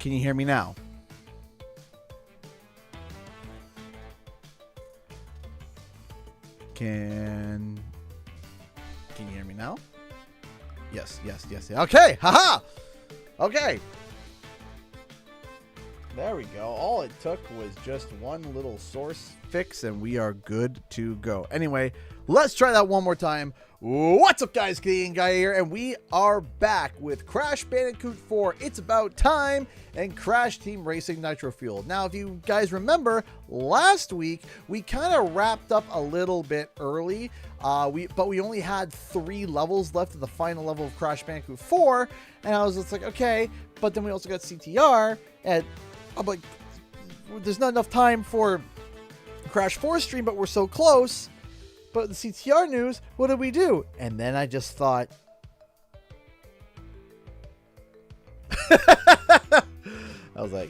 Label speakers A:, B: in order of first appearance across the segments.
A: Can you hear me now? Can you hear me now? Yes. Okay, haha. Okay. There we go. All it took was just one little source fix and we are good to go. Anyway, let's try that one more time. What's up, guys? Canadian Guy here, and we are back with Crash Bandicoot 4. It's about time, and Crash Team Racing Nitro Fuel. Now, if you guys remember, last week we kind of wrapped up a little bit early, but we only had 3 levels left of the final level of Crash Bandicoot 4, and I was just like, okay, but then we also got CTR, and I'm like, there's not enough time for Crash 4 stream, but we're so close. But the CTR news, what did we do? And then I just thought, I was like,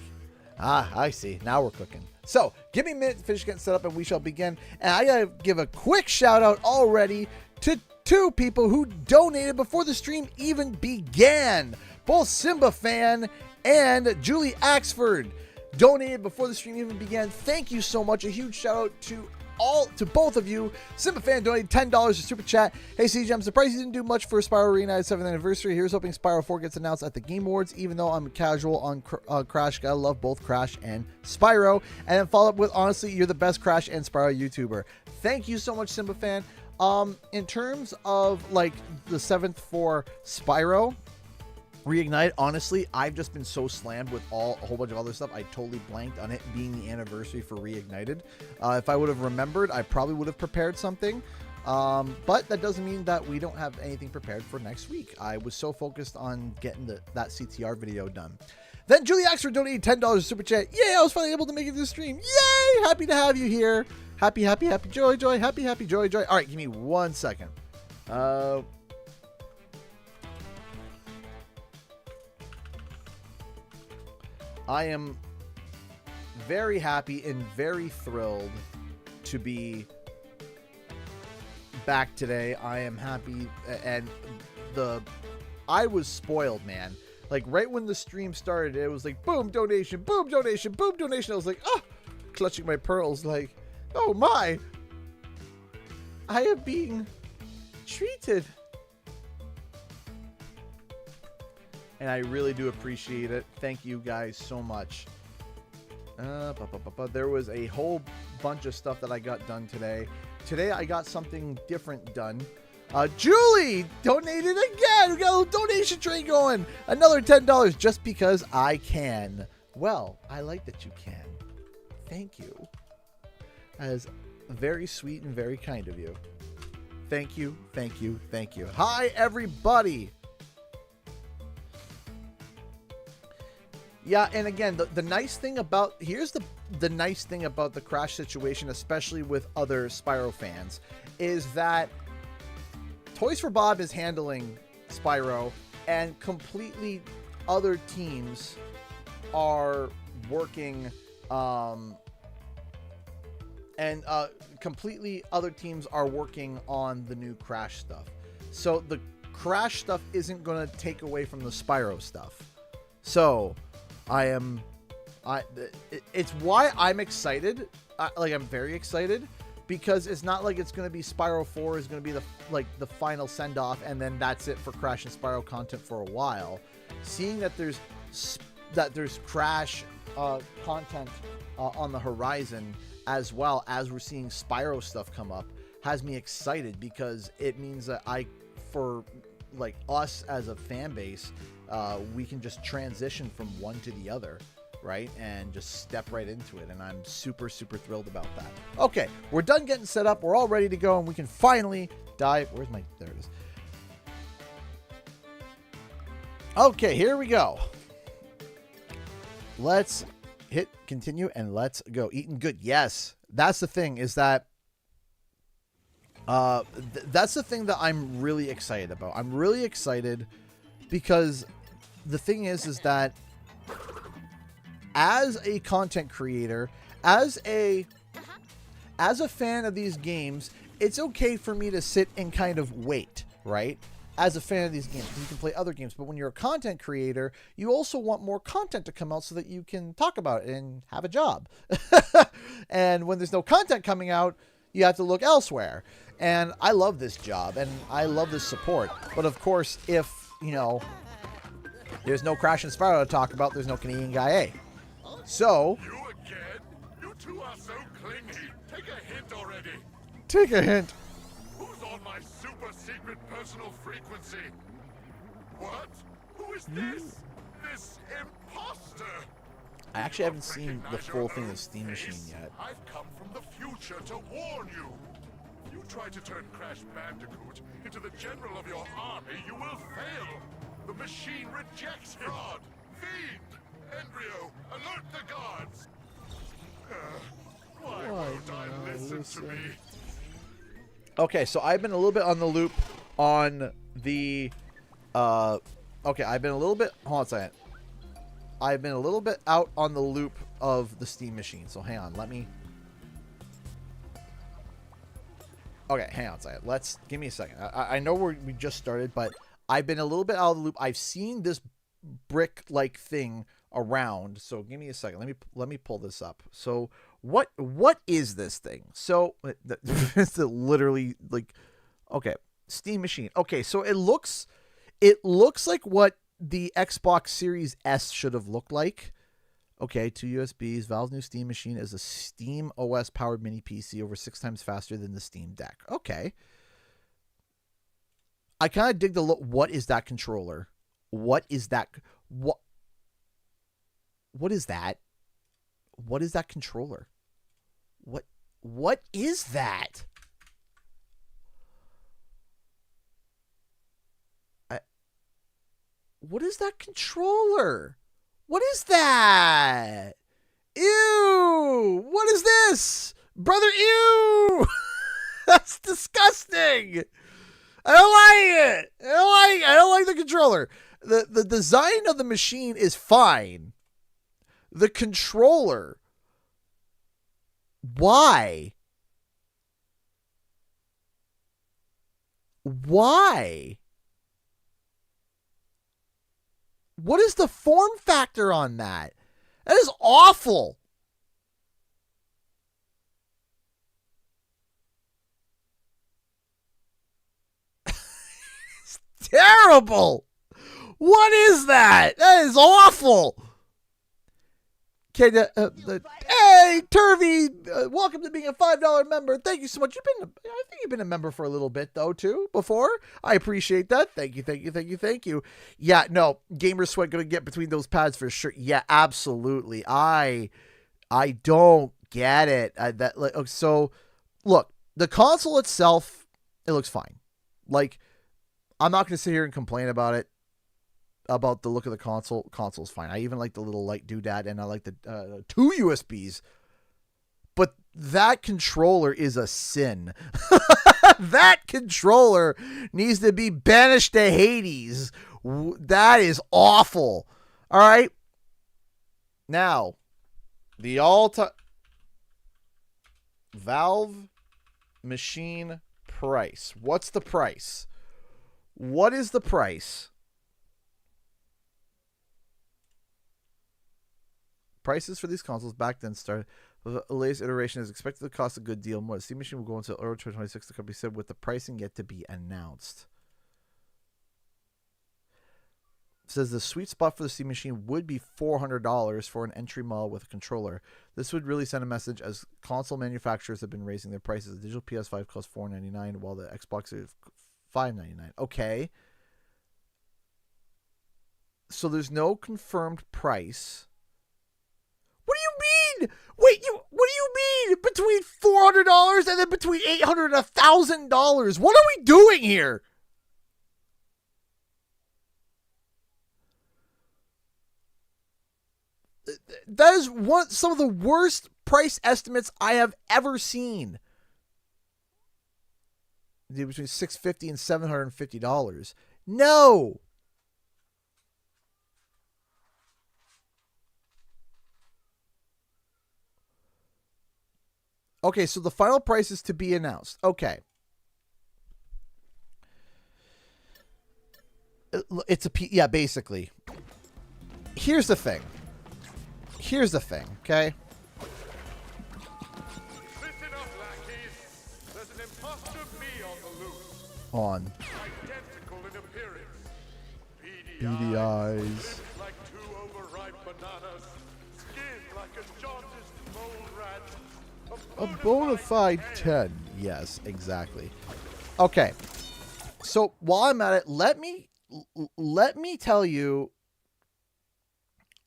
A: I see. Now we're cooking. So give me a minute to finish getting set up and we shall begin. And I got to give a quick shout out already to 2 people who donated before the stream even began. Both Simba Fan and Julie Axford donated before the stream even began. Thank you so much. A huge shout out to both of you. Simba Fan donated $10 to Super Chat. Hey CJ, I'm surprised you didn't do much for Spyro Reunited 7th anniversary. Here's hoping Spyro 4 gets announced at the Game Awards, even though I'm casual on Crash. Gotta love both Crash and Spyro. And then follow up with, honestly, you're the best Crash and Spyro YouTuber. Thank you so much, Simba Fan. In terms of like the 7th for Spyro Reignited, honestly, I've just been so slammed with a whole bunch of other stuff. I totally blanked on it being the anniversary for Reignited. If I would have remembered, I probably would have prepared something. But that doesn't mean that we don't have anything prepared for next week. I was so focused on getting that CTR video done. Then Julie Axford donated $10 to Super Chat. Yay, I was finally able to make it to the stream. Yay, happy to have you here. Happy, joy, happy, joy. All right, give me 1 second. I am very happy and very thrilled to be back today. I am happy, and I was spoiled, man. Like right when the stream started, it was like boom donation, boom donation, boom donation. I was like, oh, clutching my pearls, like, oh my, I am being treated. And I really do appreciate it. Thank you guys so much. There was a whole bunch of stuff that I got done today. Today I got something different done. Julie donated again. We got a little donation train going. Another $10 just because I can. Well, I like that you can. Thank you. That is very sweet and very kind of you. Thank you. Hi, everybody. Yeah, and again, the nice thing about, here's the nice thing about the Crash situation, especially with other Spyro fans, is that Toys for Bob is handling Spyro, and completely other teams are working, completely other teams are working on the new Crash stuff. So the Crash stuff isn't going to take away from the Spyro stuff. So it's why I'm excited. I'm very excited, because it's not like it's going to be Spyro 4 is going to be the final send off, and then that's it for Crash and Spyro content for a while. Seeing that there's Crash content on the horizon, as well as we're seeing Spyro stuff come up, has me excited, because it means that for us as a fan base, we can just transition from one to the other, right? And just step right into it. And I'm super, super thrilled about that. Okay, we're done getting set up. We're all ready to go, and we can finally dive. There it is. Okay, here we go. Let's hit continue and let's go. Eating good. Yes, that's the thing, is that that's the thing that I'm really excited about. I'm really excited because the thing is that as a content creator, as a fan of these games, it's okay for me to sit and kind of wait, right? as a fan of these games, because you can play other games. But when you're a content creator, you also want more content to come out so that you can talk about it and have a job. And when there's no content coming out, you have to look elsewhere. And I love this job, and I love this support. But of course, if, you know, there's no Crash and Spyro to talk about, there's no Canadian Guy A. So...
B: You again? You two are so clingy. Take a hint already.
A: Take a hint.
B: Who's on my super secret personal frequency? What? Who is this? This imposter?
A: I actually haven't seen the full thing of the Steam Machine yet.
B: I've come from the future to warn you. If you try to turn Crash Bandicoot into the general of your army, you will fail. The machine rejects fraud. Fiend! Embryo! Alert the guards! Why won't I listen to me?
A: Okay, so I've been a little bit on the loop on the... okay, I've been a little bit... Hold on a second. I've been a little bit out on the loop of the Steam Machine, so hang on, let me... Okay, hang on a second. Give me a second. I know we just started, but I've been a little bit out of the loop. I've seen this brick-like thing around, so give me a second. Let me pull this up. So what is this thing? So it's literally like, okay, Steam Machine. Okay, so it looks like what the Xbox Series S should have looked like. Okay, 2 USBs. Valve's new Steam Machine is a Steam OS powered mini PC over 6 times faster than the Steam Deck. Okay. I kind of dig the look. What is that controller? What is that? What is that? What is that controller? What is that? What is that controller? What is that? Ew! What is this? Brother, ew! That's disgusting! I don't like it! I don't like the controller. The design of the machine is fine. The controller. Why? Why? What is the form factor on that? That is awful. It's terrible. What is that? That is awful. Okay, hey, Turvy, welcome to being a $5 member. Thank you so much. I think you've been a member for a little bit, though, too, before. I appreciate that. Thank you. Yeah, no, Gamer Sweat going to get between those pads for sure. Yeah, absolutely. I don't get it. So, look, the console itself, it looks fine. Like, I'm not going to sit here and complain about it. About the look of the console. Console's fine. I even like the little light doodad, and I like the 2 USBs. But that controller is a sin. That controller needs to be banished to Hades. That is awful. All right. Now, the all-time Valve machine price. What's the price? What is the price? Prices for these consoles back then started. The latest iteration is expected to cost a good deal more. The Steam Machine will go until early 2026, the company said, with the pricing yet to be announced. It says the sweet spot for the Steam Machine would be $400 for an entry model with a controller. This would really send a message as console manufacturers have been raising their prices. The digital PS5 costs $499 while the Xbox is $599. Okay. So there's no confirmed price. What do you mean? Wait, what do you mean? Between $400 and then between $800 and $1,000? What are we doing here? That is some of the worst price estimates I have ever seen. Between $650 and $750. No. Okay, so the final price is to be announced. Okay. Yeah, basically. Here's the thing. Okay?
B: Listen up, lackeys. There's an imposter bee on the loose.
A: On.
B: Identical in appearance.
A: Beady eyes.
B: Lips like two overripe bananas. Skin like a jaundiced mole rat.
A: A bona fide 10. Yes, exactly. Okay. So while I'm at it, let me tell you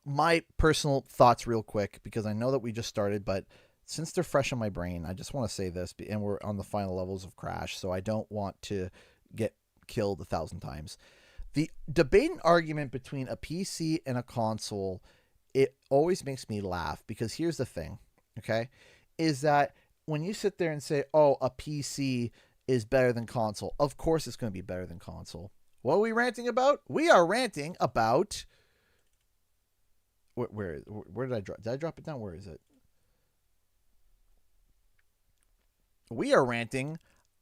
A: my personal thoughts real quick, because I know that we just started, but since they're fresh in my brain, I just want to say this, and we're on the final levels of Crash, so I don't want to get killed 1,000 times. The debate and argument between a PC and a console, it always makes me laugh, because here's the thing, okay, is that when you sit there and say, oh, a PC is better than console, of course it's going to be better than console. What are we ranting about? We are ranting about... Where did I drop? Did I drop it down? Where is it? We are ranting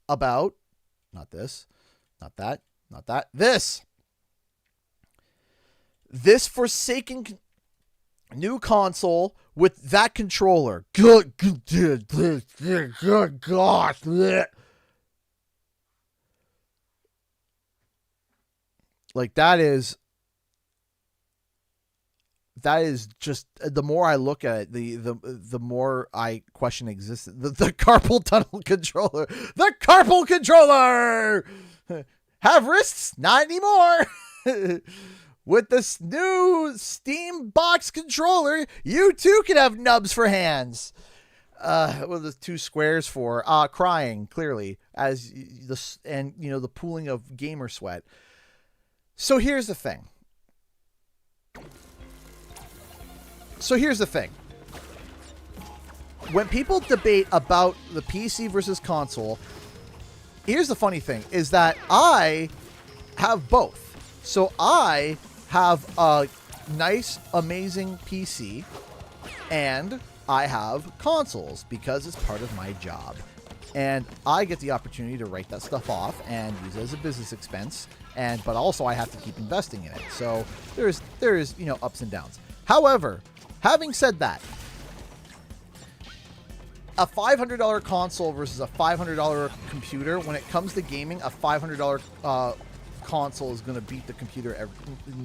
A: about... Not this. Not that. Not that. This! This forsaken new console with that controller. Good gosh. Like, that is just, the more I look at it, the more I question existence. The carpal tunnel controller. The carpal controller! Have wrists? Not anymore. With this new Steam box controller, you too can have nubs for hands. What are the two squares for? Crying, clearly, as the, and you know, the pooling of gamer sweat. So here's the thing. When people debate about the PC versus console, here's the funny thing, is that I have both. So I have a nice, amazing PC, and I have consoles because it's part of my job. And I get the opportunity to write that stuff off and use it as a business expense. But also I have to keep investing in it. So there's you know, ups and downs. However, having said that, a $500 console versus a $500 computer, when it comes to gaming, a $500 console is going to beat the computer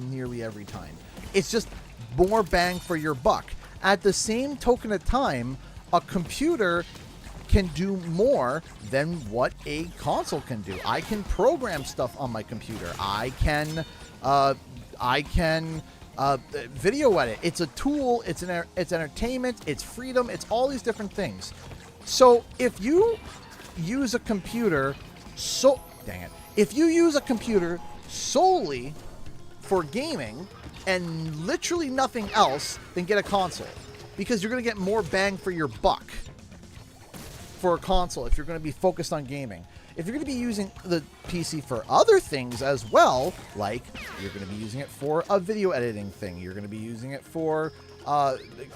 A: nearly every time. It's just more bang for your buck. At the same token of time, a computer can do more than what a console can do. I can program stuff on my computer. I can video edit. It's a tool. It's entertainment. It's freedom. It's all these different things. So if you use a computer, if you use a computer solely for gaming and literally nothing else, then get a console, because you're going to get more bang for your buck for a console if you're going to be focused on gaming. If you're going to be using the PC for other things as well, like you're going to be using it for a video editing thing, you're going to be using it for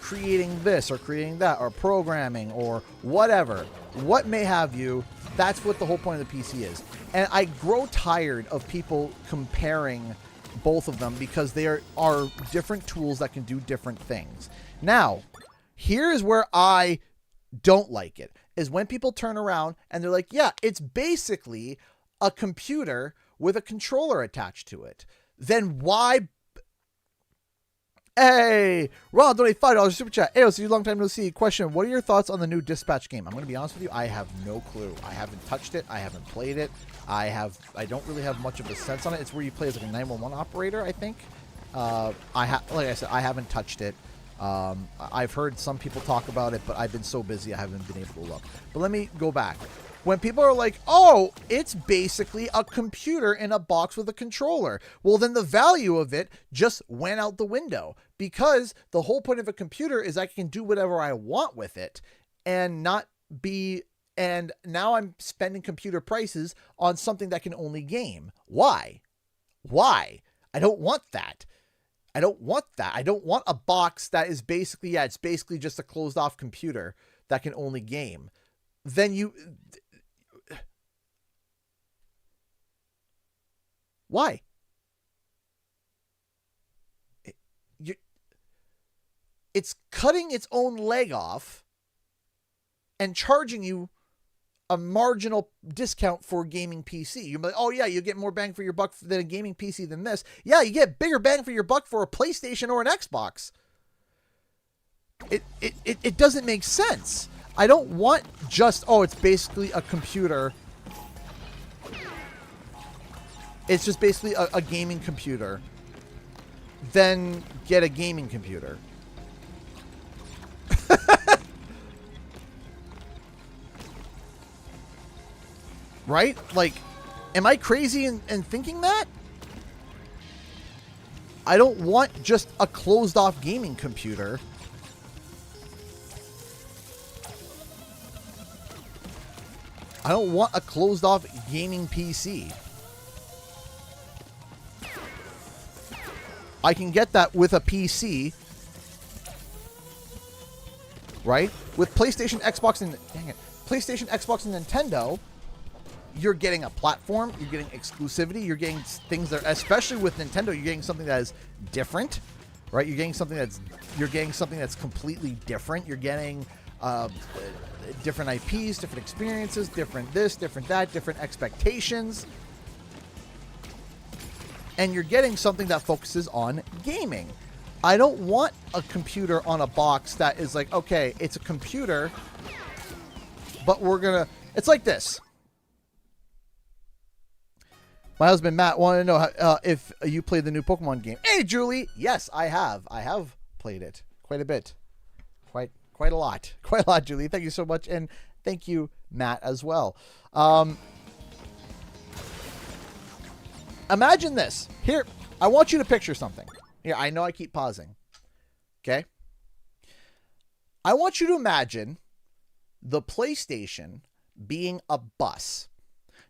A: creating this or creating that or programming or whatever, what may have you, that's what the whole point of the PC is. And I grow tired of people comparing both of them because they are different tools that can do different things. Now, here is where I don't like it, is when people turn around and they're like, yeah, it's basically a computer with a controller attached to it. Then why? Hey, Ron, donate $5 super chat. Hey, see you, long time no see. Question: what are your thoughts on the new Dispatch game? I'm going to be honest with you, I have no clue. I haven't touched it. I haven't played it. I don't really have much of a sense on it. It's where you play as like a 911 operator, I think. Like I said, I haven't touched it. I've heard some people talk about it, but I've been so busy I haven't been able to look. But let me go back. When people are like, oh, it's basically a computer in a box with a controller. Well, then the value of it just went out the window, because the whole point of a computer is I can do whatever I want with it and not be... And now I'm spending computer prices on something that can only game. Why? I don't want that. I don't want that. I don't want a box that is basically, yeah, it's basically just a closed off computer that can only game. Then you... Why? it's cutting its own leg off and charging you a marginal discount for a gaming PC. You're like, oh yeah, you get more bang for your buck than a gaming PC than this. Yeah, you get bigger bang for your buck for a PlayStation or an Xbox. It doesn't make sense. I don't want just, oh, it's basically a computer. It's just basically a gaming computer. Then get a gaming computer. Right? Like, am I crazy in thinking that? I don't want just a closed-off gaming computer. I don't want a closed-off gaming PC. I can get that with a PC. Right? With PlayStation, Xbox, and... Dang it. PlayStation, Xbox, and Nintendo... You're getting a platform, you're getting exclusivity, you're getting things that, especially with Nintendo, you're getting something that is different, right? You're getting something that's completely different. You're getting different IPs, different experiences, different this, different that, different expectations. And you're getting something that focuses on gaming. I don't want a computer on a box that is like, okay, it's a computer, but it's like this. My husband, Matt, wanted to know if you played the new Pokemon game. Hey, Julie! Yes, I have. I have played it quite a bit. Quite a lot. Quite a lot, Julie. Thank you so much. And thank you, Matt, as well. Imagine this. Here, I want you to picture something. Here, I know I keep pausing. Okay? I want you to imagine the PlayStation being a bus.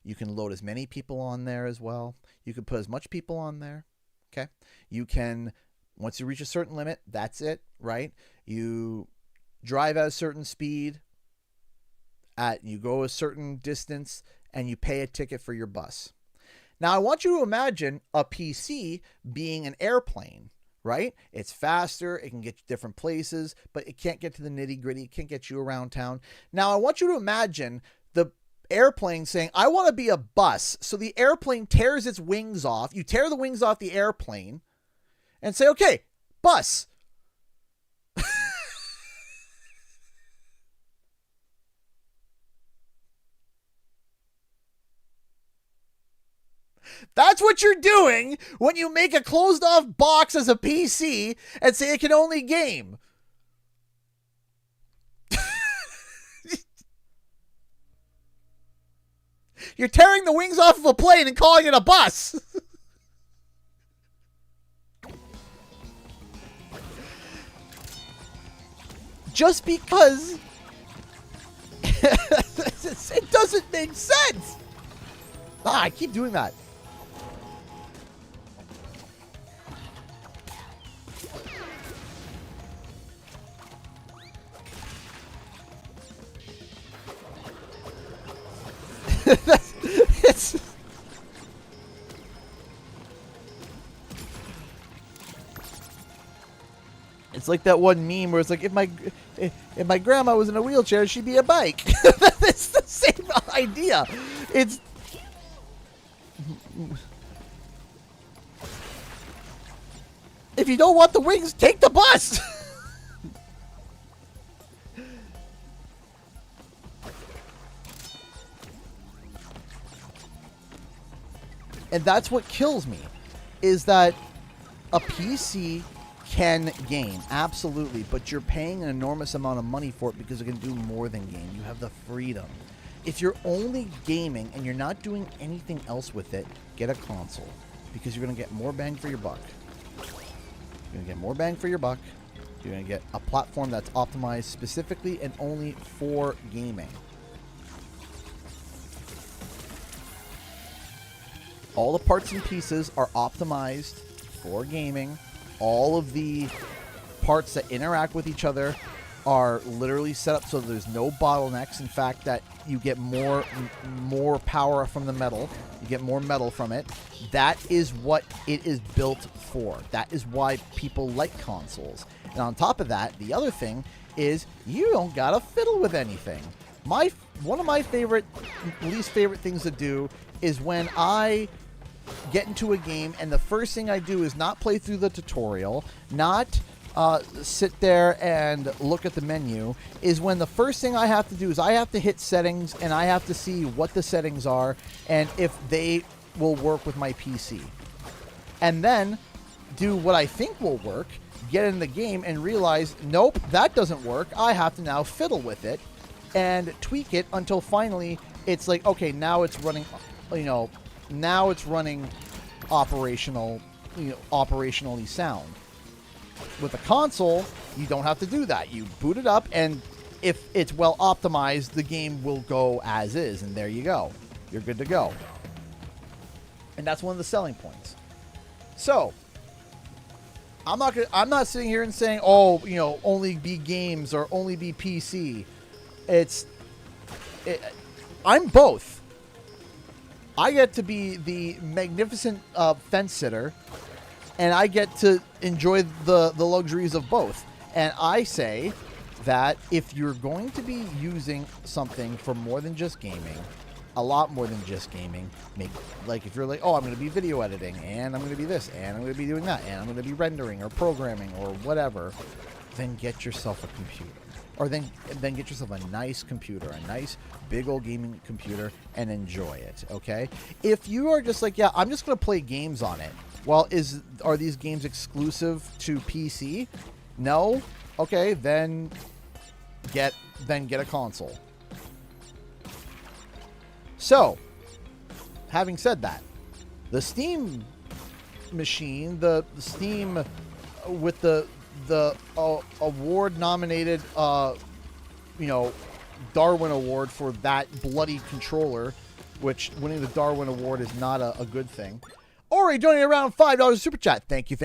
A: You can load as many people on there as well. You can put as much people on there. Okay. You can, once you reach a certain limit, that's it, right? You drive at a certain speed, you go a certain distance, and you pay a ticket for your bus. Now, I want you to imagine a PC being an airplane, right? It's faster. It can get you different places, but it can't get to the nitty gritty. It can't get you around town. Now, I want you to imagine the airplane saying, I want to be a bus. So the airplane tears its wings off. You tear the wings off the airplane and say, okay, bus. That's what you're doing when you make a closed off box as a PC and say it can only game. You're tearing the wings off of a plane and calling it a bus. Just because it doesn't make sense. I keep doing that. It's like that one meme where it's like, if my grandma was in a wheelchair, she'd be a bike. It's the same idea. It's if you don't want the wings, take the bus. And that's what kills me, is that a PC can game, absolutely, but you're paying an enormous amount of money for it because it can do more than game. You have the freedom. If you're only gaming and you're not doing anything else with it, get a console, because you're going to get more bang for your buck. You're going to get more bang for your buck. You're going to get a platform that's optimized specifically and only for gaming. All the parts and pieces are optimized for gaming. All of the parts that interact with each other are literally set up so there's no bottlenecks. In fact, that you get more power from the metal. You get more metal from it. That is what it is built for. That is why people like consoles. And on top of that, the other thing is you don't gotta fiddle with anything. One of my least favorite things to do is when I get into a game and the first thing I do is not play through the tutorial, not sit there and look at the menu, is when the first thing I have to do is I have to hit settings and I have to see what the settings are and if they will work with my PC. And then do what I think will work, get in the game and realize, nope, that doesn't work. I have to now fiddle with it and tweak it until finally it's like, okay, now it's running, now it's running operationally sound. With a console, you don't have to do that. You boot it up, and if it's well optimized, the game will go as is, and there you go. You're good to go. And that's one of the selling points. So, I'm not sitting here and saying, only be games or only be PC. I'm both. I get to be the magnificent fence sitter, and I get to enjoy the luxuries of both. And I say that if you're going to be using something for more than just gaming, a lot more than just gaming, if you're like, oh, I'm going to be video editing, and I'm going to be this, and I'm going to be doing that, and I'm going to be rendering or programming or whatever, then get yourself a computer. Or then get yourself a nice computer, a nice big old gaming computer, and enjoy it, okay? If you are just like, yeah, I'm just going to play games on it, well, are these games exclusive to PC? No? Okay, then get a console. So, having said that, the Steam machine, the Steam with the award-nominated, Darwin Award for that bloody controller, which winning the Darwin Award is not a good thing. Ori donating around $5 super chat. Thank you.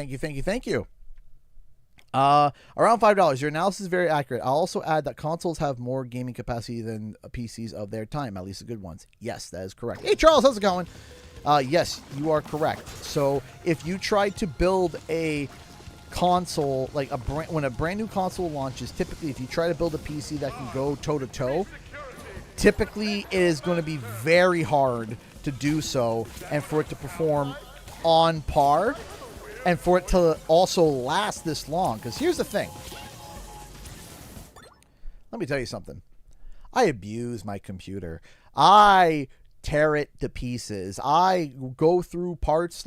A: Around $5. Your analysis is very accurate. I'll also add that consoles have more gaming capacity than PCs of their time, at least the good ones. Yes, that is correct. Hey, Charles, how's it going? Yes, you are correct. So if you try to build a console, when a brand new console launches, typically if you try to build a PC that can go toe-to-toe, typically it is going to be very hard to do so and for it to perform on par and for it to also last this long. Because here's the thing. Let me tell you something. I abuse my computer. I tear it to pieces. I go through parts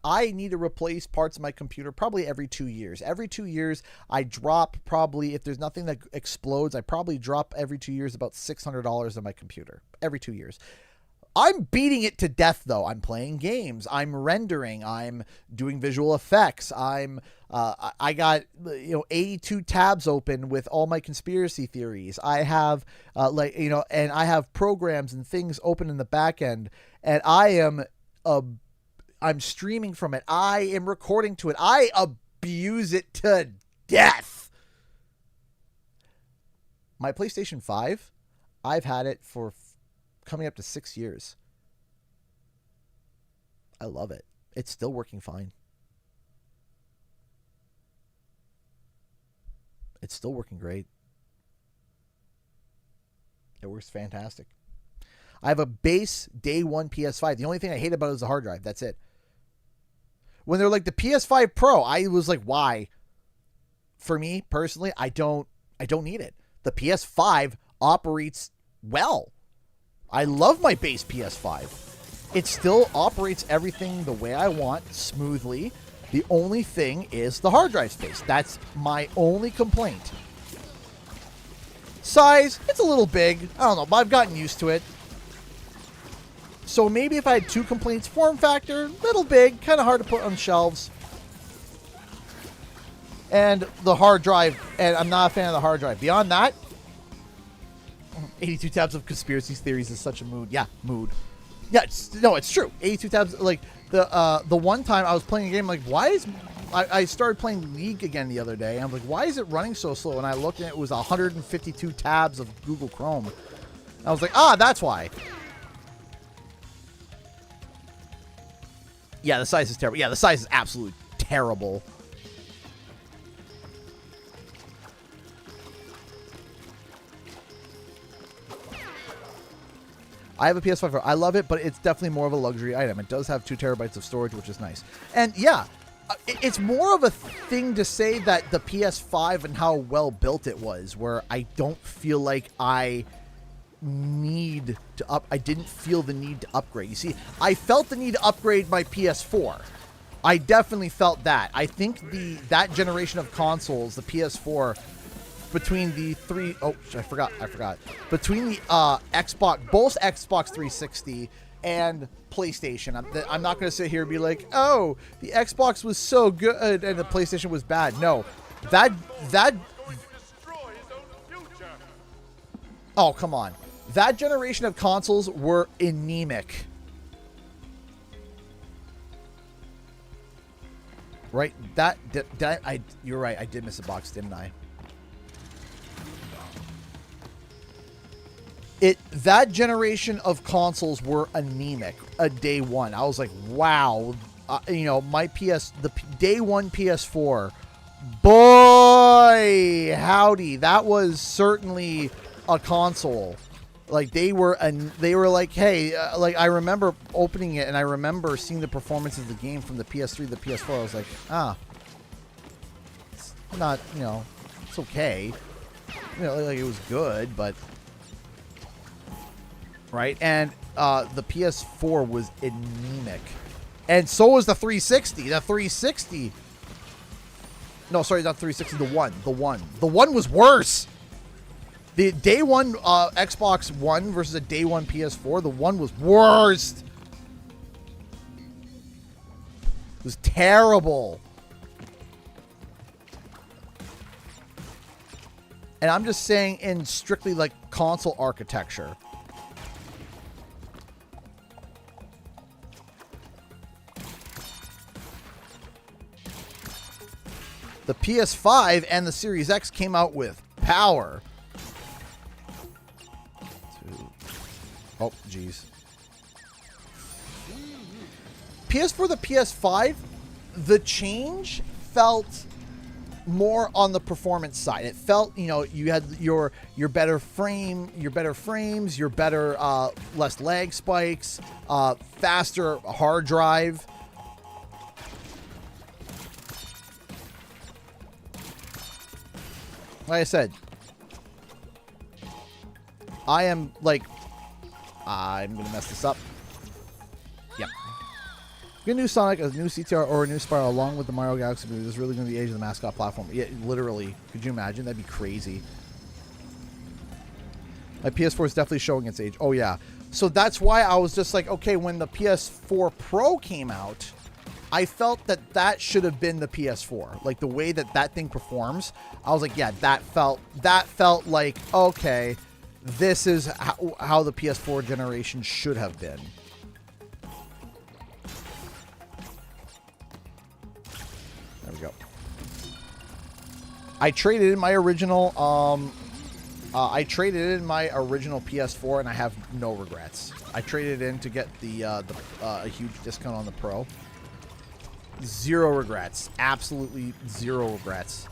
A: I need to replace parts of my computer probably every 2 years. Every 2 years, I drop probably, if there's nothing that explodes, I probably drop every 2 years about $600 on my computer. Every 2 years. I'm beating it to death, though. I'm playing games. I'm rendering. I'm doing visual effects. I got 82 tabs open with all my conspiracy theories. I have and I have programs and things open in the back end, and I'm streaming from it. I am recording to it. I abuse it to death. My PlayStation 5, I've had it for coming up to 6 years. I love it. It's still working fine. It's still working great. It works fantastic. I have a base day one PS5. The only thing I hate about it is the hard drive. That's it. When they're like the PS5 Pro, I was like, why? For me personally, I don't need it. The PS5 operates well. I love my base PS5. It still operates everything the way I want, smoothly. The only thing is the hard drive space. That's my only complaint. Size, it's a little big. I don't know, but I've gotten used to it. So maybe if I had two complaints, form factor, little big, kind of hard to put on shelves. And the hard drive, and I'm not a fan of the hard drive. Beyond that, 82 tabs of conspiracy theories is such a mood. Yeah, mood. Yeah, it's true. 82 tabs. Like the one time I was playing a game, like, why is I started playing League again the other day. And I'm like, why is it running so slow? And I looked and it was 152 tabs of Google Chrome. I was like, that's why. Yeah, the size is terrible. Yeah, the size is absolutely terrible. I have a PS5. I love it, but it's definitely more of a luxury item. It does have 2 terabytes of storage, which is nice. And yeah, it's more of a thing to say that the PS5 and how well built it was, where I don't feel like I didn't feel the need to upgrade. You see, I felt the need to upgrade my PS4. I definitely felt that. I think that generation of consoles, the PS4, between the three, I forgot. Between the Xbox, both Xbox 360 and PlayStation. I'm not going to sit here and be like, oh, the Xbox was so good and the PlayStation was bad. No, that. Oh, come on. That generation of consoles were anemic. Right? You're right. I did miss a box, didn't I? That generation of consoles were anemic day one. I was like, wow. The day one PS4, boy, howdy. That was certainly a console. Like they were like, hey, like I remember opening it and I remember seeing the performance of the game from the PS3 to the PS4. I was like, it's not, it's okay. Like it was good, but right. And the PS4 was anemic, and so was the 360. The 360. No, sorry, not 360. The one was worse. The day one Xbox One versus a day one PS4, the one was worst. It was terrible. And I'm just saying in strictly like console architecture. The PS5 and the Series X came out with power. Oh, geez. PS4, the PS5, the change felt more on the performance side. It felt, you had your better frames, your better, less lag spikes, faster hard drive. Like I said, I'm going to mess this up. Yep. Get a new Sonic, a new CTR, or a new Spiral along with the Mario Galaxy movie. This is really going to be the age of the mascot platform. Yeah, literally. Could you imagine? That'd be crazy. My PS4 is definitely showing its age. Oh, yeah. So that's why I was just like, okay, when the PS4 Pro came out, I felt that should have been the PS4. Like, the way that thing performs, I was like, yeah, that felt like, okay, this is how the PS4 generation should have been. There we go. I traded in my original PS4 and I have no regrets. I traded in to get a huge discount on the Pro. Zero regrets. Absolutely zero regrets.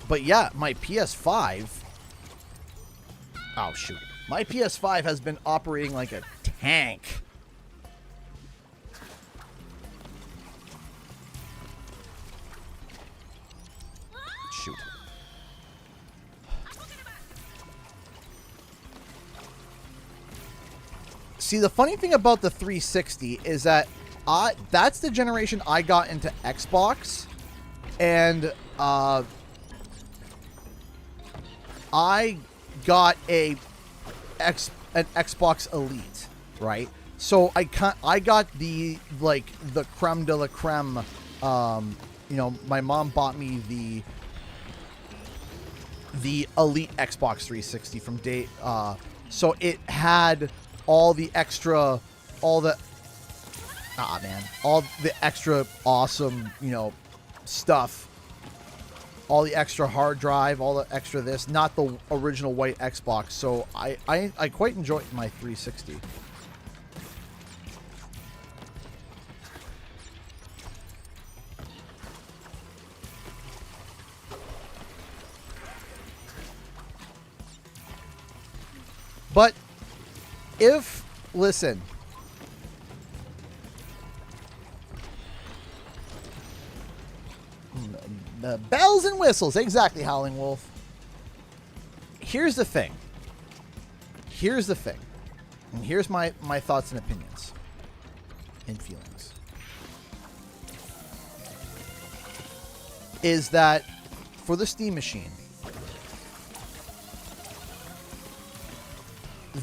A: But yeah, my PS5... Oh, shoot. My PS5 has been operating like a tank. Shoot. See, the funny thing about the 360 is that that's the generation I got into Xbox. And I got an Xbox Elite, right? So I got the creme de la creme. My mom bought me the Elite Xbox 360 from day. So it had all the extra awesome, you know, stuff, all the extra hard drive, all the extra this, not the original white Xbox. So I quite enjoy my 360. But listen, the bells and whistles, exactly, Howling Wolf. Here's the thing. And here's my thoughts and opinions and feelings. Is that for the Steam machine,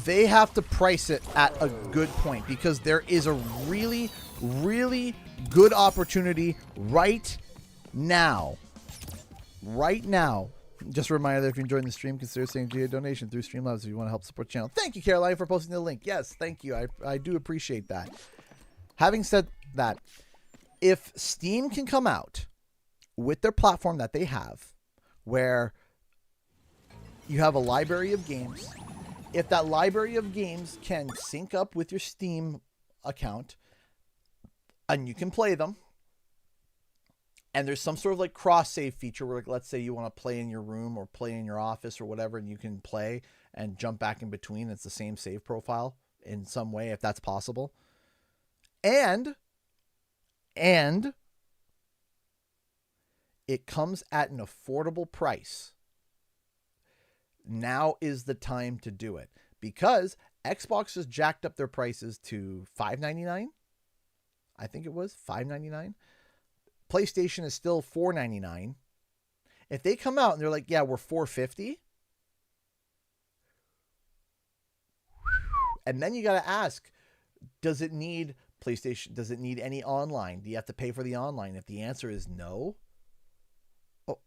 A: they have to price it at a good point, because there is a really, really good opportunity right now. Just a reminder that if you're enjoying the stream, consider sending a donation through Streamlabs if you want to help support the channel. Thank you, Caroline, for posting the link. Yes, thank you. I do appreciate that. Having said that, if Steam can come out with their platform that they have, where you have a library of games, if that library of games can sync up with your Steam account and you can play them, and there's some sort of like cross save feature where, like, let's say you want to play in your room or play in your office or whatever, and you can play and jump back in between. It's the same save profile in some way, if that's possible. And it comes at an affordable price. Now is the time to do it, because Xbox has jacked up their prices to $5.99. I think it was $5.99. PlayStation is still $4.99. If they come out and they're like, yeah, we're $4.50, and then you got to ask, does it need PlayStation? Does it need any online? Do you have to pay for the online? If the answer is no,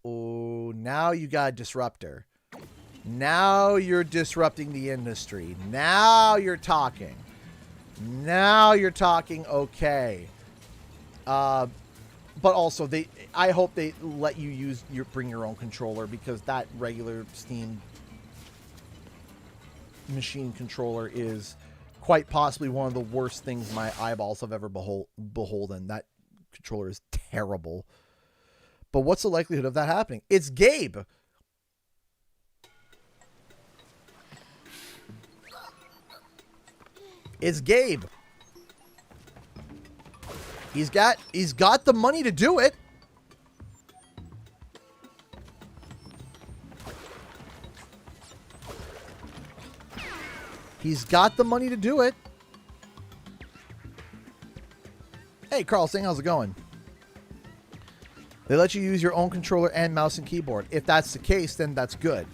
A: now you got a disruptor. Now you're disrupting the industry. Now you're talking. Okay. But also, I hope they let you bring your own controller, because that regular Steam machine controller is quite possibly one of the worst things my eyeballs have ever beholden. That controller is terrible. But what's the likelihood of that happening? It's Gabe. It's Gabe. He's got the money to do it. He's got the money to do it. Hey, Carlson, how's it going? They let you use your own controller and mouse and keyboard. If that's the case, then that's good.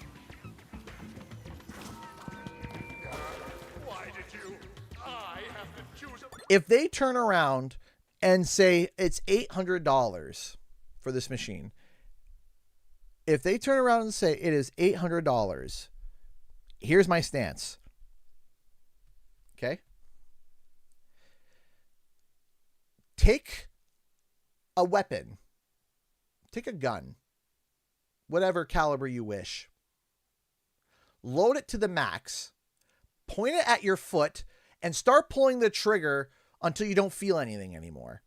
B: Why did you? I have to choose a...
A: If they turn around and say it's $800 for this machine, if they turn around and say it is $800, here's my stance. Okay? Take a weapon. Take a gun. Whatever caliber you wish. Load it to the max. Point it at your foot and start pulling the trigger until you don't feel anything anymore.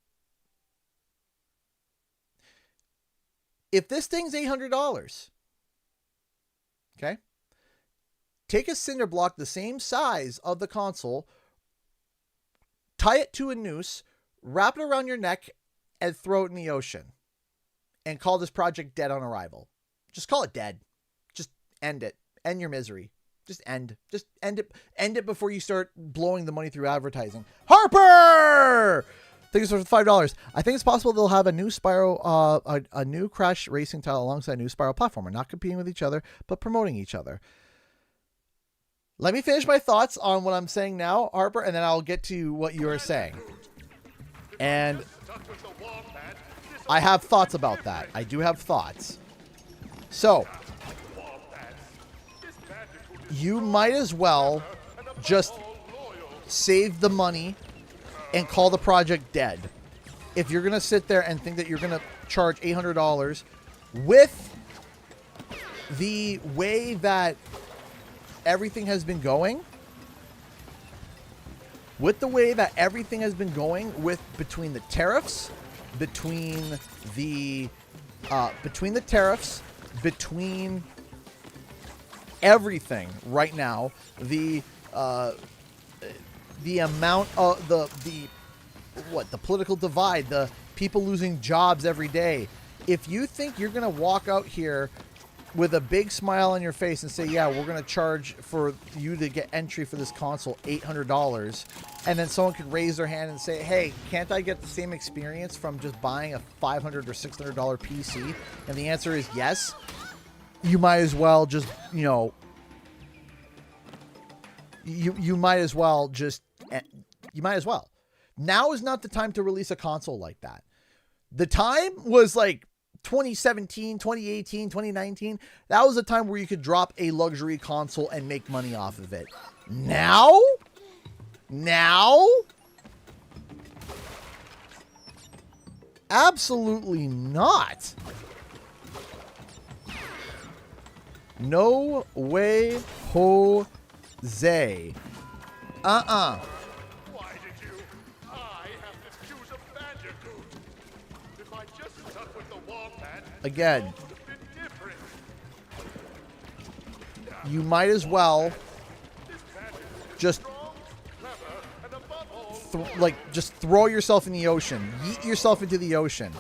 A: If this thing's $800, okay, take a cinder block the same size of the console, tie it to a noose, wrap it around your neck, and throw it in the ocean. And call this project dead on arrival. Just call it dead. Just end it. End your misery. Just end it. End it before you start blowing the money through advertising. Harper! Thanks for $5. I think it's possible they'll have a new Spyro, a new Crash racing title alongside a new Spyro platformer, not competing with each other, but promoting each other. Let me finish my thoughts on what I'm saying now, Harper, and then I'll get to what you are saying. And I have thoughts about that. I do have thoughts. So, you might as well just save the money, and call the project dead. If you're going to sit there and think that you're going to charge $800 with the way that everything has been going, with the between the tariffs, between everything right now, the amount of the political divide, the people losing jobs every day. If you think you're going to walk out here with a big smile on your face and say, yeah, we're going to charge for you to get entry for this console $800, and then someone could raise their hand and say, hey, can't I get the same experience from just buying a $500 or $600 PC? And the answer is yes. You might as well just, you might as well. Now is not the time to release a console like that. The time was like 2017, 2018, 2019. That was a time where you could drop a luxury console and make money off of it. Now, absolutely not. No way, Jose.
B: Why did you? I have to choose a Bandicoot. If I just stuck with the Wombat,
A: Again,
B: it would have been different.
A: you might as well
B: This Bandicoot is
A: just
B: strong, clever, and above all,
A: just throw yourself in the ocean. Yeet yourself into the ocean.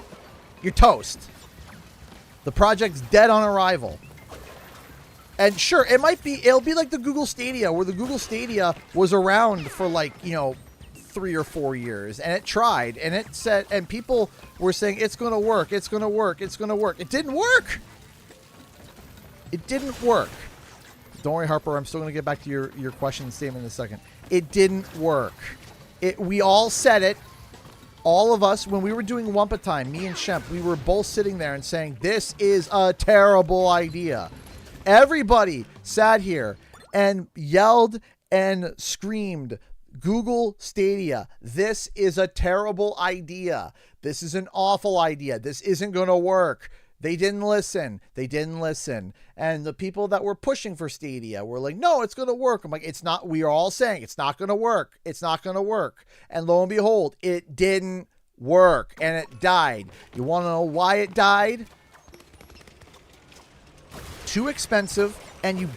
A: You're toast. The project's dead on arrival. And sure, it'll be like the Google Stadia, where the Google Stadia was around for 3 or 4 years, and it tried, and it said, and people were saying it's going to work, it's going to work, it's going to work. It didn't work. It didn't work. Don't worry, Harper. I'm still going to get back to your question and statement in a second. It didn't work. We all said it. All of us, when we were doing Wumpa Time, me and Shemp, we were both sitting there and saying, this is a terrible idea. Everybody sat here and yelled and screamed, Google Stadia, this is a terrible idea. This is an awful idea. This isn't going to work. They didn't listen. And the people that were pushing for Stadia were like, no, it's going to work. I'm like, it's not. We are all saying it's not going to work. It's not going to work. And lo and behold, it didn't work and it died. You want to know why it died? Too expensive, and you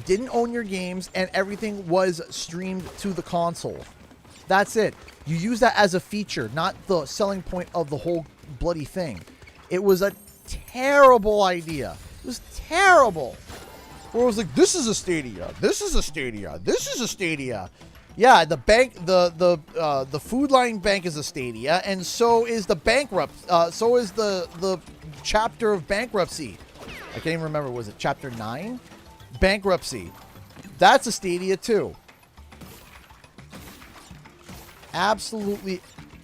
A: didn't own your games, and everything was streamed to the console. That's it. You use that as a feature, not the selling point of the whole bloody thing. It was a terrible idea. It was terrible. Where it was like, this is a Stadia. This is a Stadia. This is a Stadia. Yeah, the bank, the Food Line Bank is a Stadia, and so is the bankrupt. So is the chapter of bankruptcy. I can't even remember. Was it chapter 9? Bankruptcy. That's a Stadia too. Absolutely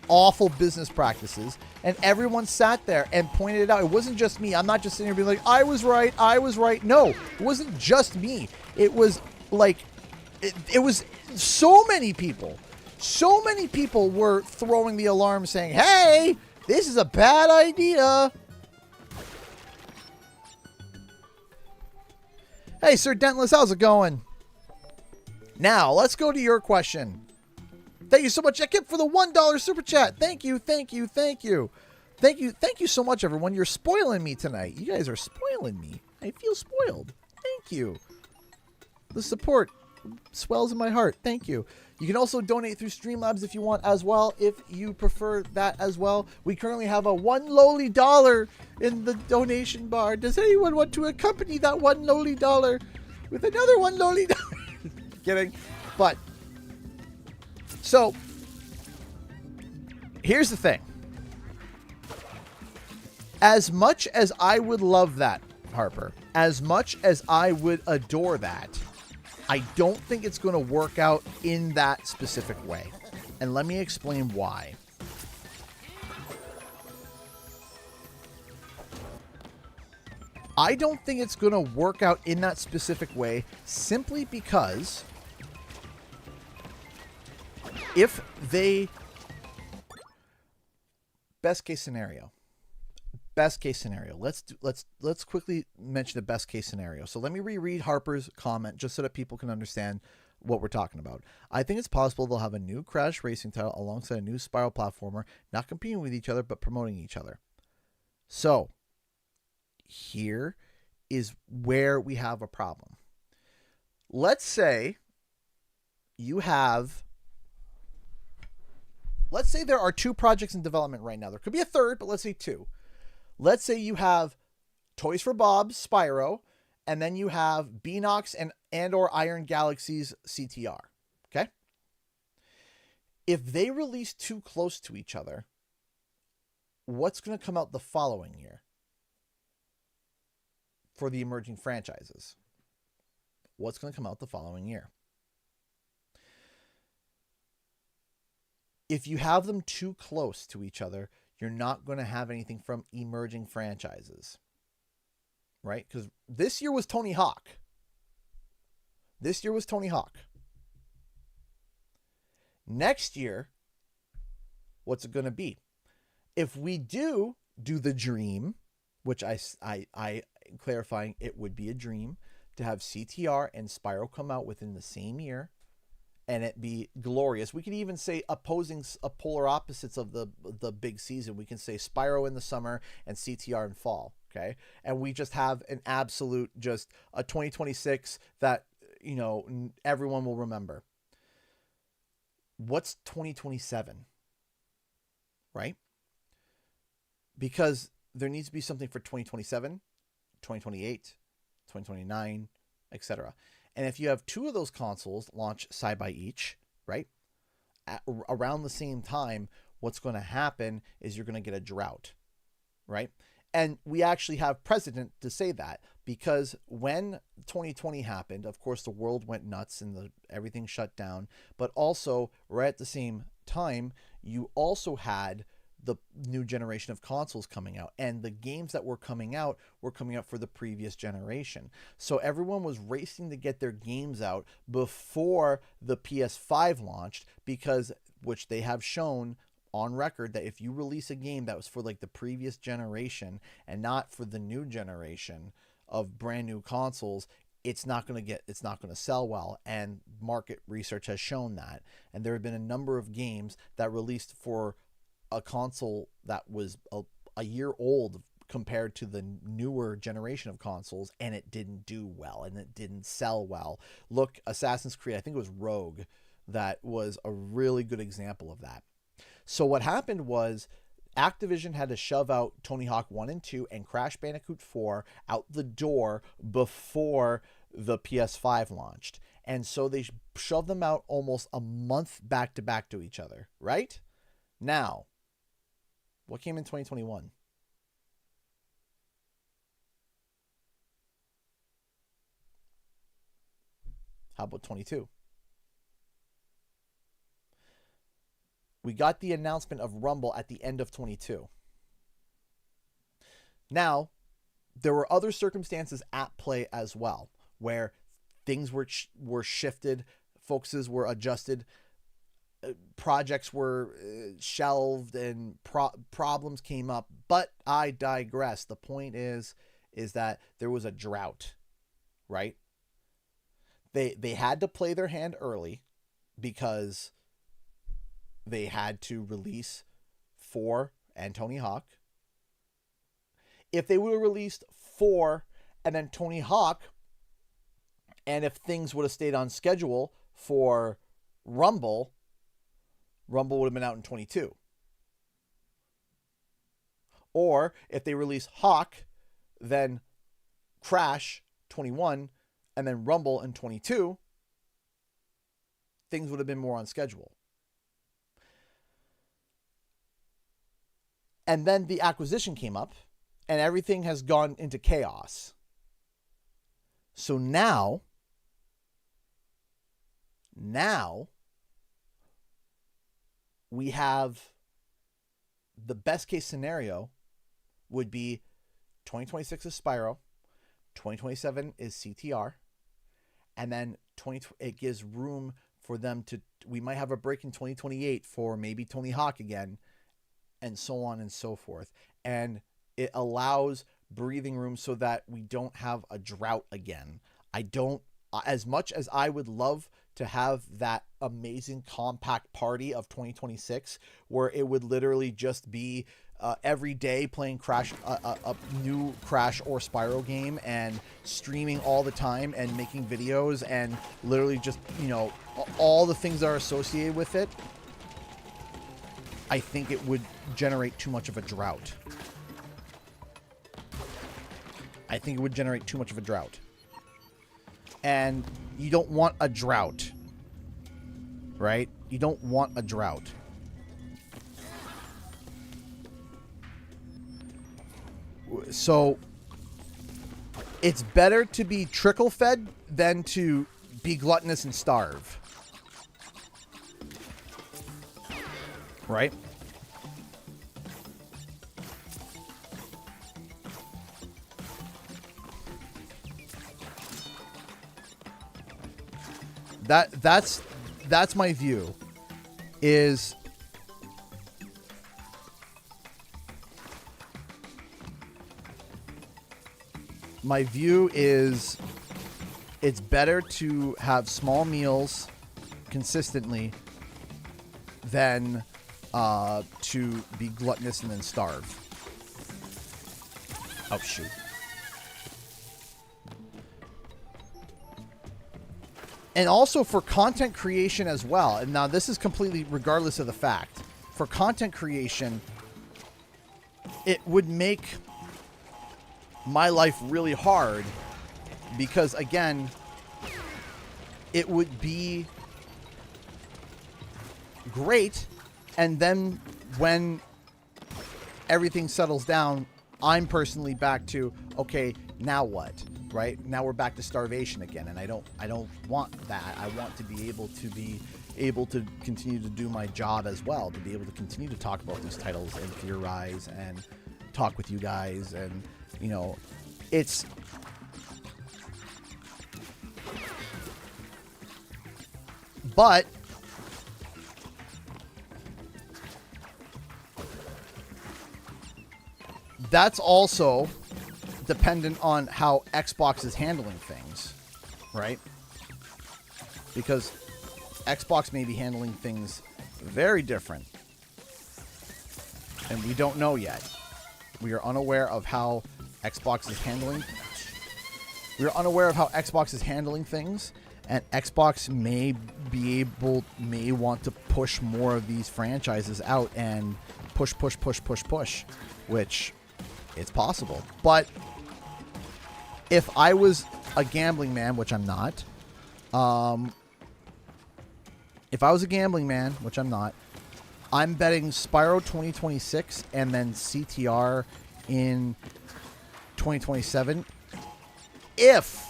A: awful business practices. And everyone sat there and pointed it out. It wasn't just me. I'm not just sitting here being like, I was right. No, it wasn't just me. It was like, it was so many people. So many people were throwing the alarm saying, hey, this is a bad idea. Hey, Sir Dentless, how's it going? Now, let's go to your question. Thank you so much, Ekip, for the $1 super chat. Thank you so much, everyone. You're spoiling me tonight. You guys are spoiling me. I feel spoiled. Thank you. The support swells in my heart. Thank you. You can also donate through Streamlabs if you want as well, if you prefer that as well. We currently have a $1 lowly dollar in the donation bar. Does anyone want to accompany that $1 lowly dollar with another $1 lowly dollar? Kidding. But, so, here's the thing. As much as I would love that, Harper, as much as I would adore that, I don't think it's going to work out in that specific way. And let me explain why. I don't think it's going to work out in that specific way simply because if they best case scenario. Let's quickly mention the best case scenario. So let me reread Harper's comment just so that people can understand what we're talking about. I think it's possible they'll have a new Crash racing title alongside a new Spiral platformer, not competing with each other but promoting each other. So here is where we have a problem. Let's say there are two projects in development right now. There could be a third, but let's say two. Let's say you have Toys for Bob's Spyro, and then you have Beanox and or Iron Galaxy's CTR. Okay? If they release too close to each other, what's going to come out the following year for the emerging franchises? What's going to come out the following year? If you have them too close to each other, you're not going to have anything from emerging franchises, right? Because this year was Tony Hawk. Next year, what's it going to be? If we do the dream, which I clarifying, it would be a dream to have CTR and Spyro come out within the same year, and it be glorious. We could even say polar opposites of the big season. We can say Spyro in the summer and CTR in fall, okay? And we just have an absolute, just a 2026 that, everyone will remember. What's 2027, right? Because there needs to be something for 2027, 2028, 2029, etc. And if you have two of those consoles launch side by each, right, around the same time, what's going to happen is you're going to get a drought, right? And we actually have precedent to say that, because when 2020 happened, of course, the world went nuts and everything shut down. But also, right at the same time, you also had the new generation of consoles coming out, and the games that were coming out for the previous generation. So everyone was racing to get their games out before the PS5 launched, because, which they have shown on record, that if you release a game that was for like the previous generation and not for the new generation of brand new consoles, it's not going to sell well. And market research has shown that. And there have been a number of games that released for a console that was a year old compared to the newer generation of consoles, and it didn't do well and it didn't sell well. Look, Assassin's Creed, I think it was Rogue, that was a really good example of that. So what happened was Activision had to shove out Tony Hawk 1 and 2 and Crash Bandicoot 4 out the door before the PS5 launched. And so they shoved them out almost a month back to back to each other, right? Now, what came in 2021? How about 22? We got the announcement of Rumble at the end of 22. Now, there were other circumstances at play as well, where things were shifted, focuses were adjusted, projects were shelved, and problems came up. But I digress. The point is that there was a drought, right? They had to play their hand early because they had to release 4 and Tony Hawk. If they would have released 4 and then Tony Hawk, and if things would have stayed on schedule for Rumble would have been out in 22. Or if they release Hawk, then Crash 21, and then Rumble in 22, things would have been more on schedule. And then the acquisition came up, and everything has gone into chaos. So now we have the best case scenario would be 2026 is Spyro, 2027 is CTR, and then it gives room for them to, we might have a break in 2028 for maybe Tony Hawk again, and so on and so forth. And it allows breathing room so that we don't have a drought again. I don't, as much as I would love to have that amazing compact party of 2026 where it would literally just be every day playing Crash, a new Crash or Spyro game, and streaming all the time and making videos and literally just, you know, all the things that are associated with it, I think it would generate too much of a drought. I think it would generate too much of a drought. And you don't want a drought, right? You don't want a drought. So it's better to be trickle-fed than to be gluttonous and starve. Right? That's my view. Is my view is it's better to have small meals consistently than to be gluttonous and then starve. Oh, shoot. And also for content creation as well. And now this is completely regardless of the fact. For content creation, it would make my life really hard because, again, it would be great, and then when everything settles down, I'm personally back to, okay, now what? Right? Now we're back to starvation again, and I don't want that. I want to be able to continue to do my job as well, to be able to continue to talk about these titles and theorize and talk with you guys, and you know, it's but that's also dependent on how Xbox is handling things, right? Because Xbox may be handling things very different, and we don't know yet. We are unaware of how Xbox is handling. We are unaware of how Xbox is handling things, and Xbox may want to push more of these franchises out and push, which it's possible. But if I was a gambling man, which I'm not, if I was a gambling man, which I'm not, I'm betting Spyro 2026 and then CTR in 2027 if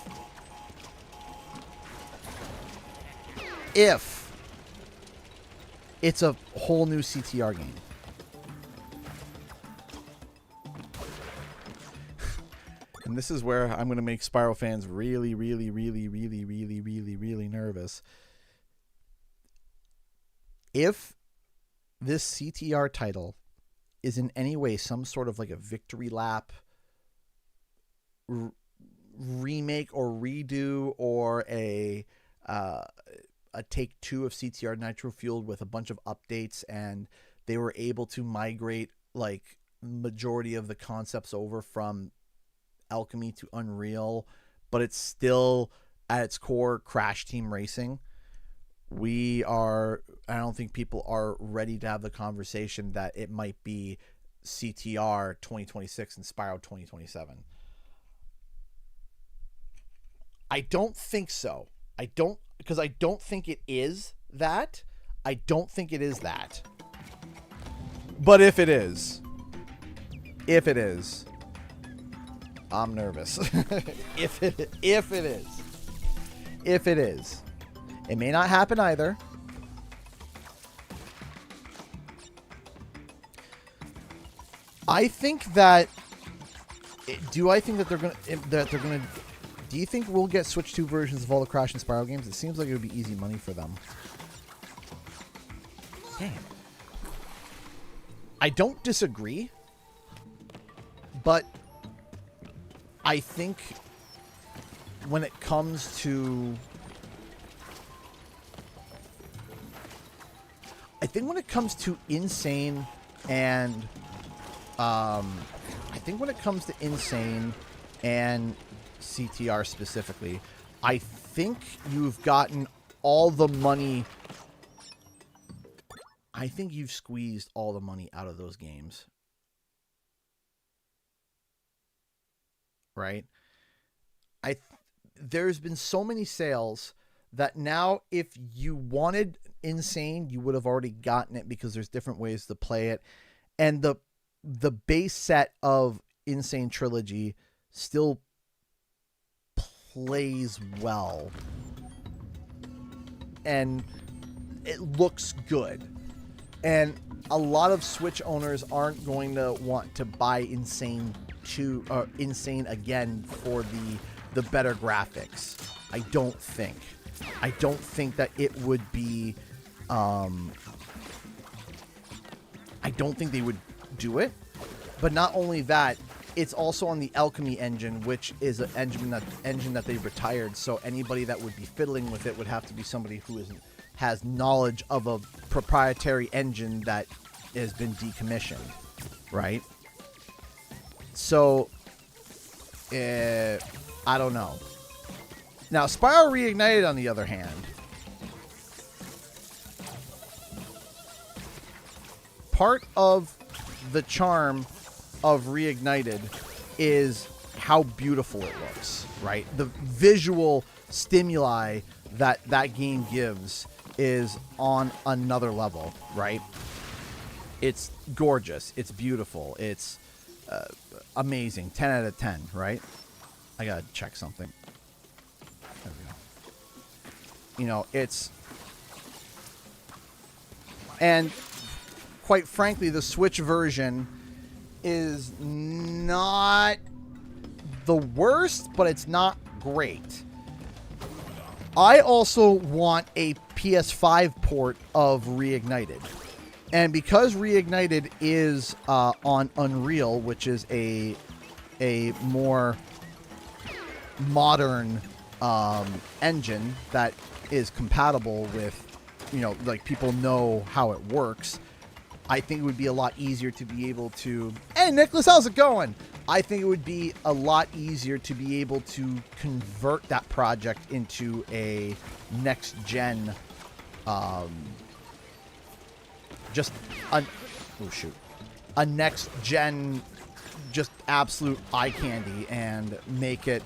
A: it's a whole new CTR game. And this is where I'm going to make Spyro fans really nervous. If this CTR title is in any way some sort of like a victory lap remake or redo, or a take two of CTR Nitro Fueled with a bunch of updates, and they were able to migrate like majority of the concepts over from Alchemy to Unreal, but it's still at its core Crash Team Racing. I don't think people are ready to have the conversation that it might be CTR 2026 and Spyro 2027. I don't think so. Because I don't think it is that. I don't think it is that. But if it is, I'm nervous. If it is, it may not happen either. I think that. Do I think that they're gonna Do you think we'll get Switch 2 versions of all the Crash and Spyro games? It seems like it would be easy money for them. Dang. I don't disagree, but I think when it comes to... Insane and... I think when it comes to Insane and CTR specifically, I think you've gotten all the money... I think you've squeezed all the money out of those games. Right? There's been so many sales that now if you wanted Insane, you would have already gotten it because there's different ways to play it. And the base set of Insane Trilogy still plays well. And it looks good. And a lot of Switch owners aren't going to want to buy Insane again for the better graphics. I don't think that it would be I don't think they would do it. But not only that, it's also on the Alchemy engine, which is an engine that they retired. So anybody that would be fiddling with it would have to be somebody who has knowledge of a proprietary engine that has been decommissioned, right? So, I don't know. Now, Spyro Reignited, on the other hand, part of the charm of Reignited is how beautiful it looks, right? The visual stimuli that game gives is on another level, right? It's gorgeous. It's beautiful. It's amazing. 10 out of 10, right? I gotta check something. There we go. You know, it's... And quite frankly, the Switch version is not the worst, but it's not great. I also want a PS5 port of Reignited. And because Reignited is on Unreal, which is a more modern engine that is compatible with, you know, like people know how it works, I think it would be a lot easier to be able to... Hey, Nicholas, how's it going? I think it would be a lot easier to be able to convert that project into a next-gen... a next-gen just absolute eye candy and make it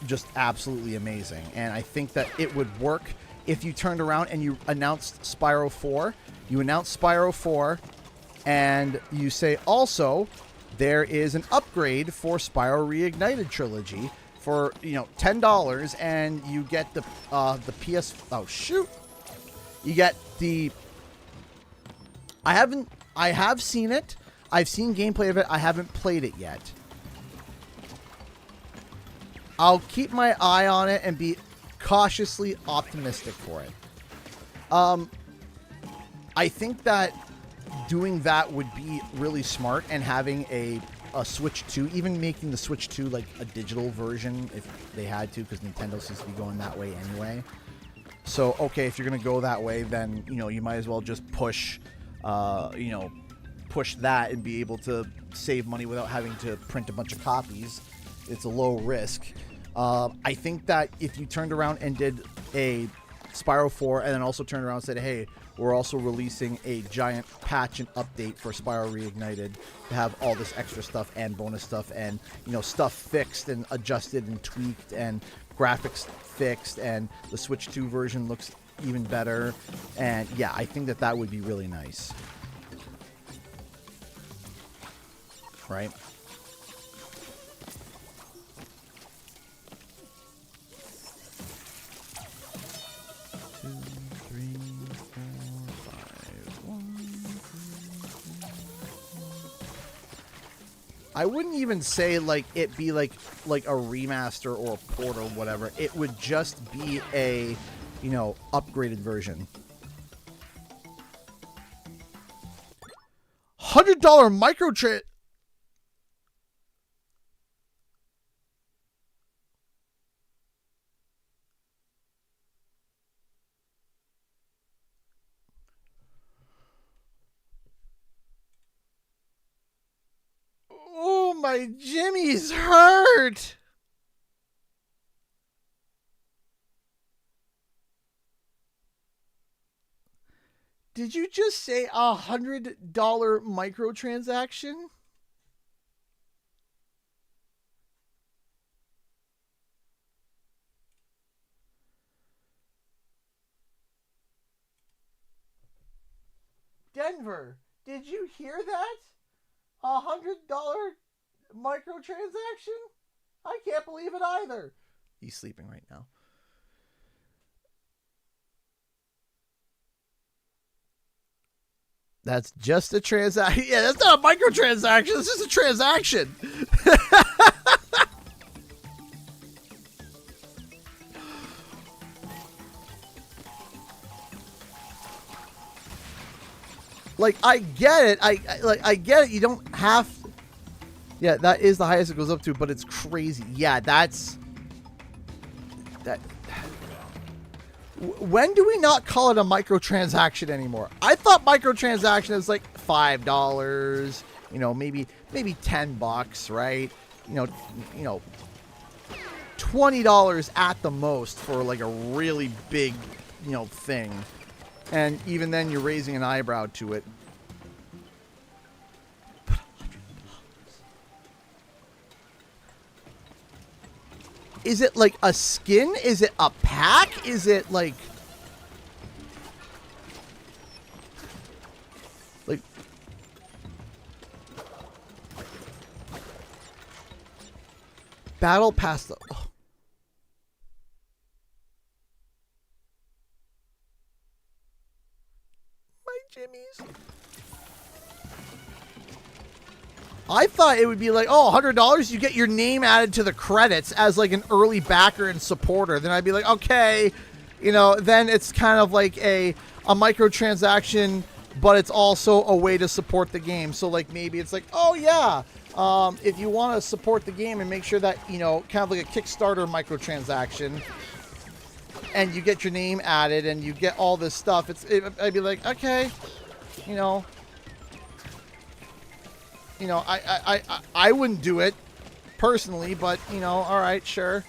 A: just absolutely amazing. And I think that it would work if you turned around and you announced Spyro 4. You announce Spyro 4, and you say, also, there is an upgrade for Spyro Reignited Trilogy for, you know, $10, and you get the PS... Oh, shoot! You get the... I have seen it. I've seen gameplay of it. I haven't played it yet. I'll keep my eye on it and be cautiously optimistic for it. I think that doing that would be really smart, and having a Switch 2, even making the Switch 2 like a digital version if they had to, because Nintendo seems to be going that way anyway. So, okay, if you're going to go that way, then, you know, you might as well just push that and be able to save money without having to print a bunch of copies. It's a low risk. I think that if you turned around and did a Spyro 4 and then also turned around and said, hey, we're also releasing a giant patch and update for Spyro Reignited to have all this extra stuff and bonus stuff and, you know, stuff fixed and adjusted and tweaked and graphics fixed, and the Switch 2 version looks even better. And yeah, I think that that would be really nice. Right? I wouldn't even say like it be like a remaster or a port or whatever. It would just be a, you know, upgraded version. $100 micro. Oh, my Jimmy's hurt. Did you just say $100 microtransaction? Denver, did you hear that? $100 microtransaction? I can't believe it either. He's sleeping right now. That's just a transaction. Yeah, that's not a microtransaction. This is a transaction. Like, I get it. I get it. You don't have. Yeah, that is the highest it goes up to, but it's crazy. Yeah, that's that. When do we not call it a microtransaction anymore? I thought microtransaction is like $5, you know, maybe $10, right? You know, $20 at the most for like a really big, you know, thing. And even then you're raising an eyebrow to it. But $100. Is it like a skin? Is it a pack? Is it like battle pass? Oh. My Jimmy's. I thought it would be like, oh, $100, you get your name added to the credits as like an early backer and supporter. Then I'd be like, okay, you know, then it's kind of like a microtransaction, but it's also a way to support the game. So like maybe it's like, oh yeah, if you want to support the game and make sure that, you know, kind of like a Kickstarter microtransaction, and you get your name added and you get all this stuff, I'd be like, okay, you know, I wouldn't do it personally, but, you know, all right, sure.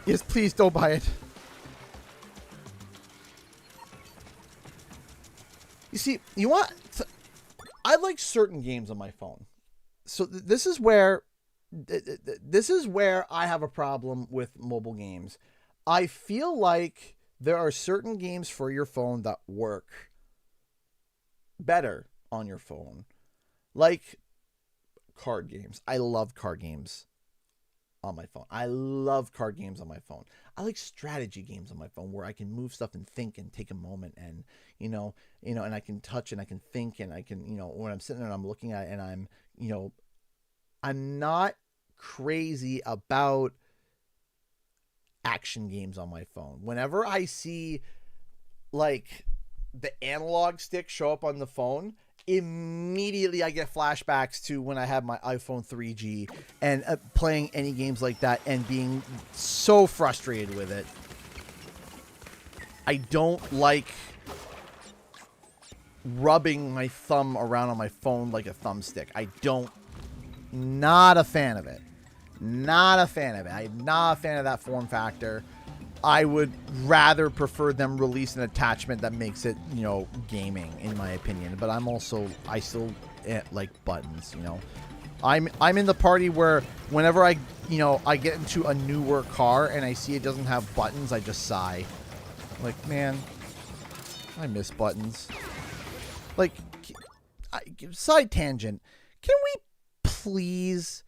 A: Yes, please don't buy it. You see, you want... I like certain games on my phone. So this is where I have a problem with mobile games. I feel like there are certain games for your phone that work better on your phone. Like card games. I love card games on my phone. I love card games on my phone. I like strategy games on my phone where I can move stuff and think and take a moment and, you know, and I can touch and I can think and I can, you know, when I'm sitting there and I'm looking at it and I'm, you know, I'm not crazy about action games on my phone. Whenever I see like the analog stick show up on the phone, immediately I get flashbacks to when I had my iPhone 3G and playing any games like that and being so frustrated with it. I don't like rubbing my thumb around on my phone like a thumbstick. Not a fan of it. Not a fan of it. I'm not a fan of that form factor. I would rather prefer them release an attachment that makes it, you know, gaming, in my opinion. But I still like buttons, you know. I'm in the party where whenever I get into a newer car and I see it doesn't have buttons, I just sigh. Like, man, I miss buttons. Like, side tangent. Can we please,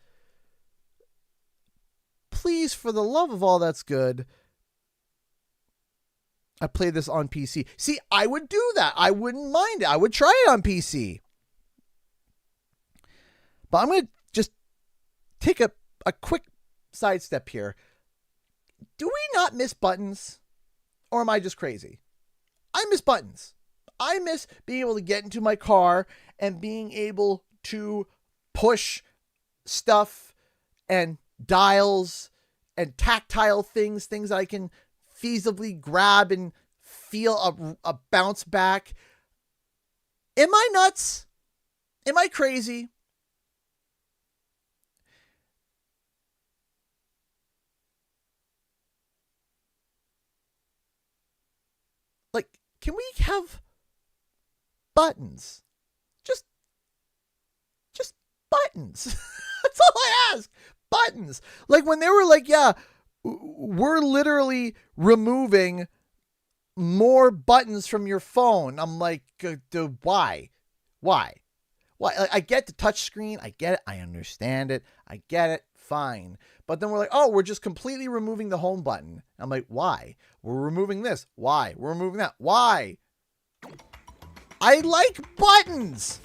A: for the love of all that's good, I play this on PC. See, I would do that. I wouldn't mind it. I would try it on PC. But I'm going to just take a quick sidestep here. Do we not miss buttons? Or am I just crazy? I miss buttons. I miss being able to get into my car and being able to push stuff and dials and tactile things that I can feasibly grab and feel a bounce back. Am I nuts? Am I crazy? Like, can we have buttons? Just buttons. That's all I ask. Buttons. Like when they were like, yeah, we're literally removing more buttons from your phone. I'm like, why? Why? I get the touch screen. I get it. I understand it. I get it. Fine. But then we're like, oh, we're just completely removing the home button. I'm like, why? We're removing this. Why? We're removing that. Why? I like buttons.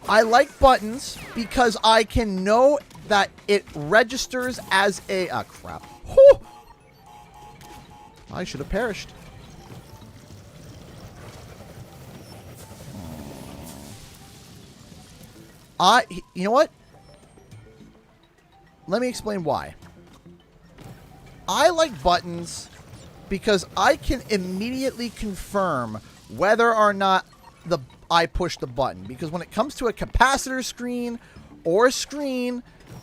A: I like buttons because I can know that it registers as a... Ah, crap. Whew. I should have perished. You know what? Let me explain why. I like buttons because I can immediately confirm whether or not I push the button. Because when it comes to a capacitor screen or a screen,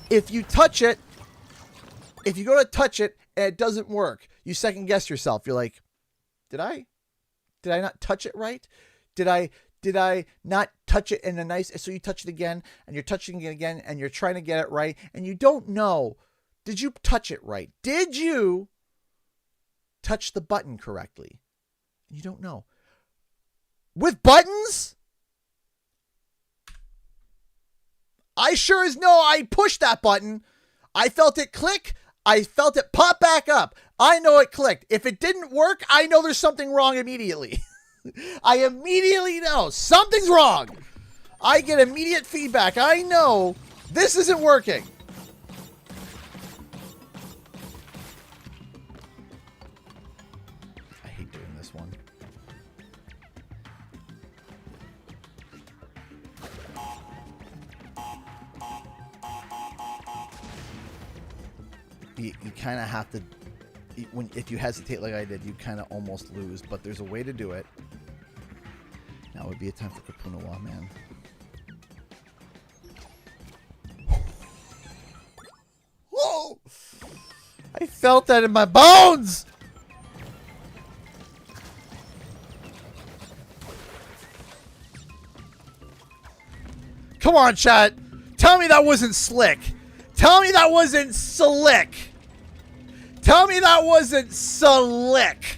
A: if you touch it, if you go to touch it and it doesn't work, you second guess yourself. You're like, did I not touch it right? Did I not touch it in a nice... So you touch it again, and you're touching it again, and you're trying to get it right, and you don't know. Did you touch it right? Did you touch the button correctly? You don't know. With buttons, I sure as know I pushed that button. I felt it click. I felt it pop back up. I know it clicked. If it didn't work, I know there's something wrong immediately. I immediately know something's wrong. I get immediate feedback. I know this isn't working. I hate doing this one. You kind of have to, if you hesitate like I did, you kind of almost lose, but there's a way to do it. Now would be a time for Kapunawa, man. Whoa! I felt that in my bones! Come on, chat. Tell me that wasn't slick. Tell me that wasn't slick. Tell me that wasn't slick.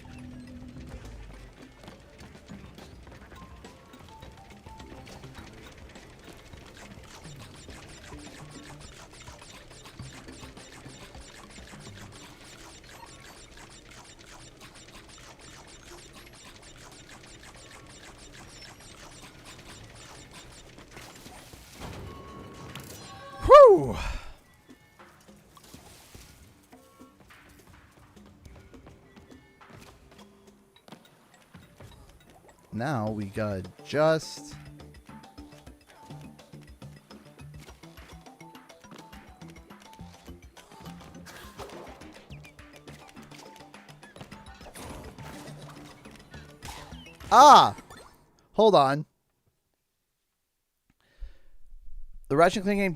A: Whew. Now we gotta just... Ah! Hold on. The Ratchet & Clank game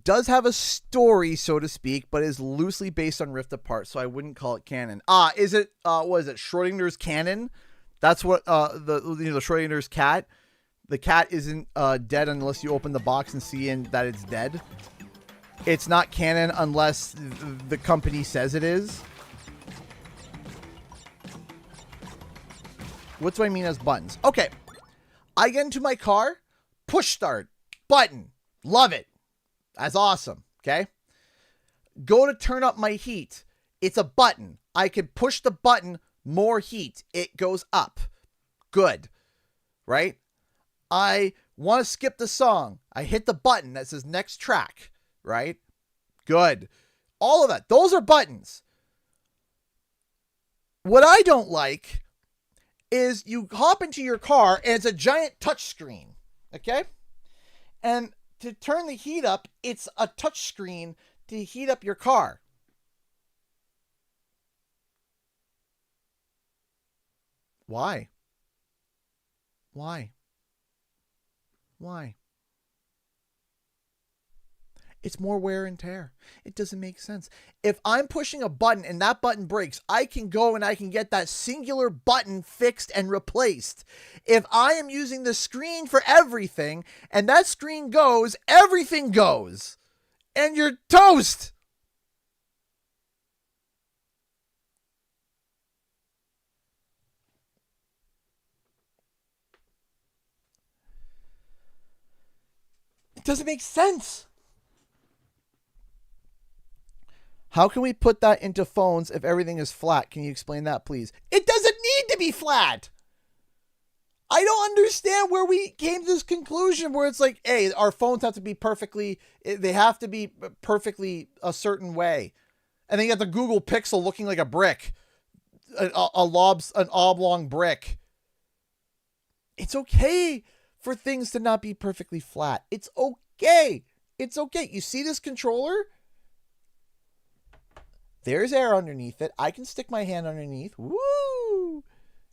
A: does have a story, so to speak, but is loosely based on Rift Apart, so I wouldn't call it canon. Ah, is it, what is it, Schrodinger's canon? That's what, the Schrodinger's cat. The cat isn't dead unless you open the box and see that it's dead. It's not canon unless the company says it is. What do I mean as buttons? Okay. I get into my car, push start, button. Love it. That's awesome. Okay. Go to turn up my heat. It's a button. I can push the button, more heat. It goes up. Good. Right? I want to skip the song. I hit the button that says next track. Right? Good. All of that. Those are buttons. What I don't like is you hop into your car and it's a giant touch screen. Okay? And to turn the heat up, it's a touch screen to heat up your car. Why? Why? Why? It's more wear and tear. It doesn't make sense. If I'm pushing a button and that button breaks, I can go and I can get that singular button fixed and replaced. If I am using the screen for everything and that screen goes, everything goes. And you're toast. It doesn't make sense. How can we put that into phones if everything is flat? Can you explain that, please? It doesn't need to be flat. I don't understand where we came to this conclusion where it's like, hey, our phones have to be perfectly, they have to be perfectly a certain way. And then you got the Google Pixel looking like a brick, an oblong brick. It's okay for things to not be perfectly flat. It's okay. It's okay. You see this controller? There's air underneath it. I can stick my hand underneath. Woo!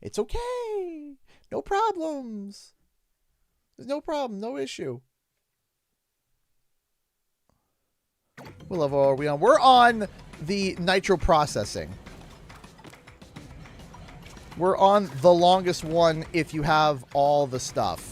A: It's okay. No problems. There's no problem. No issue. What level are we on? We're on the nitro processing. We're on the longest one if you have all the stuff.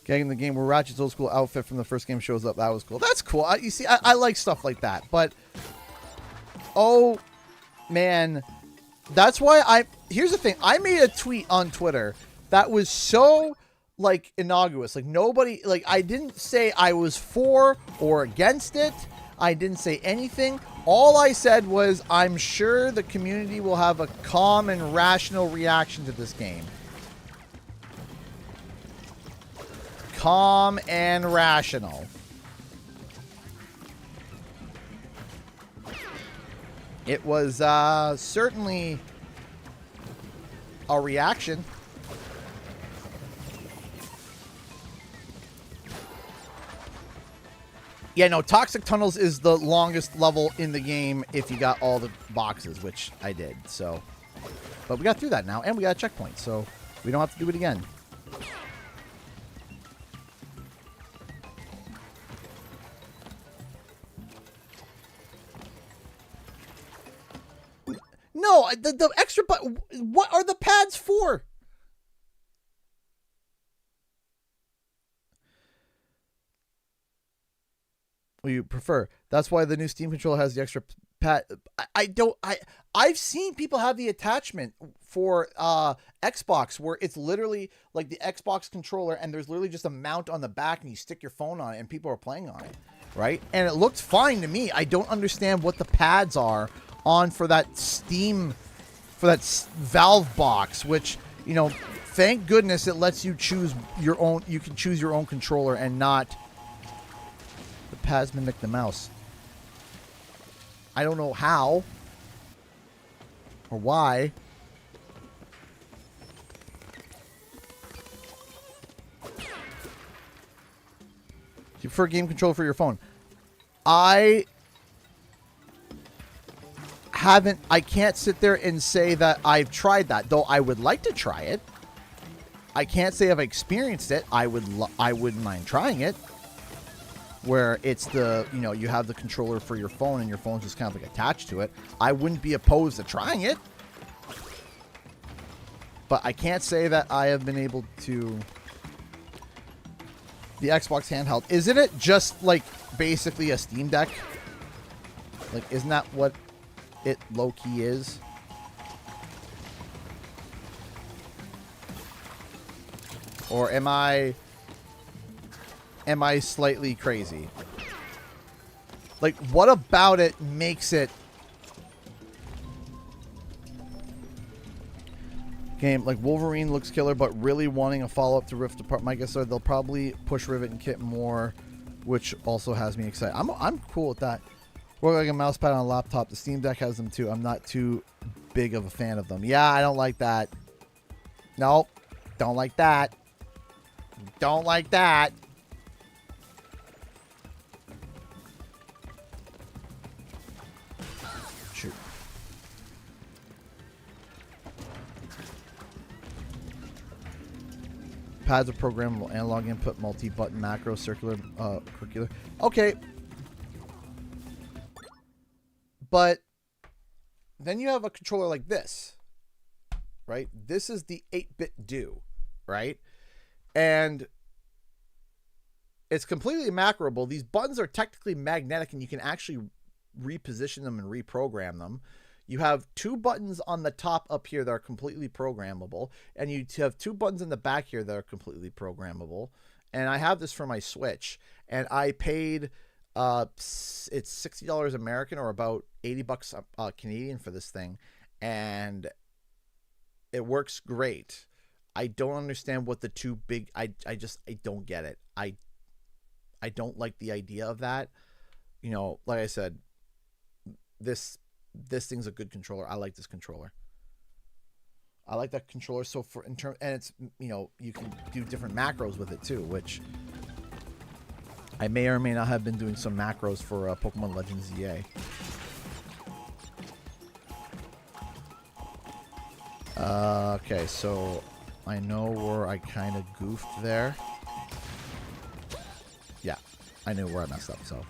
A: Getting the game where Ratchet's old school outfit from the first game shows up. That was cool. That's cool. You see, I like stuff like that. But, oh, man. That's why here's the thing. I made a tweet on Twitter that was so, like, innocuous. Like, nobody, like, I didn't say I was for or against it. I didn't say anything. All I said was, I'm sure the community will have a calm and rational reaction to this game. Calm and rational. It was certainly a reaction. Yeah, no, Toxic Tunnels is the longest level in the game if you got all the boxes, which I did. So, but we got through that now, and we got a checkpoint, so we don't have to do it again. No, the extra button. What are the pads for? What do you prefer? That's why the new Steam controller has the extra pad. I've seen people have the attachment for Xbox where it's literally like the Xbox controller and there's literally just a mount on the back and you stick your phone on it and people are playing on it, right? And it looked fine to me. I don't understand what the pads are on for that Steam, for that Valve box, which, you know, thank goodness it lets you choose your own, you can choose your own controller and not the pads mimic the mouse. I don't know how or why. Do you prefer game controller for your phone? I can't sit there and say that I've tried that, though I would like to try it. I can't say I've experienced it. I wouldn't mind trying it. Where it's the, you know, you have the controller for your phone and your phone's just kind of like attached to it. I wouldn't be opposed to trying it. But I can't say that I have been able to... The Xbox handheld. Isn't it just, like, basically a Steam Deck? Like, isn't that what it low-key is? Or am I slightly crazy? Like, what about it makes it... Game, like, Wolverine looks killer, but really wanting a follow-up to Rift Apart. My guess are they'll probably push Rivet and Kit more, which also has me excited. I'm cool with that. Work like a mouse pad on a laptop. The Steam Deck has them too. I'm not too big of a fan of them. Yeah, I don't like that. Nope. Don't like that. Don't like that. Shoot. Pads are programmable analog input, multi-button macro, circular, curricular. Okay. But then you have a controller like this, right? This is the 8-bit do, right? And it's completely macroable. These buttons are technically magnetic, and you can actually reposition them and reprogram them. You have 2 buttons on the top up here that are completely programmable, and you have 2 buttons in the back here that are completely programmable. And I have this for my Switch, and I paid it's $60 American, or about 80 bucks Canadian for this thing, and it works great. I don't understand what the two big... I don't get it. I don't like the idea of that. You know, like I said, this thing's a good controller. I like this controller. I like that controller. So for in term, and it's, you know, you can do different macros with it too, which I may or may not have been doing some macros for Pokemon Legends ZA. Okay, so I know where I kind of goofed there. Yeah, I knew where I messed up, so.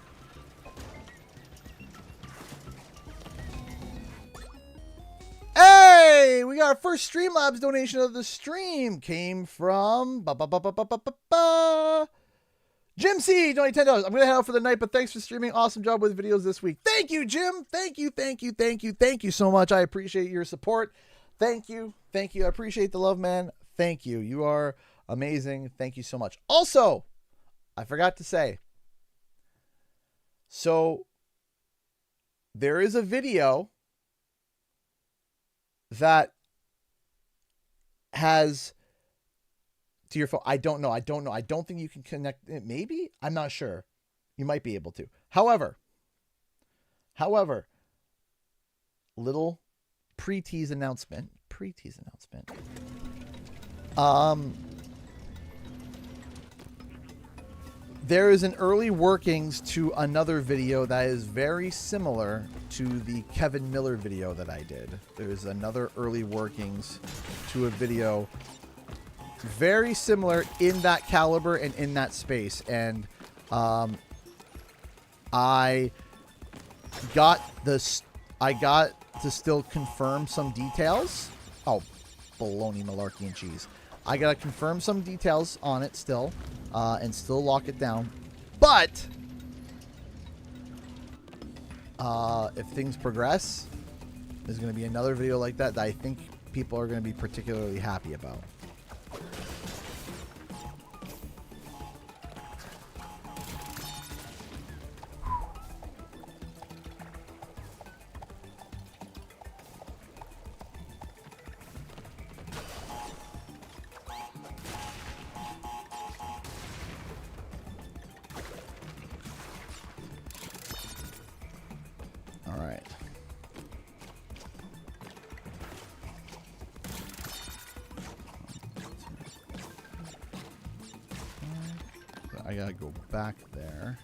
A: Hey, we got our first Streamlabs donation of the stream. Came from Jim C. Donate $10. I'm gonna head out for the night, but thanks for streaming. Awesome job with videos this week. Thank you, Jim. Thank you so much. I appreciate your support. Thank you. I appreciate the love, man. Thank you. You are amazing. Thank you so much. Also, I forgot to say, so there is a video that has to your phone. I don't know. I don't think you can connect it. Maybe? I'm not sure. You might be able to. However, little pre-tease announcement. There is an early workings to another video that is very similar to the Kevin Miller video that I did. There's another early workings to a video very similar in that caliber and in that space. And I got to still confirm some details. Oh, baloney, malarkey, and cheese. I got to confirm some details on it still, and still lock it down. But if things progress, there's going to be another video like that I think people are going to be particularly happy about. I gotta go back there.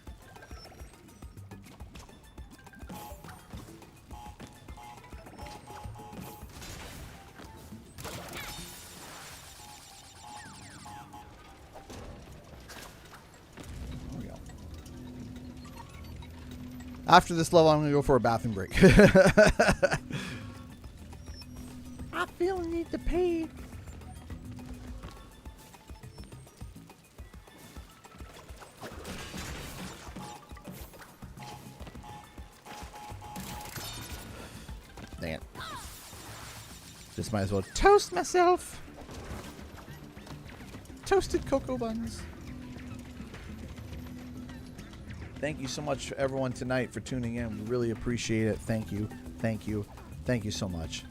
A: There we go. After this level, I'm gonna go for a bathroom break. I feel the need to pee. Dang it. Just might as well toast myself. Toasted cocoa buns. Thank you so much, everyone, tonight for tuning in. We really appreciate it. Thank you. Thank you. Thank you so much.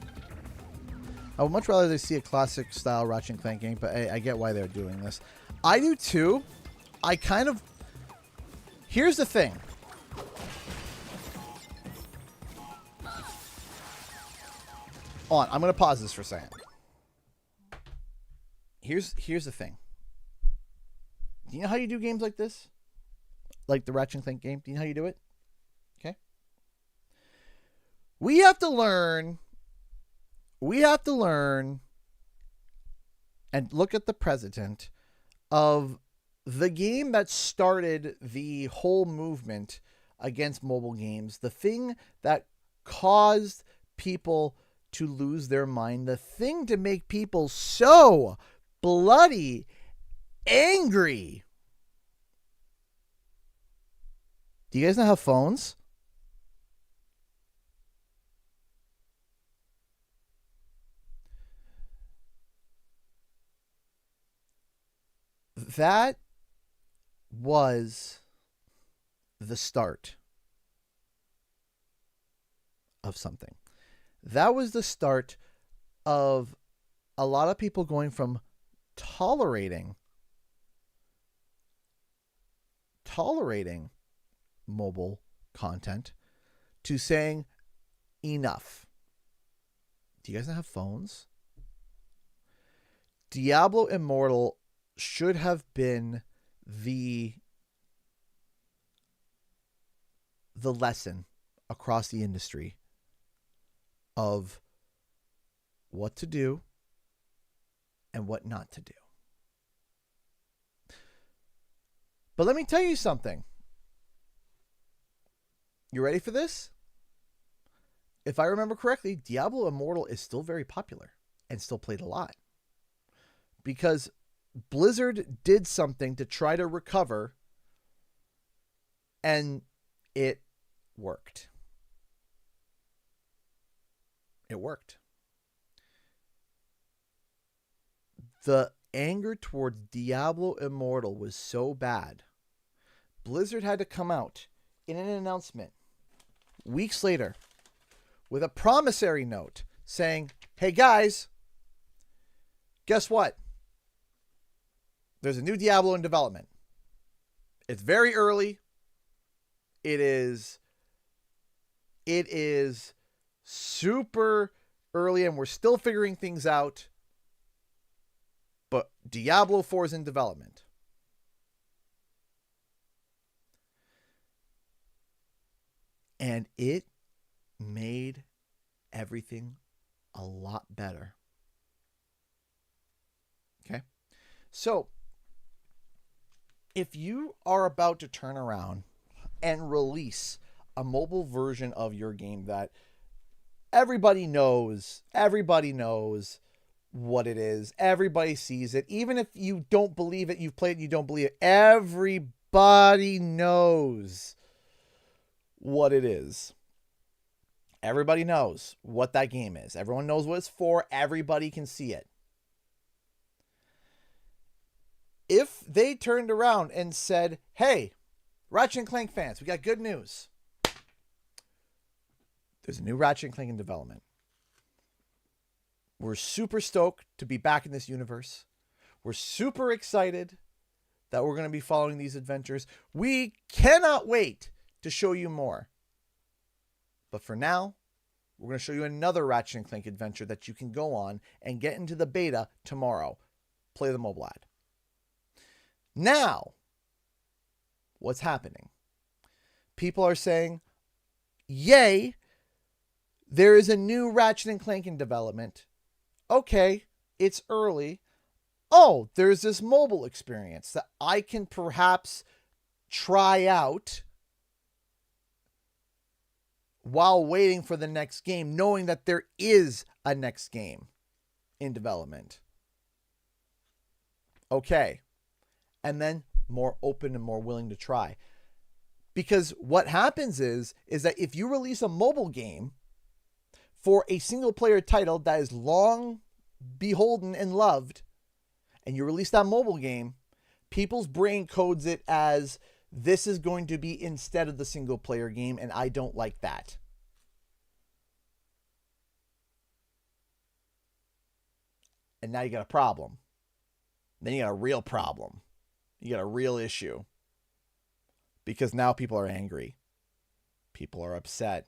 A: I would much rather they see a classic style Ratchet and Clank game, but I get why they're doing this. I do too. I kind of... Here's the thing. I'm going to pause this for a second. Here's the thing. Do you know how you do games like this? Like the Ratchet and Clank game? Do you know how you do it? Okay. We have to learn and look at the precedent of the game that started the whole movement against mobile games, the thing that caused people to lose their mind, the thing to make people so bloody angry. Do you guys not have phones? That was the start of something. That was the start of a lot of people going from tolerating mobile content to saying enough. Do you guys not have phones? Diablo Immortal should have been the lesson across the industry of what to do and what not to do. But let me tell you something. You ready for this? If I remember correctly, Diablo Immortal is still very popular and still played a lot. Because Blizzard did something to try to recover, and it worked. It worked. The anger towards Diablo Immortal was so bad, Blizzard had to come out in an announcement weeks later with a promissory note saying, hey guys, guess what? There's a new Diablo in development. It's very early. It is super early and we're still figuring things out. But Diablo 4 is in development. And it made everything a lot better. Okay? So, if you are about to turn around and release a mobile version of your game that everybody knows what it is, everybody sees it, even if you don't believe it, you've played it, you don't believe it, everybody knows what it is. Everybody knows what that game is. Everyone knows what it's for. Everybody can see it. If they turned around and said, hey, Ratchet and Clank fans, we got good news. There's a new Ratchet and Clank in development. We're super stoked to be back in this universe. We're super excited that we're going to be following these adventures. We cannot wait to show you more. But for now, we're going to show you another Ratchet and Clank adventure that you can go on and get into the beta tomorrow. Play the mobile ad. Now, what's happening? People are saying, yay, there is a new Ratchet and Clank in development. Okay, it's early. Oh, there's this mobile experience that I can perhaps try out while waiting for the next game, knowing that there is a next game in development. Okay. And then more open and more willing to try. Because what happens is that if you release a mobile game for a single player title that is long beholden and loved, and you release that mobile game, people's brain codes it as this is going to be instead of the single player game, and I don't like that. And now you got a problem. Then you got a real problem. You got a real issue. Because now people are angry. People are upset.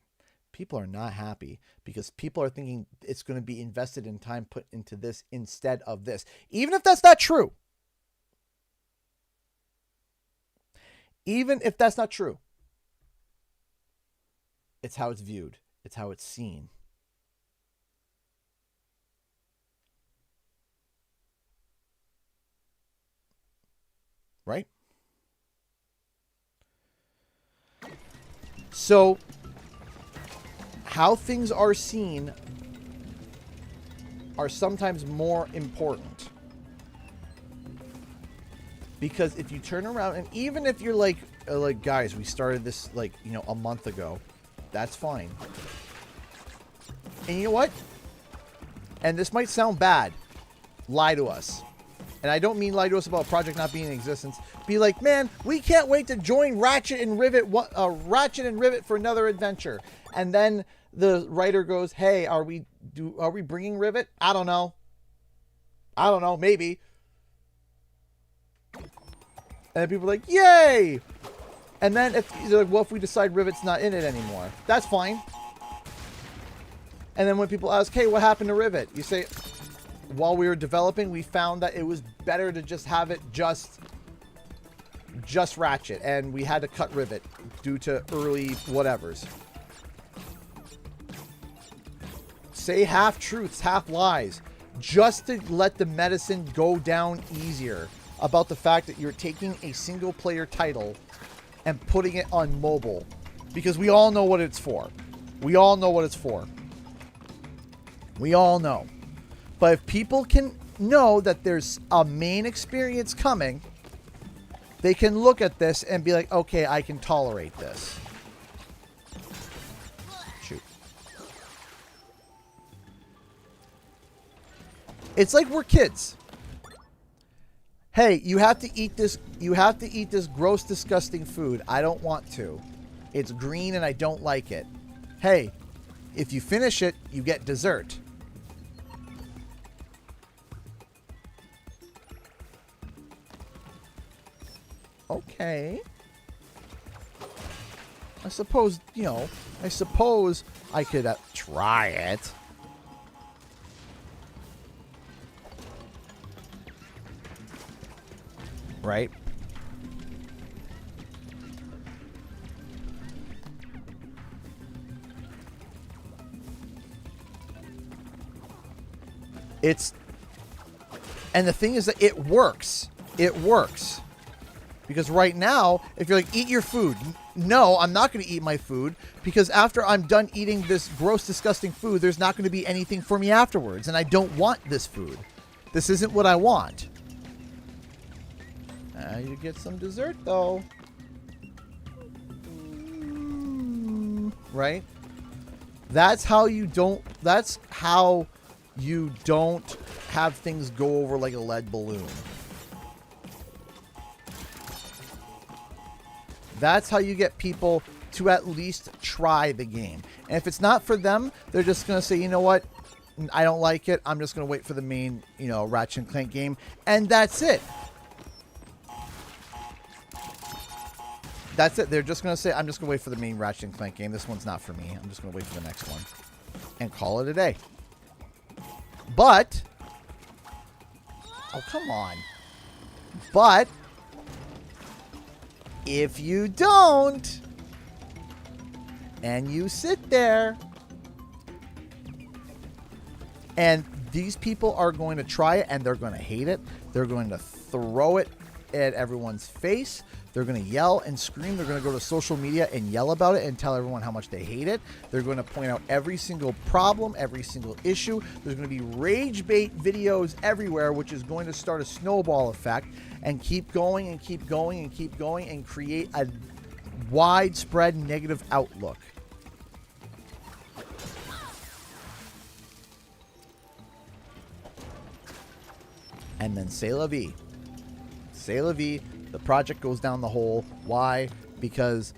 A: People are not happy because people are thinking it's going to be invested in time put into this instead of this. Even if that's not true. Even if that's not true. It's how it's viewed. It's how it's seen. Right? So, how things are seen are sometimes more important. Because if you turn around, and even if you're like guys, we started this like, a month ago, that's fine. And you know what? And this might sound bad. Lie to us. And I don't mean lie to us about a project not being in existence. Be like, man, we can't wait to join Ratchet and Rivet for another adventure. And then the writer goes, hey, are we bringing Rivet? I don't know, maybe. And then people are like, yay! And then if they're like, well, if we decide Rivet's not in it anymore, that's fine. And then when people ask, hey, what happened to Rivet? You say, while we were developing, we found that it was better to just have it just Ratchet, and we had to cut Rivet due to early whatevers. Say half truths, half lies, just to let the medicine go down easier about the fact that you're taking a single player title and putting it on mobile, because we all know what it's for. We all know what it's for. We all know. But if people can know that there's a main experience coming, they can look at this and be like, okay, I can tolerate this. Shoot. It's like we're kids. Hey, you have to eat this. You have to eat this gross, disgusting food. I don't want to. It's green and I don't like it. Hey, if you finish it, you get dessert. Okay. I suppose, I could try it. Right? And the thing is that it works. It works. Because right now, if you're like, eat your food. No, I'm not going to eat my food. Because after I'm done eating this gross, disgusting food, there's not going to be anything for me afterwards. And I don't want this food. This isn't what I want. You get some dessert, though. Right? That's how you don't have things go over like a lead balloon. That's how you get people to at least try the game. And if it's not for them, they're just going to say, you know what? I don't like it. I'm just going to wait for the main, Ratchet & Clank game. And that's it. That's it. They're just going to say, I'm just going to wait for the main Ratchet & Clank game. This one's not for me. I'm just going to wait for the next one. And call it a day. But... oh, come on. But... if you don't, and you sit there, and these people are going to try it, and they're going to hate it, they're going to throw it at everyone's face, they're going to yell and scream, they're going to go to social media and yell about it and tell everyone how much they hate it, they're going to point out every single problem, every single issue, there's going to be rage bait videos everywhere, which is going to start a snowball effect, and keep going and keep going and keep going and create a widespread negative outlook. And then c'est la vie. C'est la vie. The project goes down the hole. Why? Because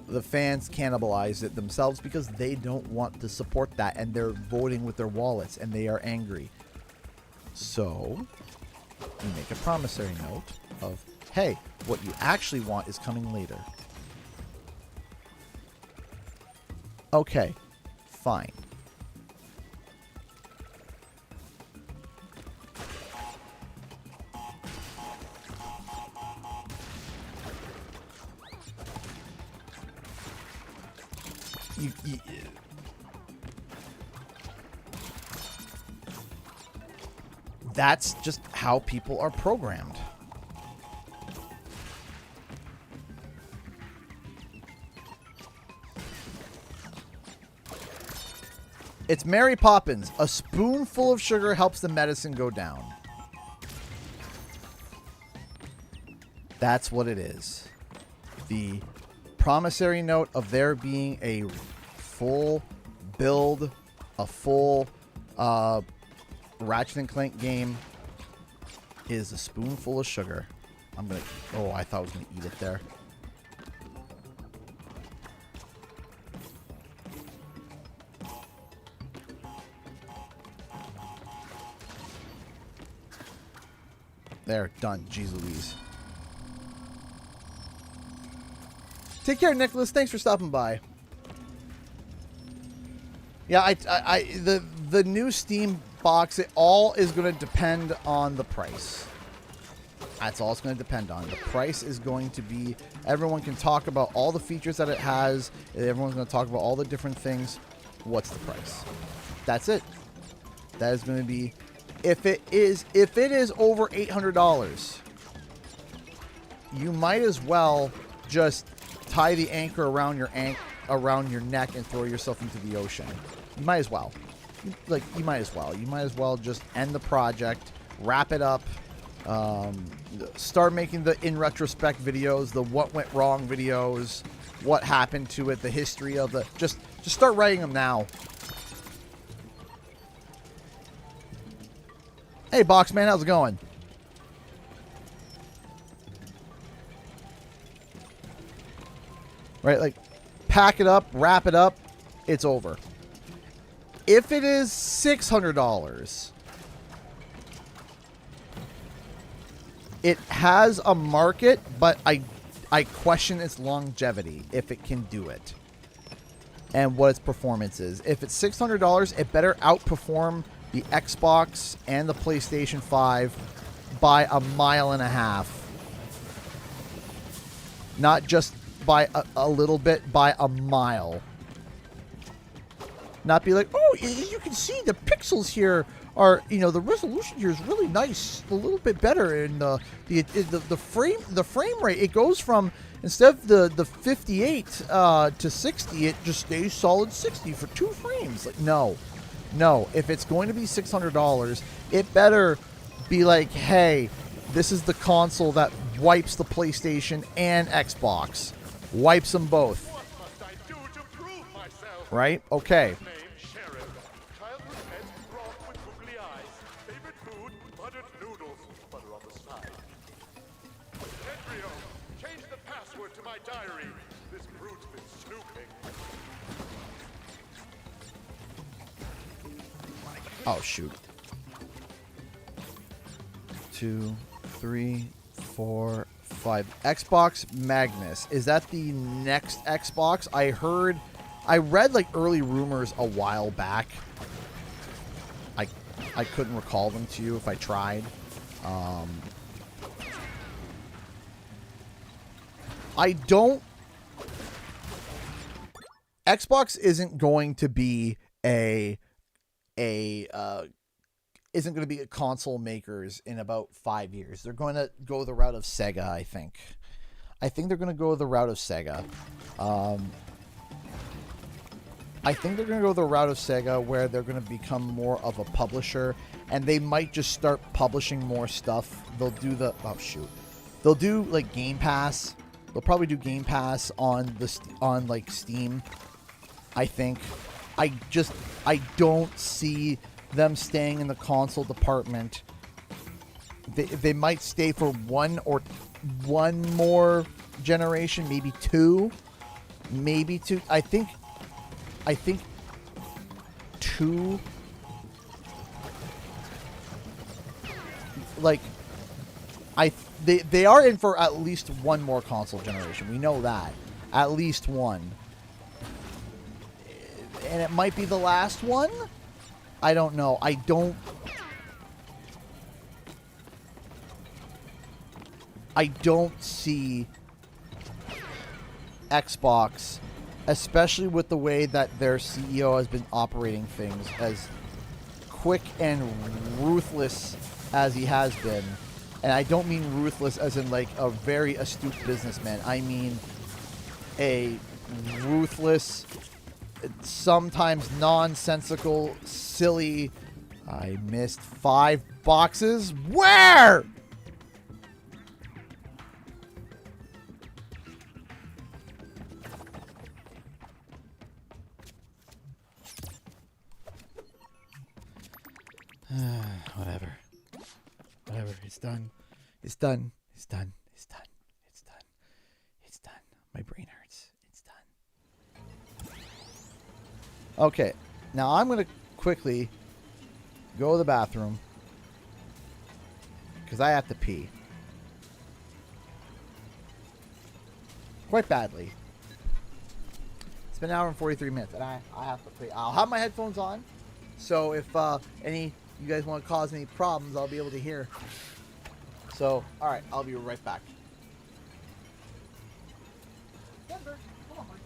A: the fans cannibalize it themselves because they don't want to support that, and they're voting with their wallets, and they are angry. So you make a promissory note of, hey, what you actually want is coming later. Okay, fine. That's just how people are programmed. It's Mary Poppins. A spoonful of sugar helps the medicine go down. That's what it is. The promissory note of there being a full build, a full Ratchet and Clank game is a spoonful of sugar. I'm gonna... Oh, I thought I was gonna eat it there. There, done. Jeez Louise. Take care, Nicholas. Thanks for stopping by. Yeah, the new Steam box, it all is going to depend on the price. That's all it's going to depend on. The price is going to be... Everyone can talk about all the features that it has. Everyone's going to talk about all the different things. What's the price? That's it. That is going to be... If it is over $800, you might as well just tie the anchor around your neck and throw yourself into the ocean. You might as well. You might as well. You might as well just end the project, wrap it up, start making the in retrospect videos, the what went wrong videos, what happened to it, the history of the... Just start writing them now. Hey, Boxman, how's it going? Right, like, pack it up, wrap it up, it's over. If it is $600, it has a market, but I question its longevity, if it can do it, and what its performance is. If it's $600, it better outperform the Xbox and the PlayStation 5 by 1.5 miles. Not just by a little bit, by a mile. Not be like, oh, you can see the pixels here are, you know, the resolution here is really nice, a little bit better, and the frame rate, it goes from, instead of the 58 to 60, it just stays solid 60 for 2 frames. Like, no. If it's going to be $600, it better be like, hey, this is the console that wipes the PlayStation and Xbox. Wipes them both.
B: What must I do to prove myself?
A: Right? Okay.
B: Name Sharon. Childhood pet, broth with googly eyes. Favorite food, buttered noodles. Butter on the side. Henrio, change the password to my diary. This brute's been snooping.
A: Oh, shoot. 2, 3, 4, 5. Xbox Magnus. Is that the next Xbox? I read like early rumors a while back. I couldn't recall them to you if I tried. Xbox isn't going to be isn't going to be a console makers in about 5 years. They're going to go the route of Sega, I think. I think they're going to go the route of Sega. Where they're going to become more of a publisher, and they might just start publishing more stuff. They'll do They'll do like Game Pass. They'll probably do Game Pass on like Steam. I think. I don't see them staying in the console department they might stay for one more generation, maybe two. I think two. Like, they are in for at least one more console generation. We know that. At least one. And it might be the last one? I don't know. I don't see Xbox, especially with the way that their CEO has been operating things, as quick and ruthless as he has been. And I don't mean ruthless as in like a very astute businessman. I mean a ruthless, sometimes nonsensical, silly. I missed 5 boxes. Where? Whatever. It's done. It's done. It's done. It's done. It's done. It's done. My brain hurts. It's done. Okay. Now I'm going to quickly go to the bathroom because I have to pee. Quite badly. It's been an hour and 43 minutes, and I have to pee. I'll have my headphones on, so if any you guys want to cause any problems, I'll be able to hear. So, all right, I'll be right back. Denver, come on, buddy.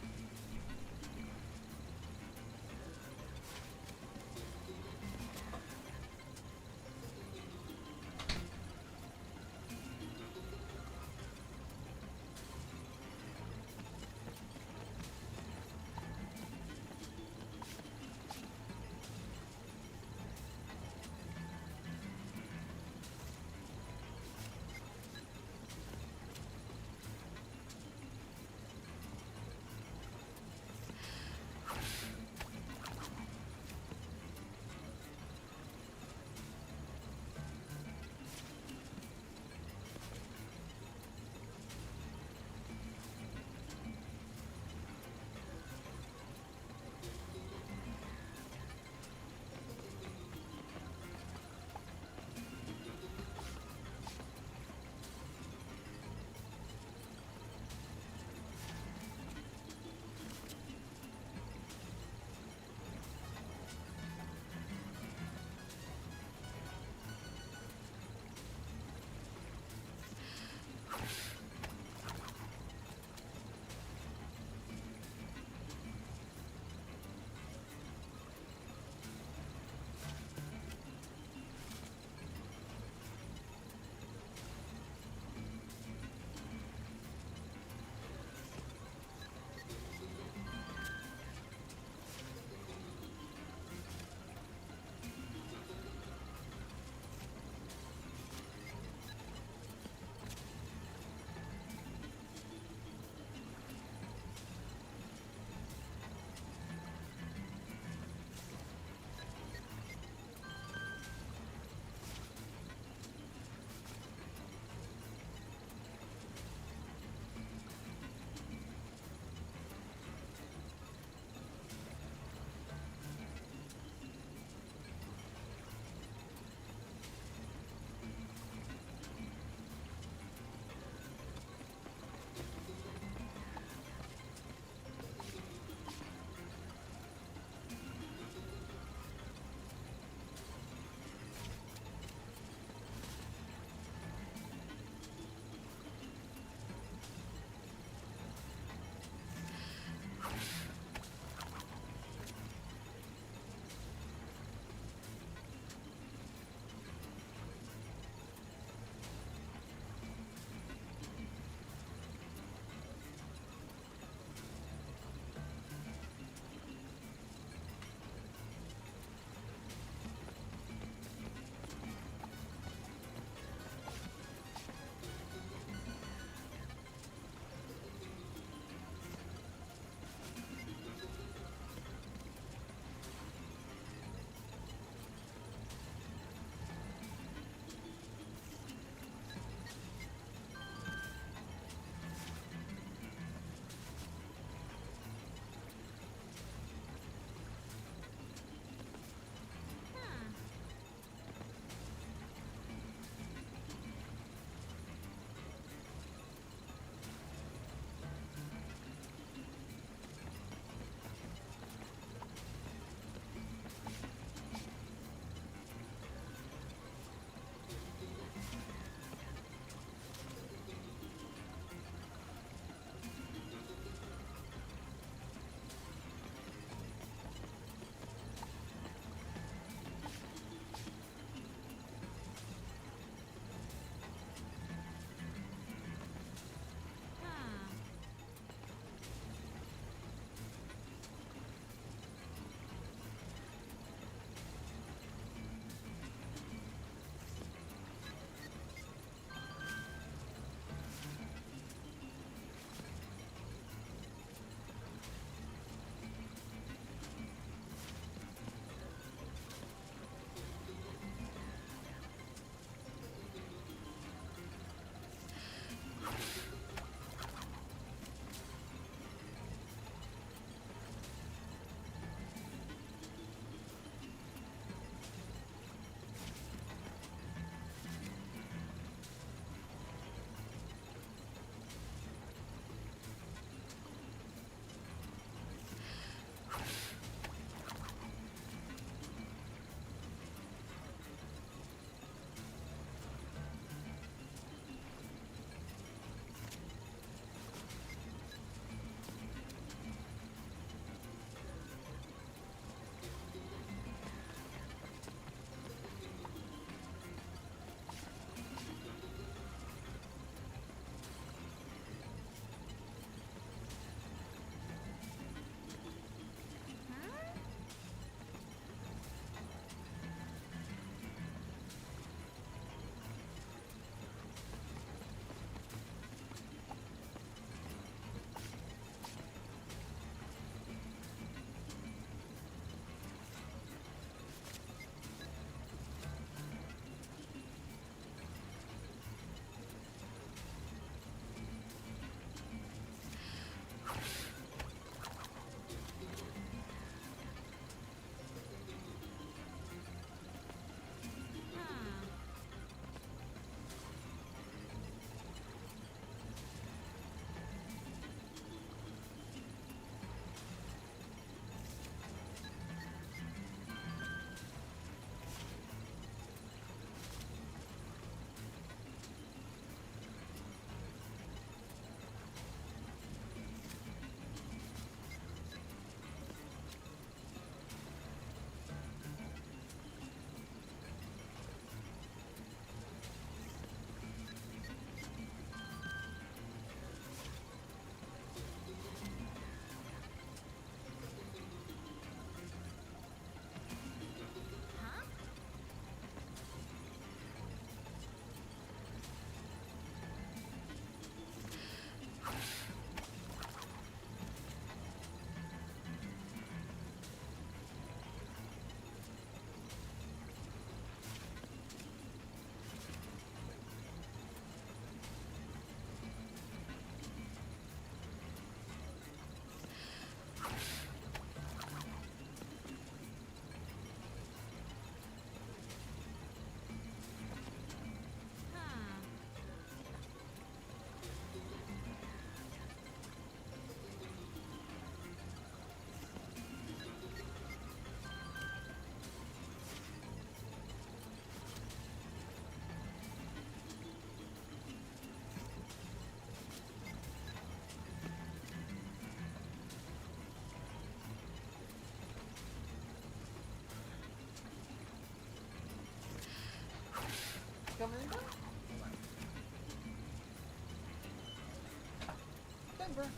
A: Denver.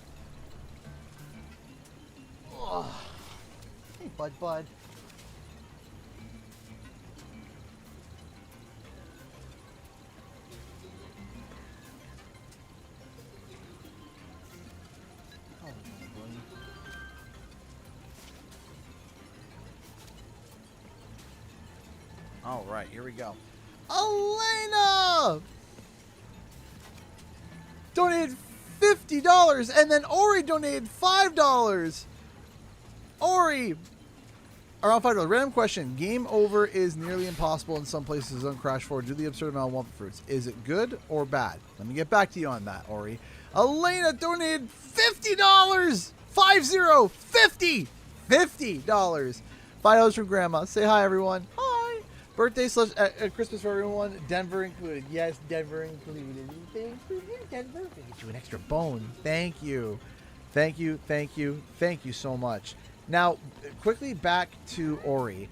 A: Oh. Hey, bud. All right, here we go. Elena donated $50, and then Ori donated $5. Ori, around $5. Random question: game over is nearly impossible in some places on Crash 4 due to the absurd amount of Wumpa fruits. Is it good or bad? Let me get back to you on that, Ori. Elena donated $50. $50. $5 from Grandma. Say hi, everyone. Hi. Birthday / Christmas for everyone. Denver included. Yes, Denver included. Thanks for Denver. They get you an extra bone. Thank you. Thank you so much. Now, quickly back to Ori.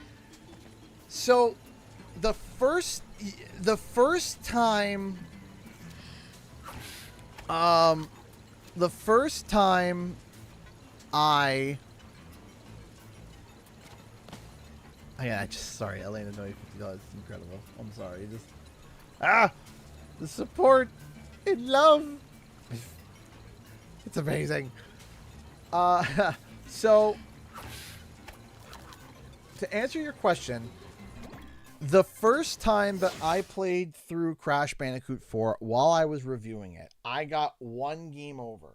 A: So, the first time sorry, Elena, no, $50. It's incredible. I'm sorry. The support and love. It's amazing. So, to answer your question, the first time that I played through Crash Bandicoot 4 while I was reviewing it, I got one game over.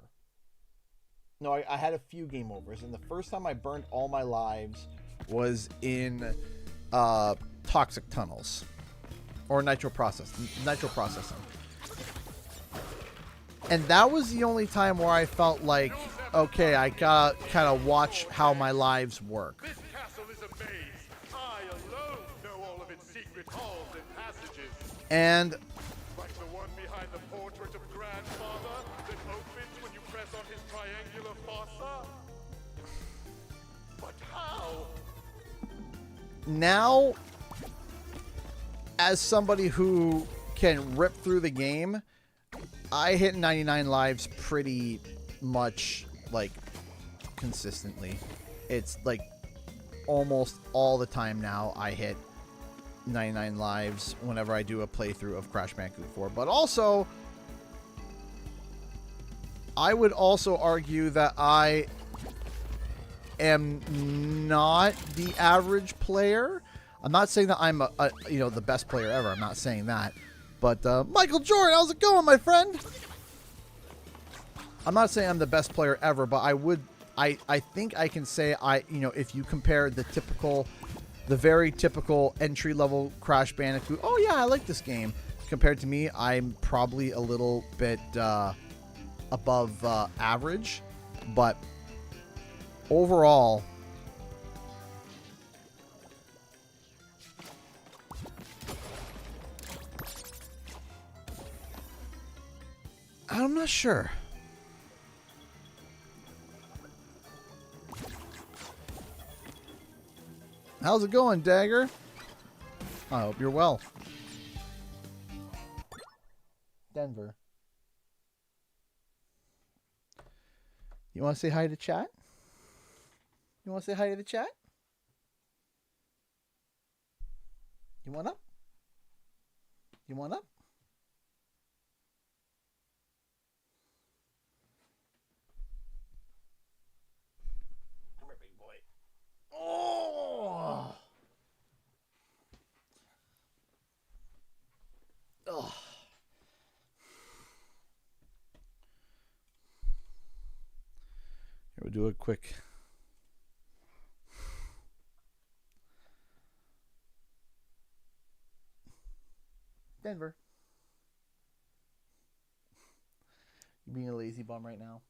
A: No, I had a few game overs, and the first time I burned all my lives was in Toxic Tunnels or nitro processing. And that was the only time where I felt like, okay, I gotta kind of watch how my lives work.
B: This castle is a maze. I alone know all of its secret halls and passages.
A: And
B: Like the one behind the portrait of Grandfather that opens when you press on his triangular fossa. But how?
A: now, as somebody who can rip through the game, I hit 99 lives pretty much, like, consistently. It's, like, almost all the time now I hit 99 lives whenever I do a playthrough of Crash Bandicoot 4. But also, I would also argue that I am not the average player. I'm not saying that I'm the best player ever. I'm not saying that. But Michael Jordan, how's it going, my friend? I'm not saying I'm the best player ever, but I think I can say if you compare the very typical entry-level Crash Bandicoot, oh yeah, I like this game, compared to me, I'm probably a little bit above average, but overall, I'm not sure. How's it going, Dagger? I hope you're well. Denver. You want to say hi to chat? You want to say hi to the chat? You want up? You want up? Come here, big boy. Oh! Oh. Here, we'll do a quick... Denver. You being a lazy bum right now?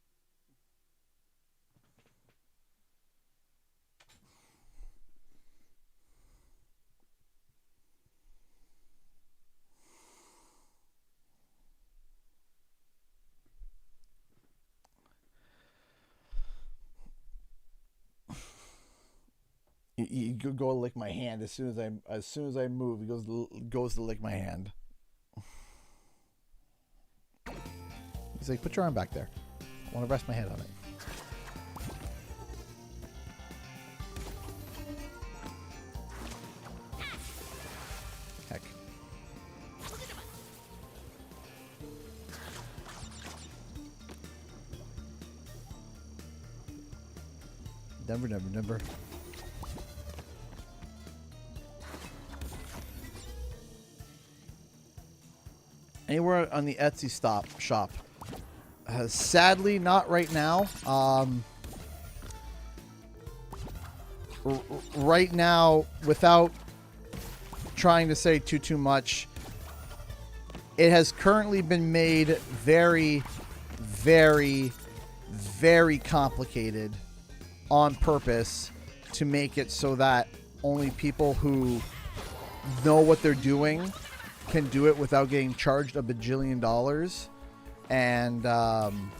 A: You go lick my hand as soon as I move. He goes to lick my hand. He's like, put your arm back there. I want to rest my head on it. Heck. Never. Anywhere on the Etsy shop. Sadly, not right now. Right now, without trying to say too much, it has currently been made very, very, very complicated on purpose to make it so that only people who know what they're doing can do it without getting charged a bajillion dollars. And I'm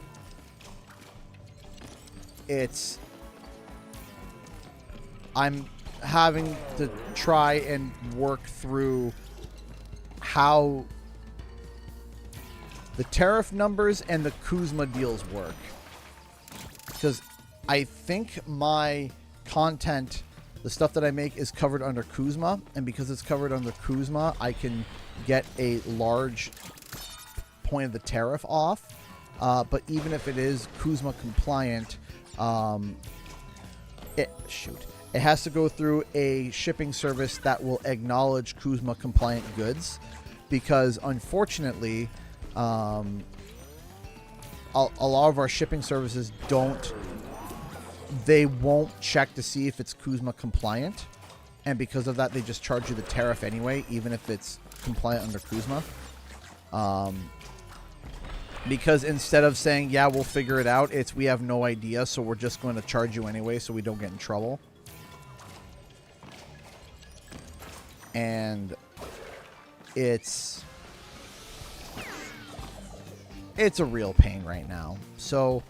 A: having to try and work through how the tariff numbers and the Kuzma deals work, because I think my content, the stuff that I make, is covered under Kuzma, and because it's covered under Kuzma, I can get a large point of the tariff off. But even if it is Kuzma compliant, it has to go through a shipping service that will acknowledge Kuzma compliant goods, because unfortunately, a lot of our shipping services won't check to see if it's Kuzma compliant, and because of that, they just charge you the tariff anyway, even if it's compliant under Kuzma. Because instead of saying, yeah, we'll figure it out, it's we have no idea, so we're just going to charge you anyway so we don't get in trouble. And it's a real pain right now. So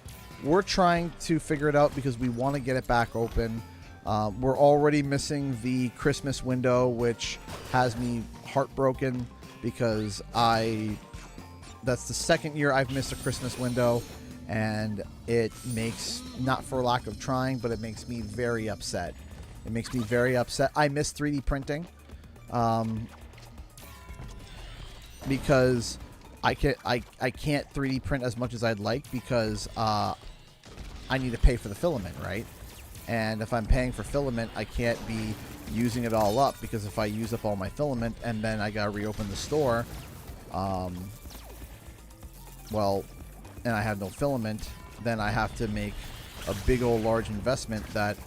A: we're trying to figure it out because we want to get it back open. We're already missing the Christmas window, which has me heartbroken because that's the second year I've missed a Christmas window, and it makes, not for lack of trying, but it makes me very upset. It makes me very upset. I miss 3D printing because I can't 3D print as much as I'd like because I need to pay for the filament, right? And if I'm paying for filament, I can't be using it all up, because if I use up all my filament and then I gotta reopen the store, well, and I have no filament, then I have to make a big old large investment that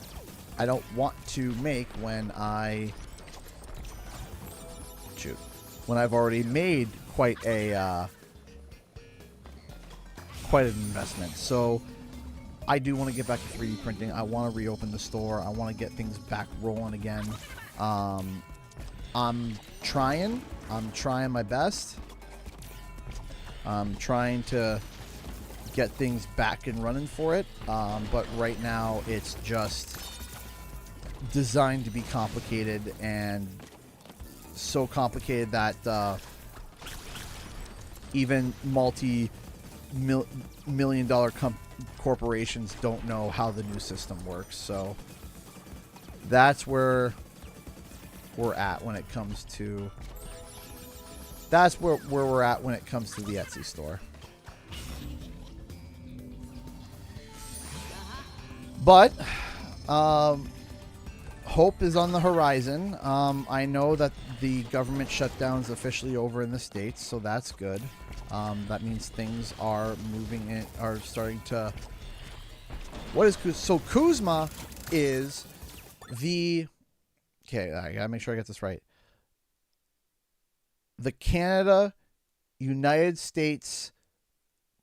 A: I don't want to make when I've already made quite an investment. So I do want to get back to 3D printing. I want to reopen the store. I want to get things back rolling again. I'm trying my best. I'm trying to get things back and running for it. But right now it's just designed to be complicated, and so complicated that even multi-million-dollar corporations don't know how the new system works. So that's where we're at when it comes to the Etsy store. But hope is on the horizon. I know that the government shutdown is officially over in the States, so that's good. That means things are starting to. What is Kuzma? So Kuzma is the. Okay, I gotta make sure I get this right. The Canada, United States,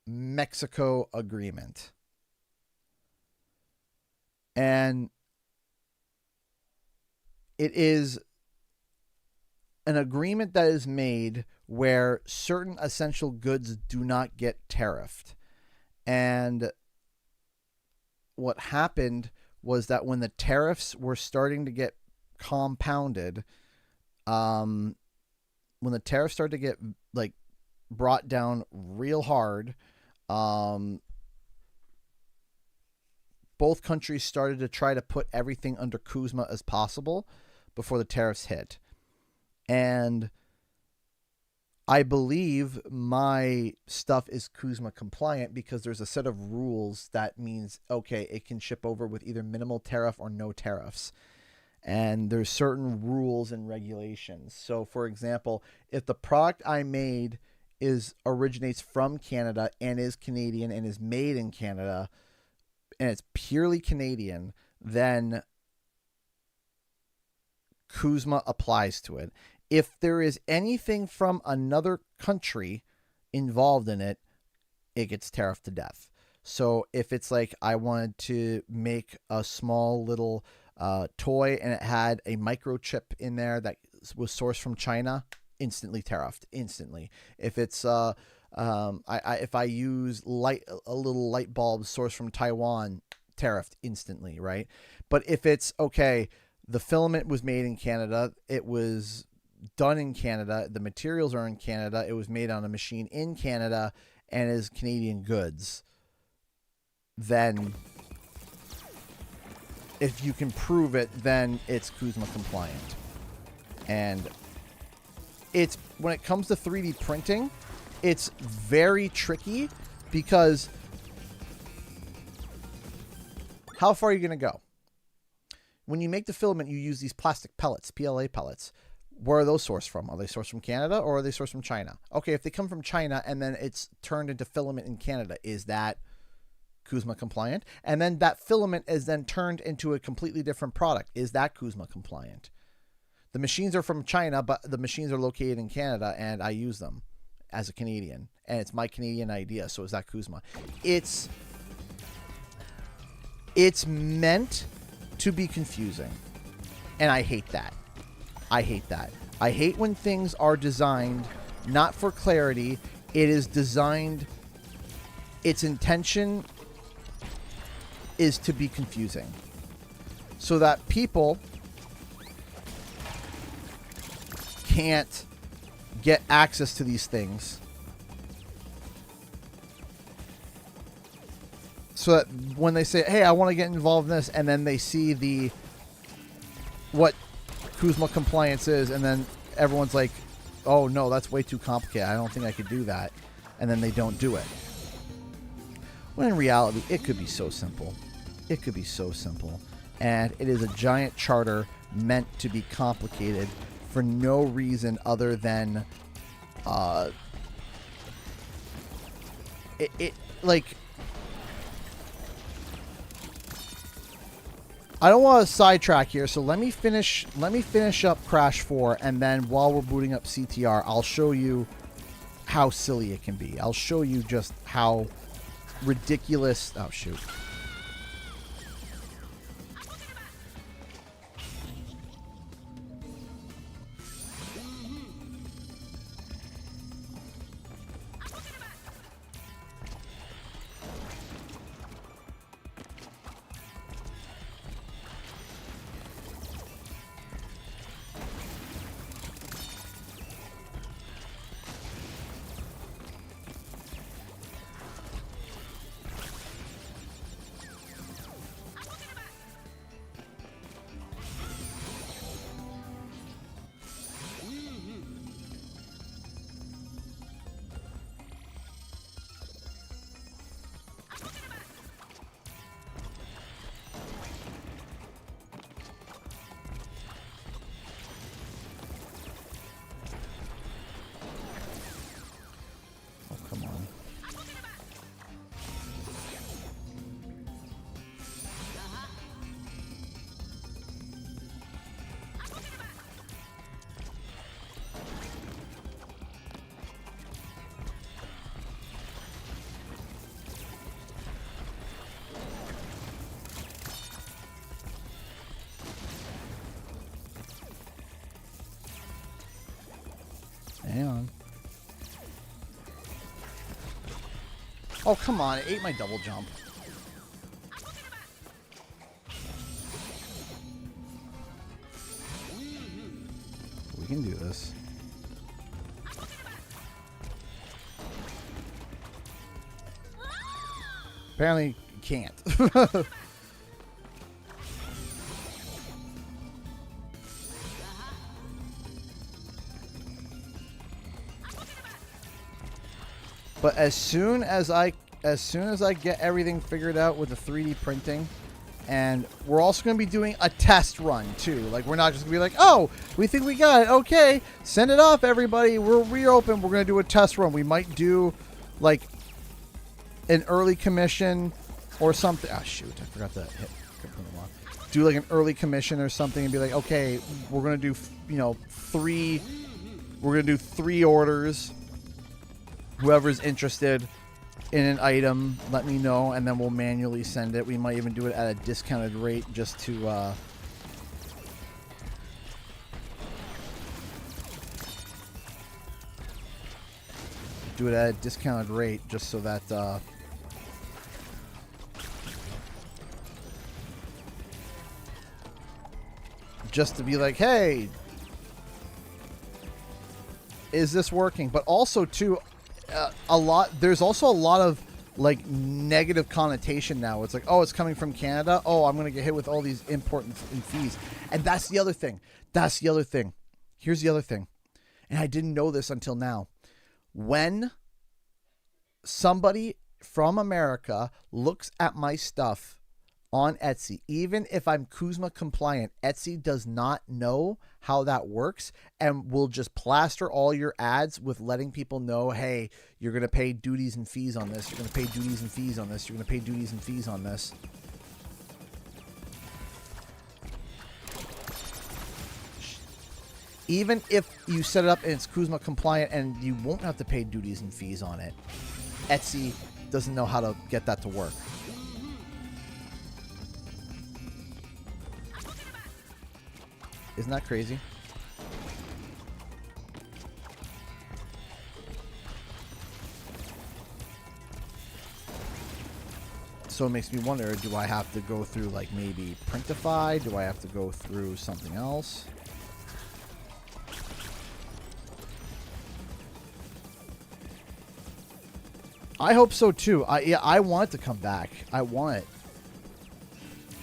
A: Mexico agreement. And it is an agreement that is made where certain essential goods do not get tariffed. And what happened was that when the tariffs were starting to get compounded, when the tariffs started to get brought down real hard, both countries started to try to put everything under Kuzma as possible before the tariffs hit. And I believe my stuff is Kuzma compliant because there's a set of rules that means, okay, it can ship over with either minimal tariff or no tariffs. And there's certain rules and regulations. So, for example, if the product I made originates from Canada and is Canadian and is made in Canada and it's purely Canadian, then Kuzma applies to it. If there is anything from another country involved in it, it gets tariffed to death. So if it's like I wanted to make a small little toy and it had a microchip in there that was sourced from China, instantly tariffed. Instantly. If it's if I use a little light bulb sourced from Taiwan, tariffed instantly, right? But if it's okay, the filament was made in Canada, it was done in Canada, the materials are in Canada, it was made on a machine in Canada, and is Canadian goods, then if you can prove it, then it's Kuzma compliant. And it's, when it comes to 3D printing, it's very tricky because how far are you going to go? When you make the filament, you use these plastic pellets, PLA pellets. Where are those sourced from? Are they sourced from Canada or are they sourced from China? Okay, if they come from China and then it's turned into filament in Canada, is that Kuzma compliant? And then that filament is then turned into a completely different product. Is that Kuzma compliant? The machines are from China, but the machines are located in Canada and I use them as a Canadian. And it's my Canadian idea, so is that Kuzma? It's meant to be confusing. And I hate that. I hate that. I hate when things are designed not for clarity. It is designed, its intention is to be confusing so that people can't get access to these things. So that when they say, hey, I want to get involved in this, and then they see what Kuzma compliance is, and then everyone's like, oh no, that's way too complicated, I don't think I could do that, and then they don't do it. When in reality, it could be so simple. It could be so simple. And it is a giant charter meant to be complicated for no reason other than like, I don't want to sidetrack here, so let me finish up Crash 4, and then while we're booting up CTR, I'll show you how silly it can be. I'll show you just how ridiculous. Oh shoot. Hang on. Oh, come on. It ate my double jump. We can do this. Apparently can't. But as soon as I get everything figured out with the 3D printing, and we're also going to be doing a test run too. Like, we're not just going to be like, oh, we think we got it. Okay, send it off, everybody. We're reopen. We're going to do a test run. We might do like an early commission or something. Oh shoot, I forgot to hit. Do like an early commission or something and be like, okay, we're going to do, you know, 3. We're going to do 3 orders. Whoever's interested in an item, let me know, and then we'll manually send it. We might even do it at a discounted rate just to do it at a discounted rate just so that just to be like, hey, is this working? But also too, there's also a lot of like negative connotation now. It's like, oh, it's coming from Canada. Oh, I'm going to get hit with all these import and fees. And that's the other thing. Here's the other thing. And I didn't know this until now. When somebody from America looks at my stuff on Etsy, even if I'm Kuzma compliant, Etsy does not know how that works and will just plaster all your ads with letting people know, hey, you're going to pay duties and fees on this. You're going to pay duties and fees on this. You're going to pay duties and fees on this. Even if you set it up and it's Kuzma compliant and you won't have to pay duties and fees on it, Etsy doesn't know how to get that to work. Isn't that crazy? So it makes me wonder, do I have to go through like maybe Printify? Do I have to go through something else? I hope so too. I want it to come back. I want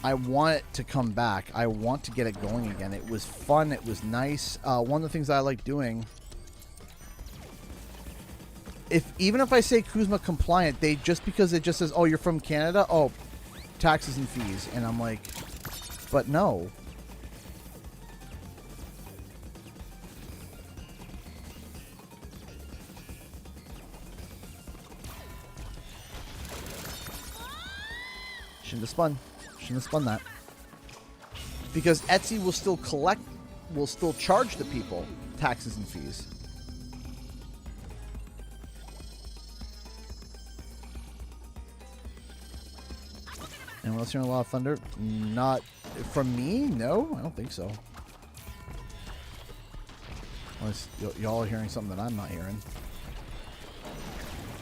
A: it to come back. I want to get it going again. It was fun. It was nice. One of the things I like doing, even if I say Kuzma compliant, just because it just says, oh, you're from Canada, oh, taxes and fees, and I'm like, but no. Shouldn't have spun that. Because Etsy will still charge the people taxes and fees. Anyone else hearing a lot of thunder? Not from me? No, I don't think so. Unless y'all are hearing something that I'm not hearing.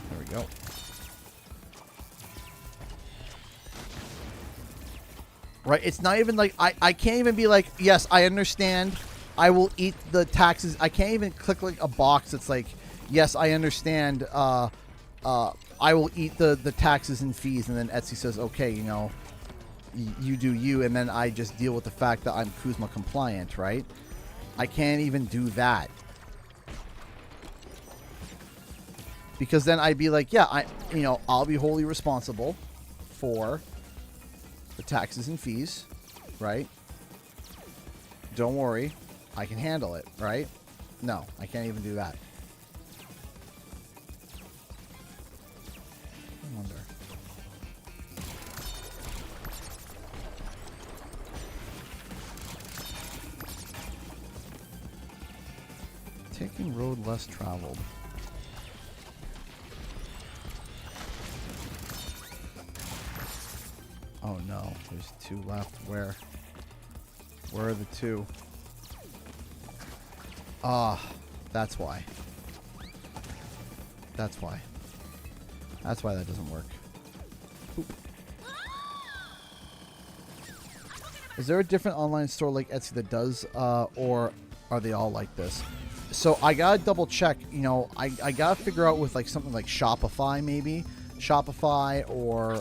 A: There we go. Right? It's not even like, I can't even be like, yes, I understand. I will eat the taxes. I can't even click like a box that's like, yes, I understand. I will eat the taxes and fees. And then Etsy says, okay, you know, you do you. And then I just deal with the fact that I'm Kuzma compliant, right? I can't even do that. Because then I'd be like, yeah, I'll be wholly responsible for the taxes and fees, right? Don't worry, I can handle it, right? No, I can't even do that. I wonder. Taking road less traveled. Oh no, there's 2 left. Where are the 2? Ah, that's why. That's why that doesn't work. Oop. Is there a different online store like Etsy that does, or are they all like this? So I gotta double check, I gotta figure out with like something like Shopify maybe. Shopify or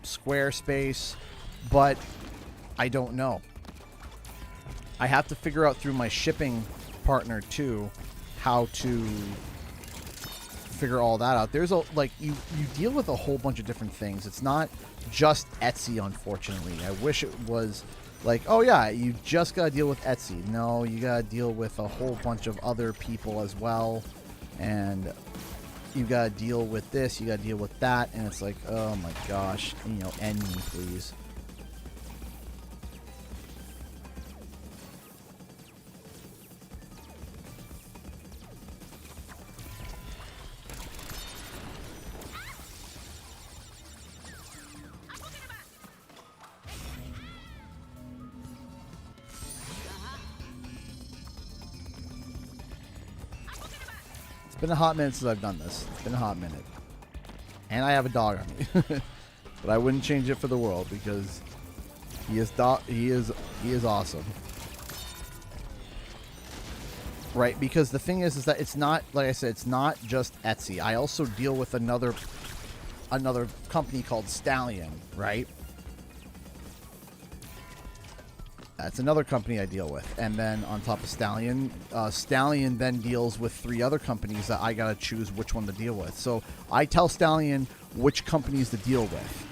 A: Squarespace, but I don't know. I have to figure out through my shipping partner too how to figure all that out. There's a you deal with a whole bunch of different things. It's not just Etsy, unfortunately. I wish it was like, oh yeah, you just gotta deal with Etsy. No, you gotta deal with a whole bunch of other people as well, and you gotta deal with this, you gotta deal with that, and it's like, oh my gosh, end me, please. It's been a hot minute since I've done this. It's been a hot minute. And I have a dog on me. But I wouldn't change it for the world because he is awesome. Right, because the thing is that it's not, like I said, it's not just Etsy. I also deal with another company called Stallion, right? That's another company I deal with. And then on top of Stallion, Stallion then deals with 3 other companies that I got to choose which one to deal with. So I tell Stallion which companies to deal with.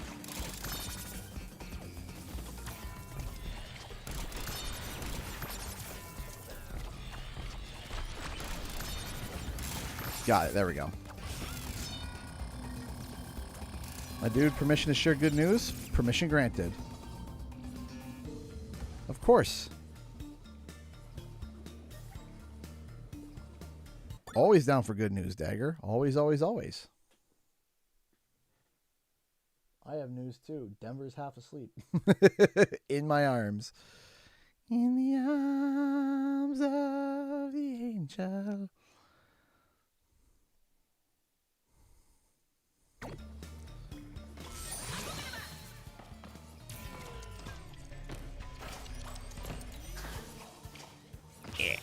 A: Got it. There we go. My dude, permission to share good news? Permission granted. Of course. Always down for good news, Dagger. Always, always, always. I have news too. Denver's half asleep. In my arms. In the arms of the angel.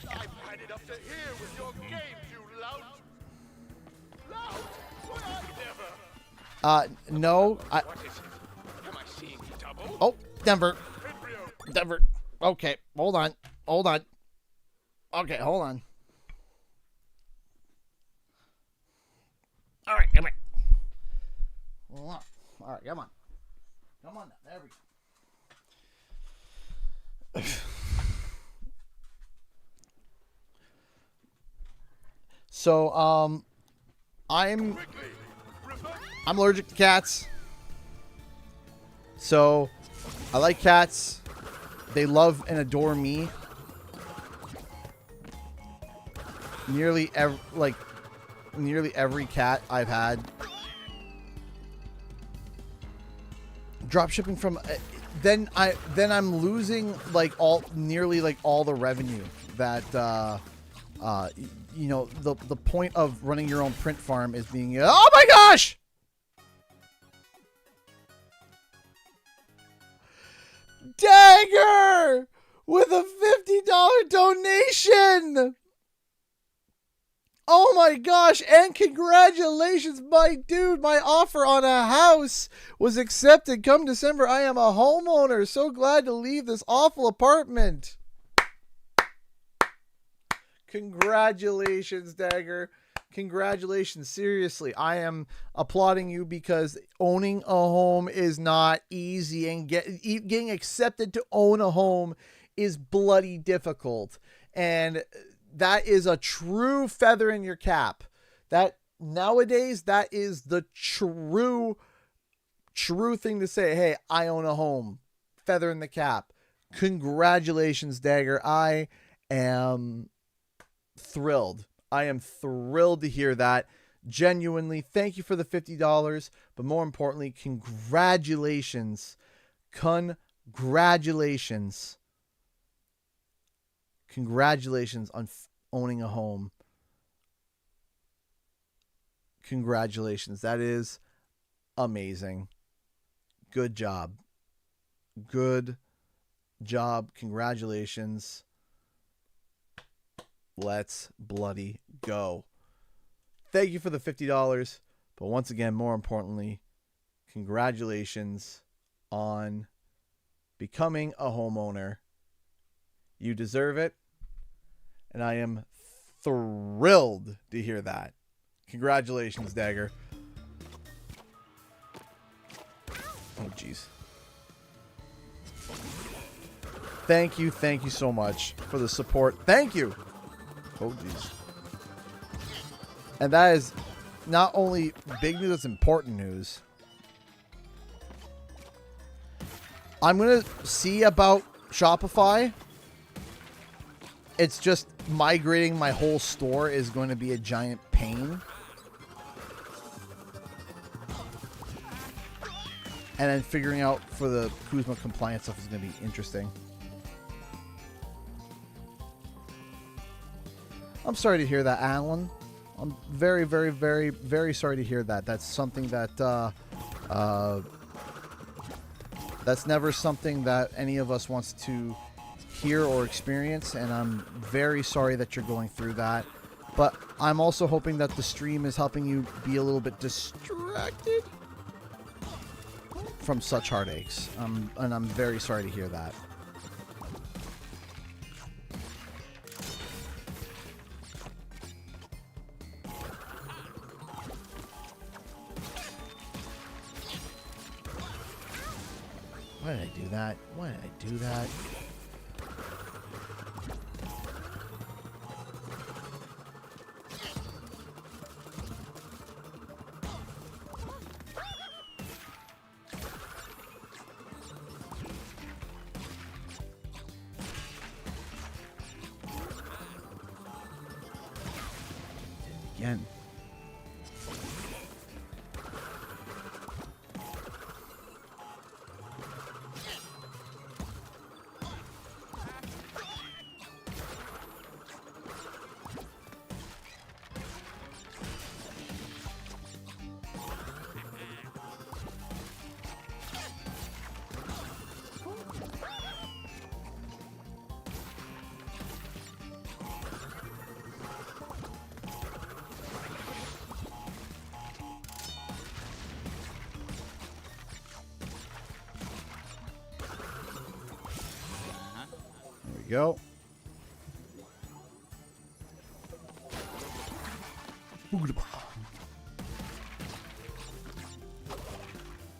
B: I've had it up to here with your games, you lout! Lout? What are you never?
A: No.
B: What is it? Am I seeing double?
A: Oh, Denver.
B: Embryo.
A: Denver. Okay, hold on. Hold on. Okay, hold on. All right, come here. All right, come on. Come on now. There we go. So, I'm allergic to cats. So, I like cats. They love and adore me. Nearly every cat I've had. Drop shipping from then I'm losing nearly all the revenue that the point of running your own print farm is being, oh my gosh! Dagger! With a $50 donation! Oh my gosh, and congratulations, my dude. My offer on a house was accepted. Come December, I am a homeowner. So glad to leave this awful apartment. Congratulations, Dagger. Congratulations. Seriously, I am applauding you because owning a home is not easy, and getting accepted to own a home is bloody difficult. And that is a true feather in your cap. That nowadays, that is the true thing to say. Hey, I own a home. Feather in the cap. Congratulations, Dagger. I am thrilled. I am thrilled to hear that. Genuinely, thank you for the $50. But more importantly, congratulations. Congratulations. Congratulations on owning a home. Congratulations. That is amazing. Good job. Good job. Congratulations. Let's bloody go. Thank you for the $50. But once again, more importantly, congratulations on becoming a homeowner. You deserve it. And I am thrilled to hear that. Congratulations, Dagger. Oh, jeez. Thank you so much for the support. Thank you. Oh, jeez. And that is not only big news, it's important news. I'm going to see about Shopify. It's just migrating my whole store is going to be a giant pain. And then figuring out for the Kuzma compliance stuff is going to be interesting. I'm sorry to hear that, Alan. I'm very, very, very, very sorry to hear that. That's something that that's never something that any of us wants to hear or experience, and I'm very sorry that you're going through that. But I'm also hoping that the stream is helping you be a little bit distracted from such heartaches. And I'm very sorry to hear that. Why did I do that? Why did I do that? Again. Go.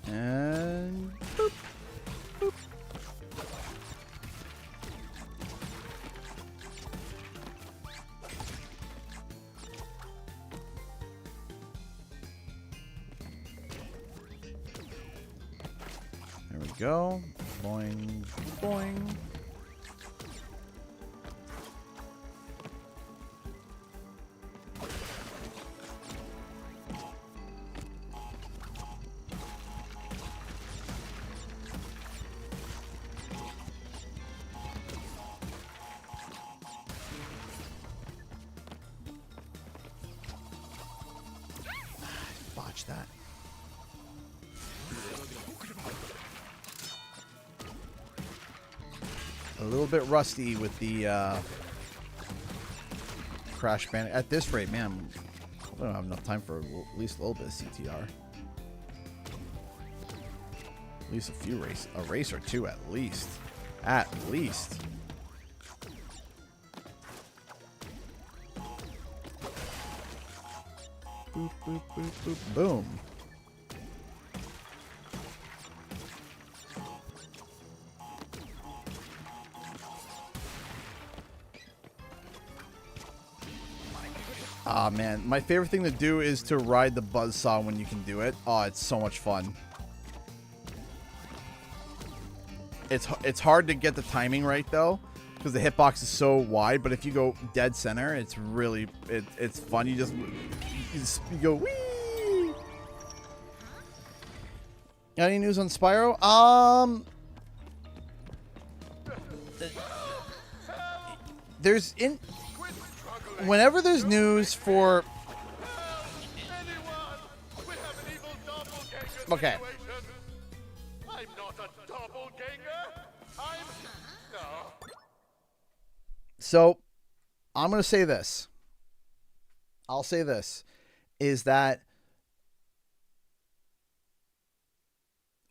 A: And boop, boop. There we go. Boing, boing. That a little bit rusty with the Crash Bandicoot. At this rate, man, I don't have enough time for at least a little bit of CTR. At least a race or two at least. At least. Boop, boop, boop, boop, boom. Ah, man. My favorite thing to do is to ride the buzzsaw when you can do it. Oh, it's so much fun. It's hard to get the timing right, though, because the hitbox is so wide. But if you go dead center, it's really... It's fun. You go, whee! Got any news on Spyro? Whenever there's news for... Okay.
B: I'm not a doppelganger. No.
A: So, I'm going to say this. I'll say this. Is that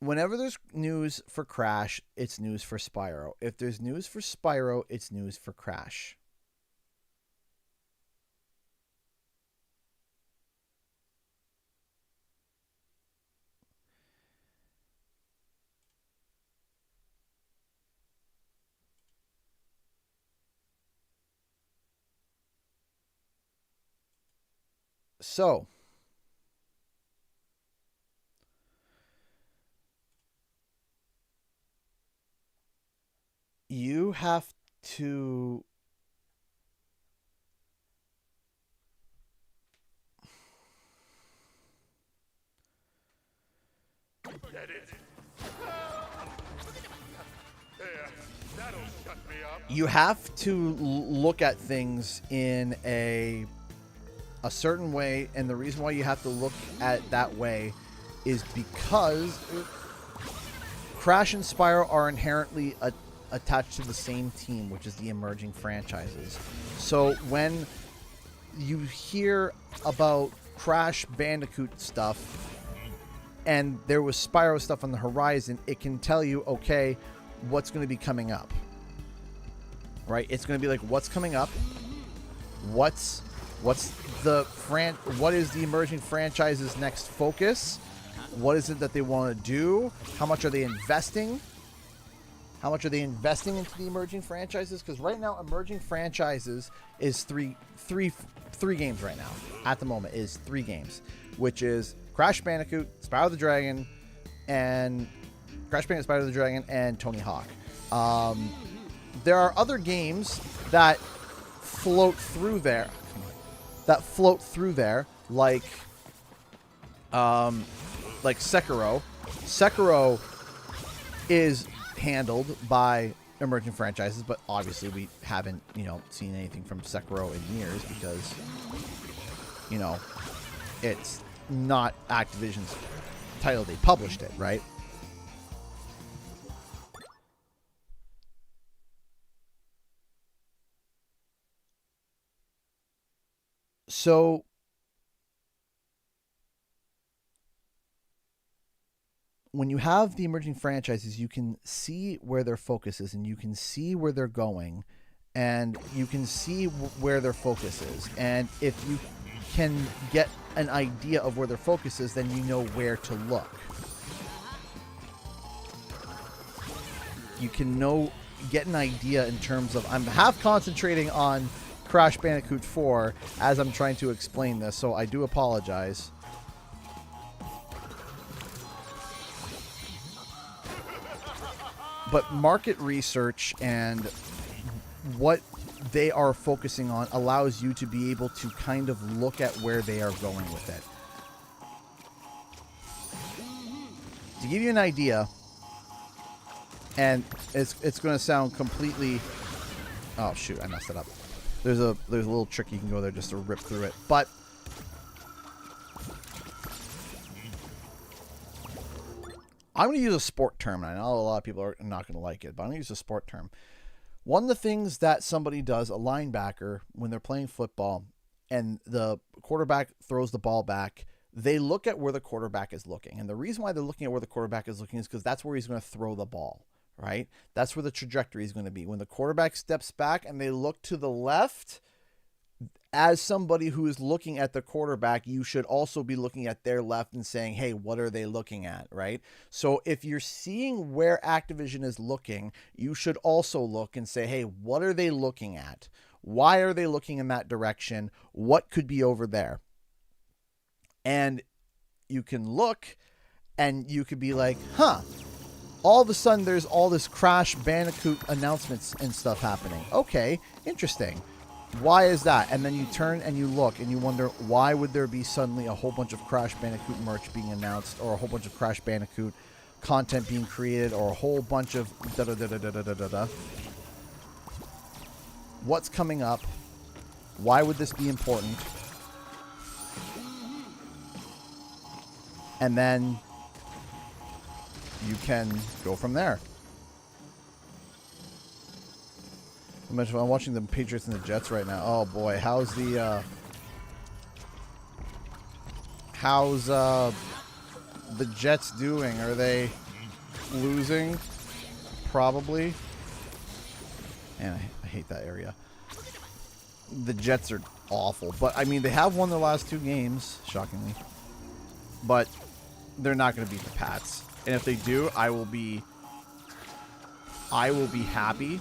A: whenever there's news for Crash, it's news for Spyro. If there's news for Spyro, it's news for Crash. So, you have to
B: Get it? There, that'll shut me up.
A: you have to look at things in a certain way, and the reason why you have to look at it that way is because Crash and Spyro are inherently attached to the same team, which is the emerging franchises. So when you hear about Crash Bandicoot stuff and there was Spyro stuff on the horizon, it can tell you, okay, what's going to be coming up, right? It's going to be like, what's coming up? What is the emerging franchise's next focus? What is it that they want to do? How much are they investing? How much are they investing into the emerging franchises? Because right now, emerging franchises is three games right now. At the moment, is 3 games, which is Crash Bandicoot, Spyro the Dragon, and Tony Hawk. There are other games that float through there. Like Sekiro. Sekiro is handled by emerging franchises, but obviously we haven't, seen anything from Sekiro in years because, it's not Activision's title. They published it, right? So when you have the emerging franchises, you can see where their focus is, and you can see where they're going, and you can see where their focus is. And if you can get an idea of where their focus is, then you know where to look. You can get an idea in terms of, I'm half concentrating on Crash Bandicoot 4 as I'm trying to explain this, so I do apologize. But market research and what they are focusing on allows you to be able to kind of look at where they are going with it. To give you an idea, and it's going to sound completely... Oh, shoot, I messed it up. There's a little trick you can go there just to rip through it. But I'm going to use a sport term. I know a lot of people are not going to like it, but I'm going to use a sport term. One of the things that somebody does, a linebacker, when they're playing football and the quarterback throws the ball back, they look at where the quarterback is looking. And the reason why they're looking at where the quarterback is looking is because that's where he's going to throw the ball, right? That's where the trajectory is going to be. When the quarterback steps back and they look to the left, as somebody who is looking at the quarterback, you should also be looking at their left and saying, hey, what are they looking at, right? So if you're seeing where Activision is looking, you should also look and say, hey, what are they looking at? Why are they looking in that direction? What could be over there? And you can look and you could be like, all of a sudden there's all this Crash Bandicoot announcements and stuff happening. Okay, interesting. Why is that? And then you turn and you look and you wonder, why would there be suddenly a whole bunch of Crash Bandicoot merch being announced, or a whole bunch of Crash Bandicoot content being created, or a whole bunch of da-da-da-da-da-da-da-da? What's coming up? Why would this be important? And then you can go from there. I'm watching the Patriots and the Jets right now. Oh boy, how's the Jets doing? Are they losing, probably. And I hate that area. The Jets are awful. But, I mean, they have won their last 2 games, shockingly. But they're not going to beat the Pats. And if they do, I will be happy.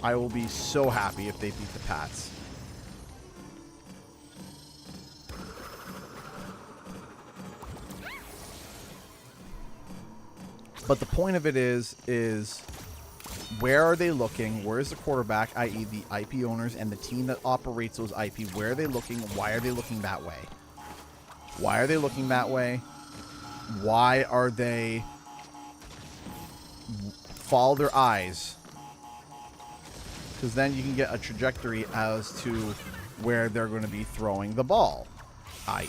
A: I will be so happy if they beat the Pats. But the point of it is where are they looking? Where is the quarterback, i.e. the IP owners and the team that operates those IP? Where are they looking? Why are they looking that way? Why are they looking that way? Why are they follow their eyes? Because then you can get a trajectory as to where they're going to be throwing the ball, i.e.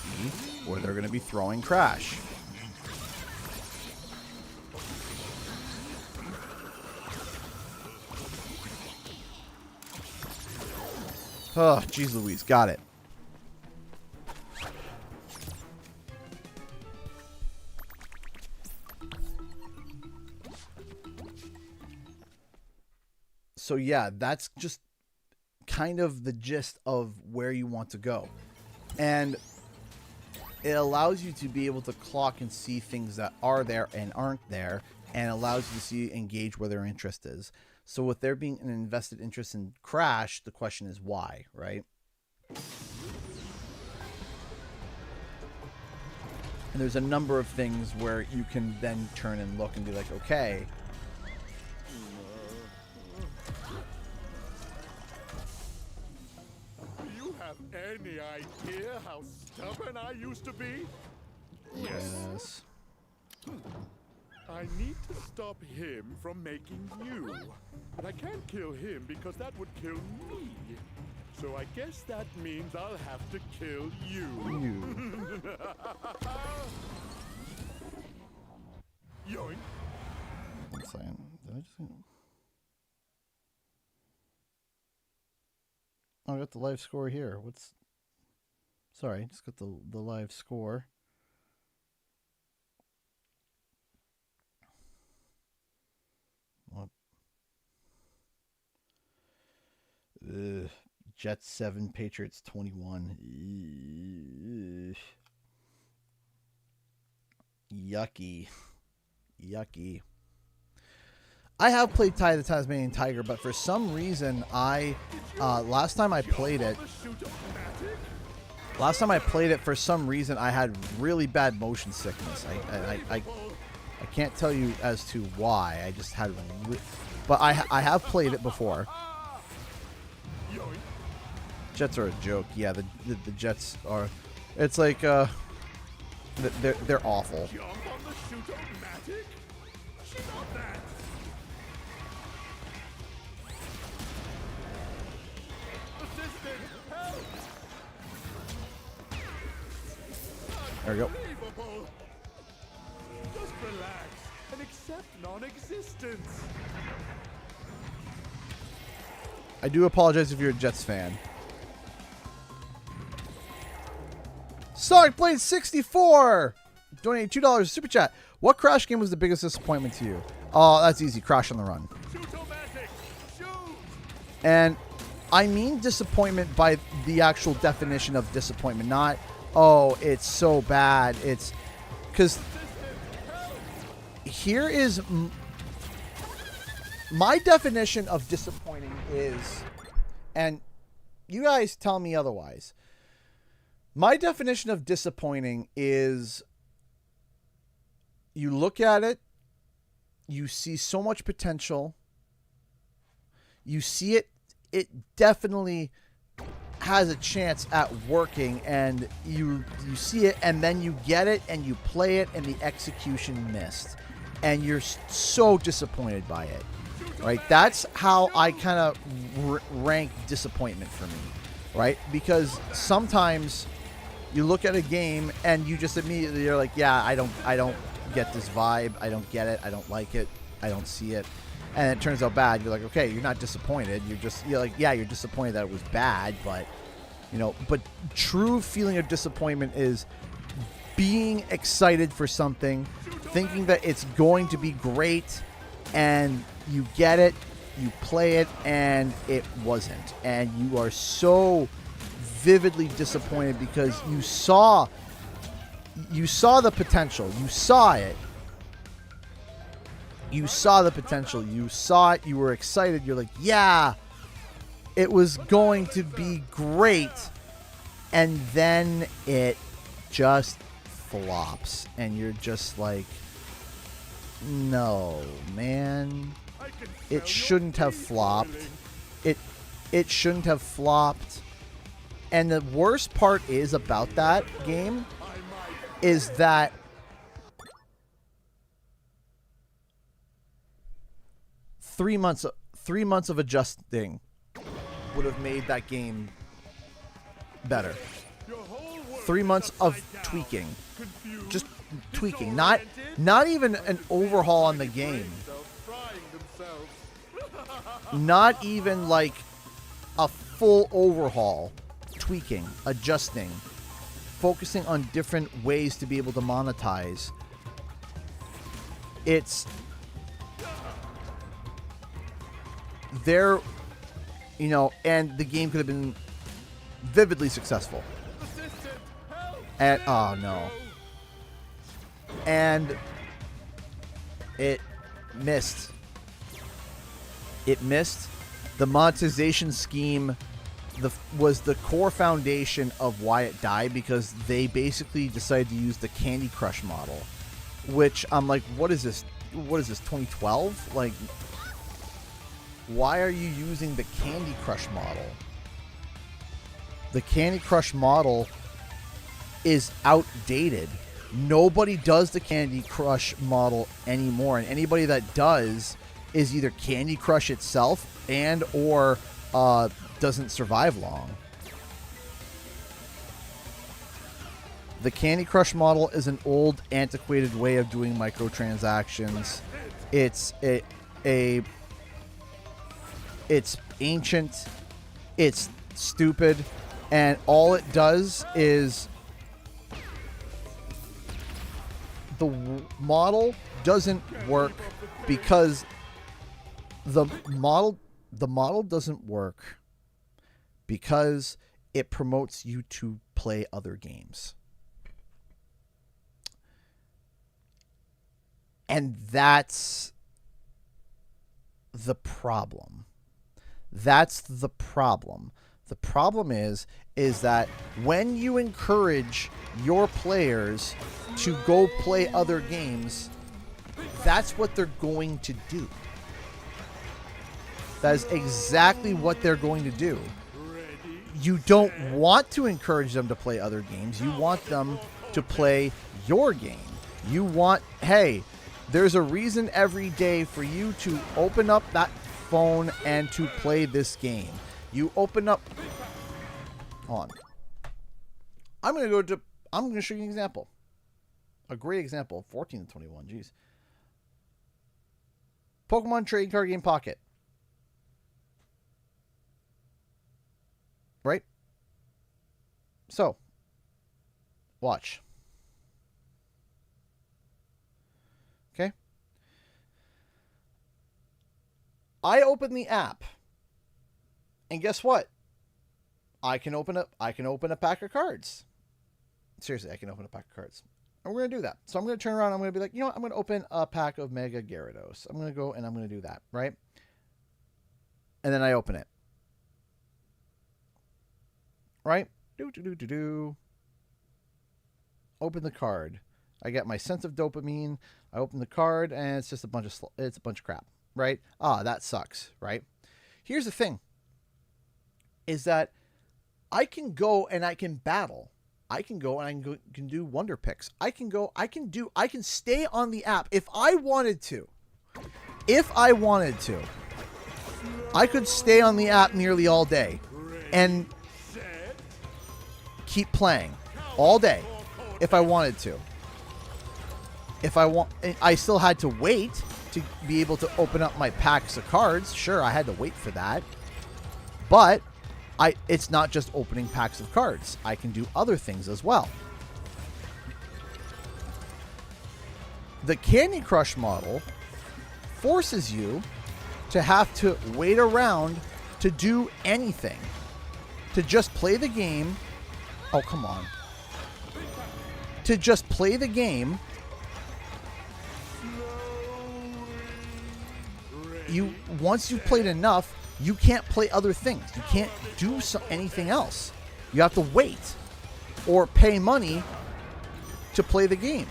A: where they're going to be throwing Crash. Oh, jeez Louise. Got it. So, yeah, that's just kind of the gist of where you want to go. And it allows you to be able to clock and see things that are there and aren't there, and allows you to see and gauge where their interest is. So with there being an invested interest in Crash, the question is why, right? And there's a number of things where you can then turn and look and be like, okay.
B: Do you have any idea how stubborn I used to be?
A: Yes.
B: I need to stop him from making you. But I can't kill him because that would kill me. So I guess that means I'll have to kill you. Yoink.
A: One second. Did I just... Oh, I got the live score here. What's... Sorry, just got the live score. What? Jets 7, Patriots 21. Yucky. Yucky. I have played Ty the Tasmanian Tiger, but for some reason last time I played it, for some reason I had really bad motion sickness. I can't tell you as to why. I just had, but I have played it before. Jets are a joke. Yeah, the Jets are. It's like they're awful. There we go.
B: Just relax and accept non-existence.
A: I do apologize if you're a Jets fan. Sonic Blade 64 donated $2 super chat. What Crash game was the biggest disappointment to you? Oh, that's easy. Crash on the Run. And I mean disappointment by the actual definition of disappointment, not, oh, it's so bad. It's because here is my definition of disappointing is, and you guys tell me otherwise. My definition of disappointing is you look at it, you see so much potential, you see it definitely has a chance at working, and you see it, and then you get it and you play it and the execution missed, and you're so disappointed by it, right? That's how I kind of rank disappointment for me, right? Because sometimes you look at a game and you just immediately, you're like, yeah, I don't get this vibe, I don't get it, I don't like it, I don't see it. And it turns out bad. You're like, okay, you're not disappointed. You're like, yeah, you're disappointed that it was bad, but, but true feeling of disappointment is being excited for something, thinking that it's going to be great, and you get it, you play it, and it wasn't. And you are so vividly disappointed because you saw the potential. You saw it. You saw the potential. You saw it. You were excited. You're like, yeah, it was going to be great. And then it just flops. And you're just like, no, man. It shouldn't have flopped. It shouldn't have flopped. And the worst part is about that game is that three months of adjusting would have made that game better. 3 months of tweaking. Just tweaking. Not even an overhaul on the game. Not even like a full overhaul. Tweaking, adjusting, focusing on different ways to be able to monetize. It's there, you know, and the game could have been vividly successful. And oh no. And it missed. It missed. The monetization scheme was the core foundation of why it died, because they basically decided to use the Candy Crush model, which I'm like, what is this? What is this, 2012? Like, why are you using the Candy Crush model? The Candy Crush model is outdated. Nobody does the Candy Crush model anymore, and anybody that does is either Candy Crush itself and or doesn't survive long. The Candy Crush model is an old, antiquated way of doing microtransactions. It's it's ancient, it's stupid, and all it does is the model doesn't work because the model doesn't work because it promotes you to play other games. And that's the problem. That's the problem. The problem is that when you encourage your players to go play other games, that's what they're going to do. That is exactly what they're going to do. You don't want to encourage them to play other games. You want them to play your game. You want, hey, there's a reason every day for you to open up that phone and to play this game. You open up. Hold on. I'm going to show you an example. A great example. 14 to 21. Jeez. Pokemon Trading Card Game Pocket. Right? So, watch. Okay? I open the app. And guess what? I can open a pack of cards. Seriously, I can open a pack of cards. And we're going to do that. So I'm going to turn around. I'm going to be like, you know what? I'm going to open a pack of Mega Gyarados. I'm going to go and I'm going to do that. Right? And then I open it. Right? Open the card. I get my sense of dopamine. I open the card and it's just a bunch of crap. Right? Ah, that sucks. Right? Here's the thing. Is that I can go and I can battle. I can go and I can do wonder picks. I can stay on the app if I wanted to. I could stay on the app nearly all day and keep playing all day if I wanted to. I still had to wait to be able to open up my packs of cards. Sure, I had to wait for that. But it's not just opening packs of cards. I can do other things as well. The Candy Crush model forces you to have to wait around to do anything. To just play the game. Oh, come on. To just play the game. Once you've played enough, you can't play other things. You can't do anything else. You have to wait or pay money to play the game.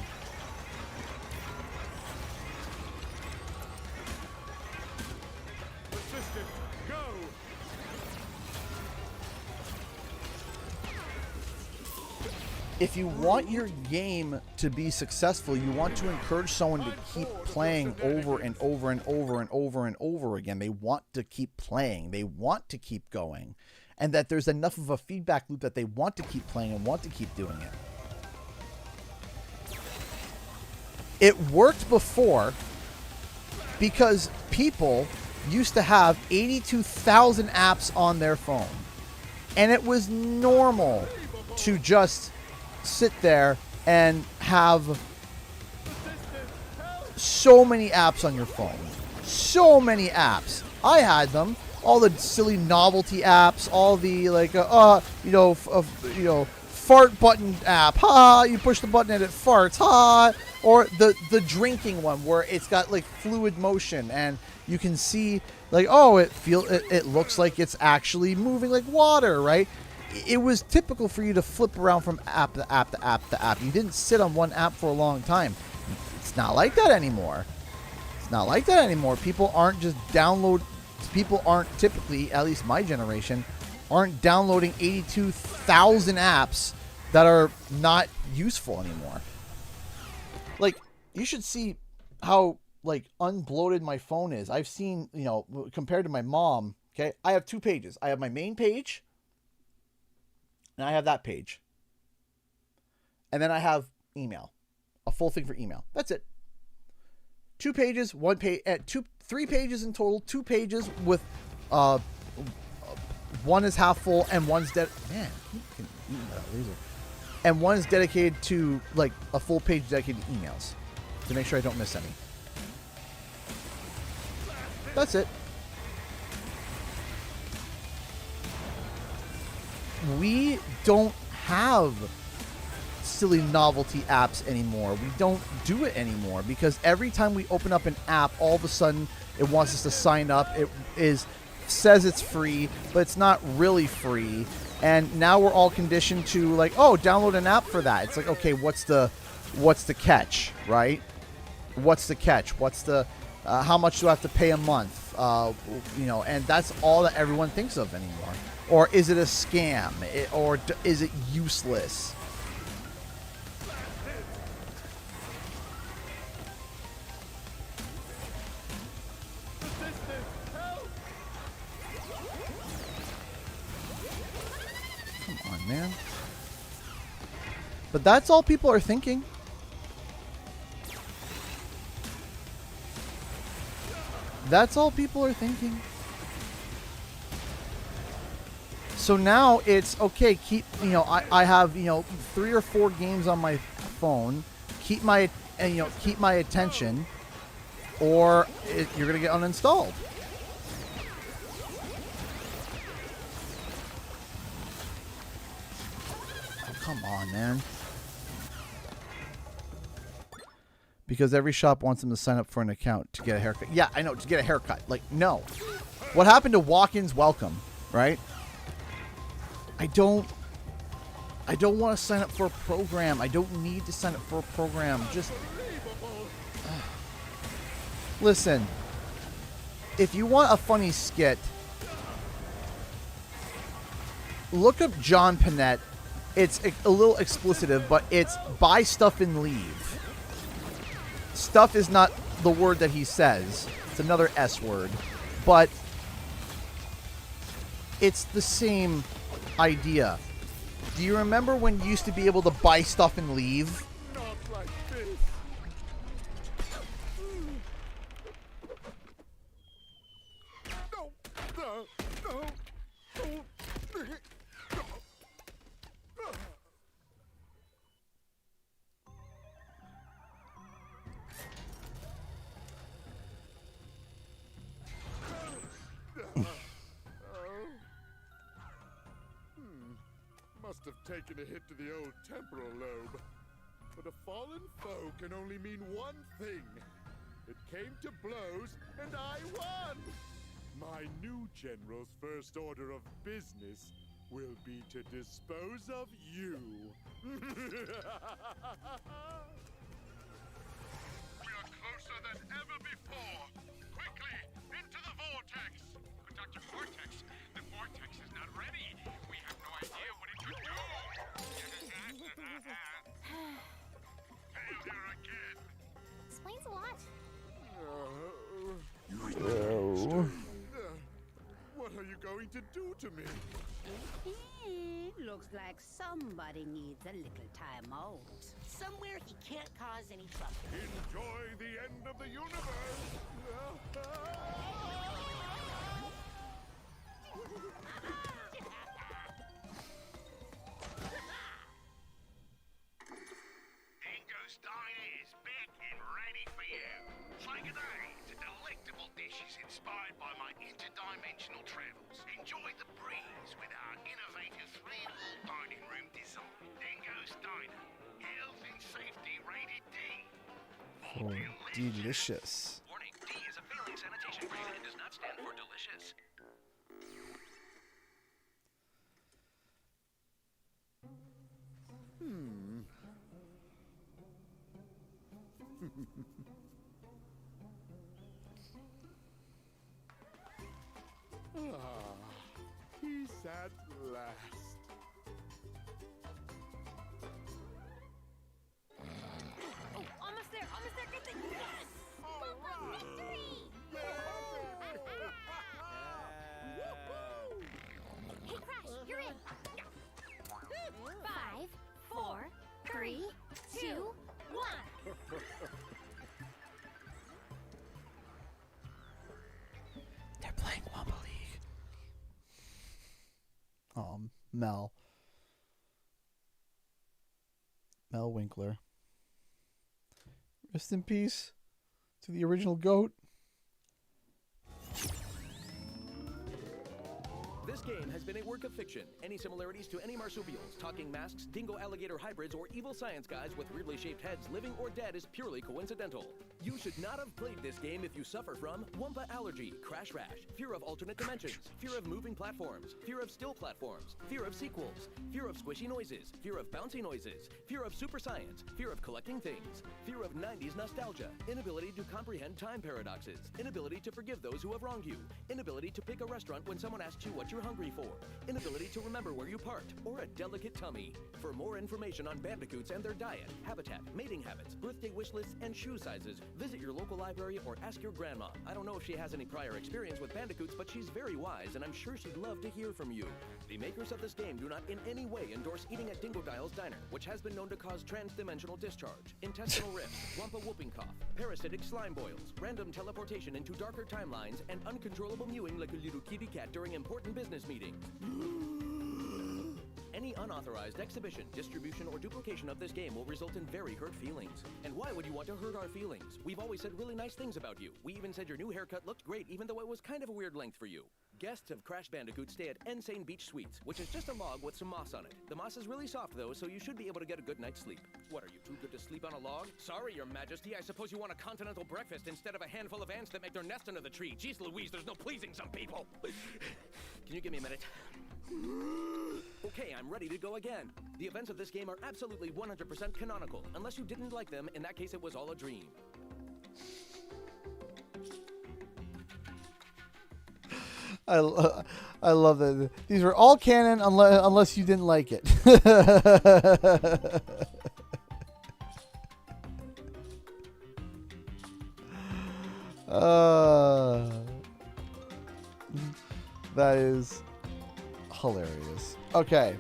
A: If you want your game to be successful, you want to encourage someone to keep playing over and over and over and over and over again. They want to keep playing. They want to keep going. And that there's enough of a feedback loop that they want to keep playing and want to keep doing it. It worked before because people used to have 82,000 apps on their phone. And it was normal to just sit there and have so many apps on your phone. So many apps. I had them. All the silly novelty apps, all the fart button app. Ha! You push the button and it farts. Ha! Or the drinking one where it's got like fluid motion and you can see like, oh, it looks like it's actually moving like water, right? It was typical for you to flip around from app to app to app to app. You didn't sit on one app for a long time. It's not like that anymore. It's not like that anymore. People aren't just people aren't typically, at least my generation, aren't downloading 82,000 apps that are not useful anymore. Like, you should see how, like, unbloated my phone is. I've seen, compared to my mom, okay, I have 2 pages. I have my main page, and I have that page. And then I have email. A full thing for email. That's it. 2 pages, 1 page, 3 pages in total, 2 pages with, one is half full and one's man, who can eat that laser? And one is dedicated to, like, a full page dedicated to emails to make sure I don't miss any. That's it. We don't have silly novelty apps anymore. We don't do it anymore because every time we open up an app, all of a sudden it wants us to sign up. It says it's free, but it's not really free. And now we're all conditioned to like, oh, download an app for that. It's like, okay, what's the catch, right? What's the catch? What's the how much do I have to pay a month? And that's all that everyone thinks of anymore. Or is it a scam? Or is it useless? Come on, man. But that's all people are thinking. That's all people are thinking. So now it's okay. Keep, I have 3 or 4 games on my phone. Keep my attention, or you're gonna get uninstalled. Oh, come on, man. Because every shop wants them to sign up for an account to get a haircut. Yeah, I know, to get a haircut. Like, no. What happened to walk-ins welcome, right? I don't want to sign up for a program. I don't need to sign up for a program. Just listen. If you want a funny skit, look up John Panette. It's a little explicitive, but it's buy stuff and leave. Stuff is not the word that he says. It's another S word. But it's the same idea. Do you remember when you used to be able to buy stuff and leave?
B: Not like this. No, no, no, no. must have taken a hit to the old temporal lobe. But a fallen foe can only mean one thing. It came to blows, and I won! My new general's first order of business will be to dispose of you. We are closer than ever before. Quickly, into the vortex.
C: But Dr. Vortex, the vortex is not ready. We have no idea what it could do.
B: Failure again.
D: Explains a lot.
B: What are you going to do to me?
E: Looks like somebody needs a little time out.
F: Somewhere he can't cause any trouble.
B: Enjoy the end of the universe.
C: Dingo's Diner is back and ready for you. Say good day to delectable dishes inspired by my interdimensional travels. Enjoy the breeze with our innovative three-wall dining room design. Dingo's Diner. Health and safety rated D.
A: Oh, delicious.
C: Warning, D is a failing sanitation grade and does not stand for delicious.
B: Peace at last.
D: Oh, almost there, Good thing. Yes! Hey, Crash, you're in. 5, 4, 3, 2, 1.
A: They're playing Wumpa League. Mel. Mel Winkler. Rest in peace to the original GOAT.
G: This game has been a work of fiction. Any similarities to any marsupials, talking masks, dingo alligator hybrids, or evil science guys with weirdly shaped heads, living or dead, is purely coincidental. You should not have played this game if you suffer from Wumpa allergy, crash rash, fear of alternate dimensions, fear of moving platforms, fear of still platforms, fear of sequels, fear of squishy noises, fear of bouncy noises, fear of super science, fear of collecting things, fear of 90s nostalgia, inability to comprehend time paradoxes, inability to forgive those who have wronged you, inability to pick a restaurant when someone asks you what you're hungry for, inability to remember where you parked, or a delicate tummy. For more information on bandicoots and their diet, habitat, mating habits, birthday wish lists, and shoe sizes, visit your local library or ask your grandma. I don't know if she has any prior experience with bandicoots, but she's very wise, and I'm sure she'd love to hear from you. The makers of this game do not in any way endorse eating at Dingodile's Diner, which has been known to cause trans-dimensional discharge, intestinal rifts, wampa whooping cough, parasitic slime boils, random teleportation into darker timelines, and uncontrollable mewing like a little kitty cat during important business meetings. Any unauthorized exhibition, distribution, or duplication of this game will result in very hurt feelings. And why would you want to hurt our feelings? We've always said really nice things about you. We even said your new haircut looked great, even though it was kind of a weird length for you. Guests of Crash Bandicoot stay at Insane Beach Suites, which is just a log with some moss on it. The moss is really soft, though, so you should be able to get a good night's sleep. What, are you too good to sleep on a log? Sorry, Your Majesty, I suppose you want a continental breakfast instead of a handful of ants that make their nest under the tree. Jeez Louise, there's no pleasing some people. Can you give me a minute? Okay, I'm ready to go again. The events of this game are absolutely 100% canonical. Unless you didn't like them, in that case it was all a dream.
A: I love that. These are all canon unless you didn't like it. That is hilarious. Okay.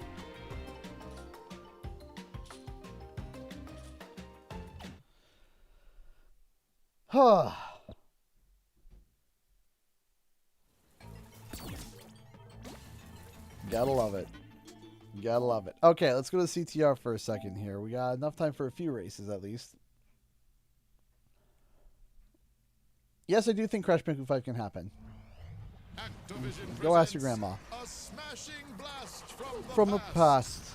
A: Gotta love it. Gotta love it. Okay, let's go to CTR for a second here. We got enough time for a few races at least. Yes, I do think Crash Bandicoot 5 can happen.
B: Activision
A: Go ask your
B: presents
A: grandma.
B: A smashing blast
A: From the past.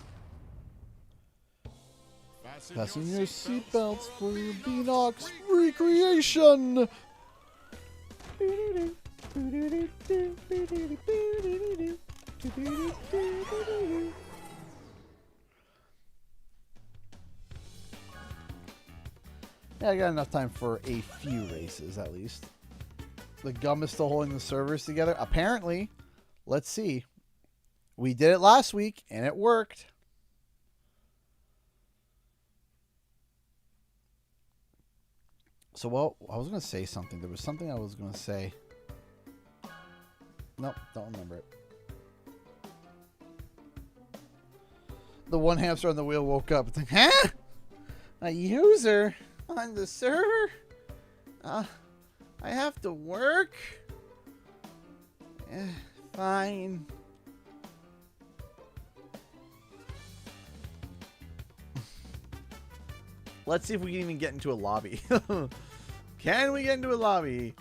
A: Fasten your seatbelts for Beanox recreation. Yeah, I got enough time for a few races at least. The gum is still holding the servers together. Apparently, let's see. We did it last week and it worked. So, well, I was going to say something. There was something I was going to say. Nope, don't remember it. The one hamster on the wheel woke up. It's like, huh? A user on the server? I have to work? Fine. Let's see if we can even get into a lobby. Can we get into a lobby?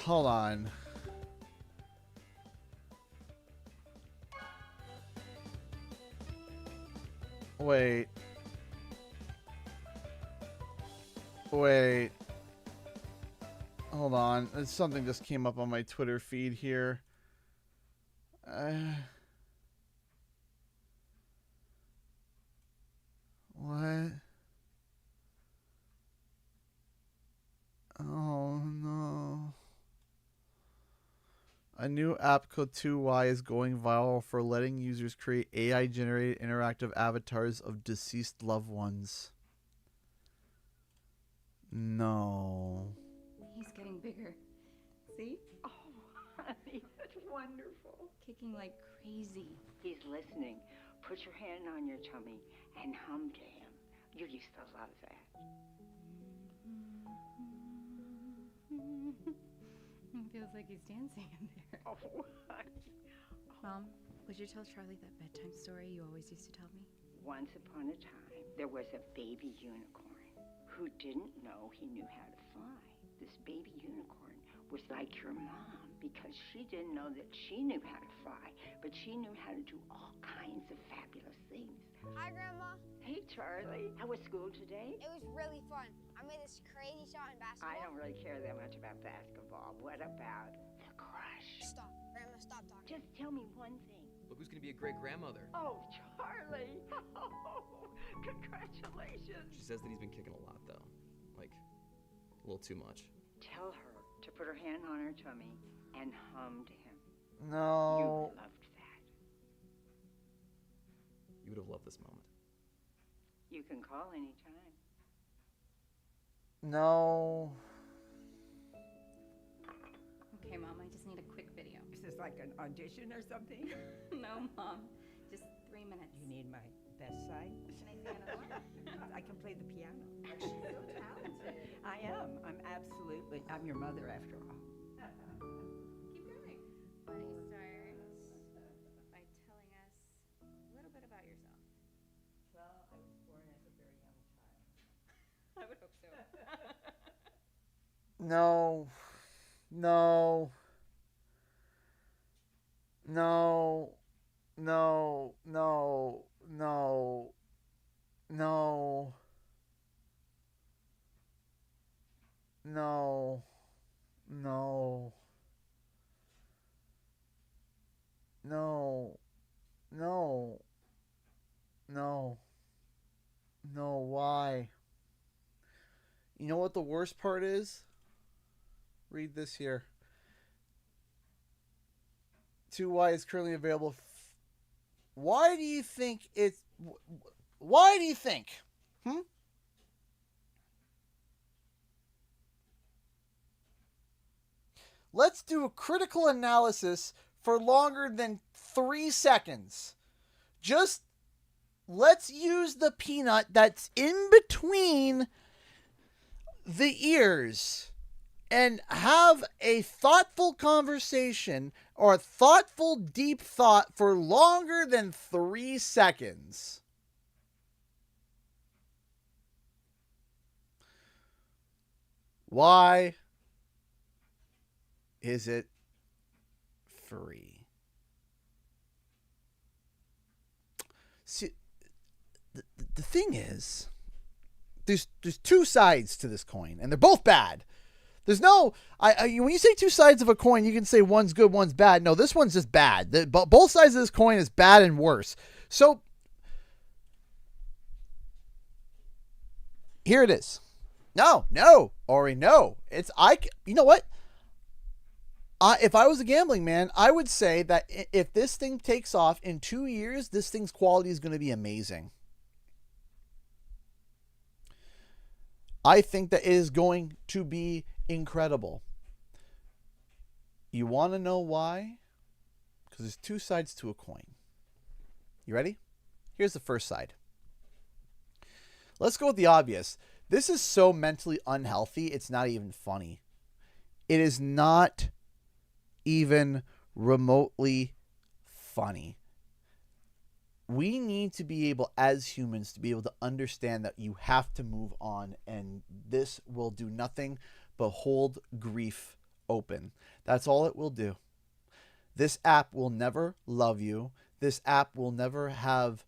A: Hold on. Wait. Hold on. Something just came up on my Twitter feed here. What? Oh no. A new app called 2Y is going viral for letting users create AI-generated interactive avatars of deceased loved ones. No.
H: He's getting bigger. See?
I: Oh, honey, that's wonderful.
H: Kicking like crazy.
I: He's listening. Put your hand on your tummy and hum to him. You used to love that.
H: It feels like he's dancing in there.
I: Oh,
H: Mom, would you tell Charlie that bedtime story you always used to tell me?
I: Once upon a time, there was a baby unicorn who didn't know he knew how to fly. This baby unicorn was like your mom because she didn't know that she knew how to fly, but she knew how to do all kinds of fabulous things.
D: Hi, Grandma.
I: Hey, Charlie. How was school today?
D: It was really fun. I made this crazy shot in basketball.
I: I don't really care that much about basketball. What about the crush?
D: Stop. Grandma, stop talking.
I: Just tell me one thing.
J: Look who's gonna be a great grandmother.
I: Oh, Charlie. Oh, congratulations.
J: She says that he's been kicking a lot, though. Like, a little too much.
I: Tell her to put her hand on her tummy and hum to him.
A: No.
I: You loved that.
J: You would have loved this moment.
I: You can call anytime.
A: No.
H: Okay, Mom, I just need a quick video.
F: Is this like an audition or something?
H: No, Mom. Just 3 minutes.
F: You need my best side?
H: Can I see another one?
F: I can play the piano.
H: You're so talented.
F: I am. I'm your mother after all.
H: Keep going. Why don't you start by telling us a little bit about yourself?
F: Well, I was born as a very young child.
H: I would hope so.
A: No. No. No. No. No. No. No. No. No. No. No. No. No, why? You know what the worst part is? Read this here. 2Y is currently available. Why do you think it's... Why do you think? Let's do a critical analysis for longer than 3 seconds. Just let's use the peanut that's in between the ears and have a thoughtful conversation or a thoughtful deep thought for longer than 3 seconds. Why is it free? See, the thing is, there's two sides to this coin, and they're both bad. There's no, when you say two sides of a coin, you can say one's good, one's bad. No, this one's just bad. Both sides of this coin is bad and worse. So here it is. No, Ori, no. You know what? If I was a gambling man, I would say that if this thing takes off in 2 years, this thing's quality is going to be amazing. I think that it is going to be incredible. You want to know why? Because there's two sides to a coin. You ready? Here's the first side. Let's go with the obvious. This is so mentally unhealthy, it's not even funny. It is not even remotely funny. We need to be able, as humans, to be able to understand that you have to move on, and this will do nothing but hold grief open. That's all it will do. This app will never love you. This app will never have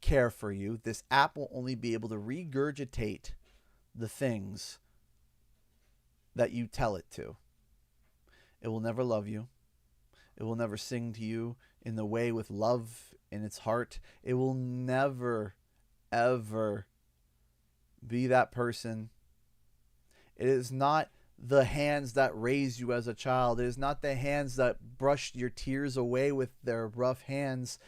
A: care for you. This app will only be able to regurgitate the things that you tell it to. It will never love you. It will never sing to you in the way with love in its heart. It will never, ever be that person. It is not the hands that raised you as a child. It is not the hands that brushed your tears away with their rough hands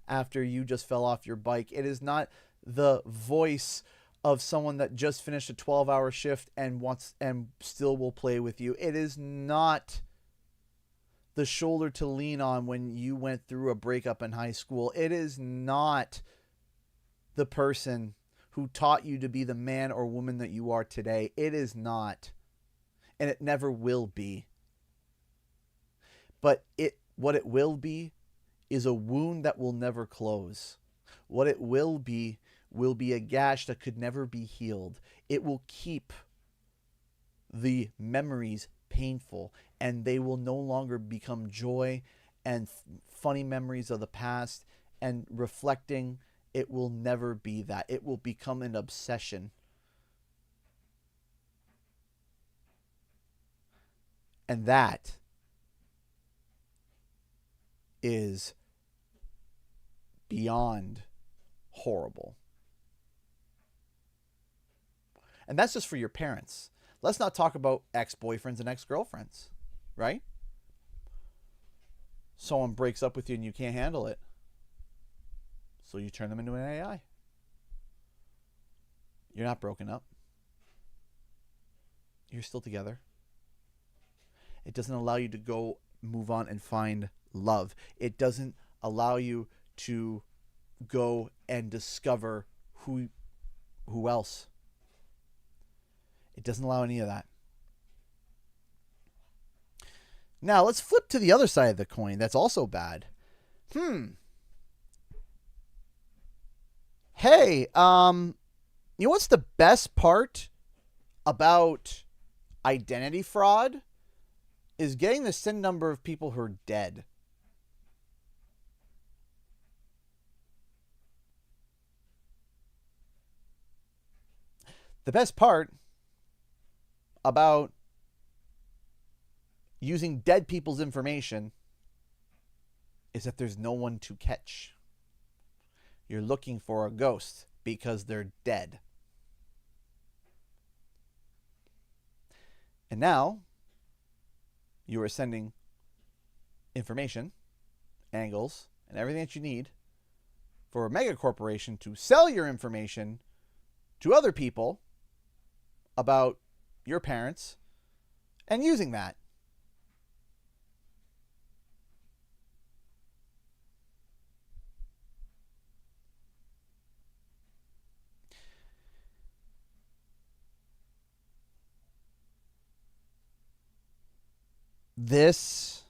A: after you just fell off your bike. It is not the voice of someone that just finished a 12-hour shift and wants and still will play with you. It is not the shoulder to lean on when you went through a breakup in high school. It is not the person who taught you to be the man or woman that you are today. It is not. And it never will be. But what it will be is a wound that will never close. What it will be a gash that could never be healed. It will keep the memories painful, and they will no longer become joy and funny memories of the past and reflecting. It will never be that. It will become an obsession. And that is beyond horrible. And that's just for your parents. Let's not talk about ex-boyfriends and ex-girlfriends, right? Someone breaks up with you and you can't handle it, so you turn them into an AI. You're not broken up. You're still together. It doesn't allow you to go move on and find love. It doesn't allow you to go and discover who else. It doesn't allow any of that. Now, let's flip to the other side of the coin. That's also bad. Hey, you know what's the best part about identity fraud? Is getting the SIN number of people who are dead. The best part about using dead people's information is that there's no one to catch. You're looking for a ghost because they're dead. And now you are sending information, angles, and everything that you need for a mega corporation to sell your information to other people about your parents and using that. This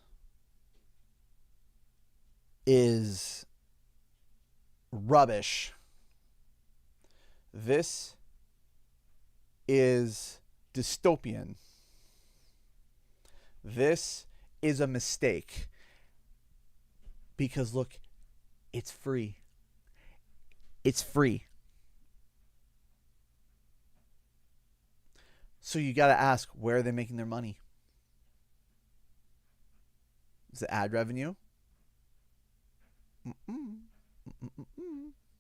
A: is rubbish. This is dystopian. This is a mistake. Because look, it's free. It's free. So you got to ask, where are they making their money? Is it ad revenue?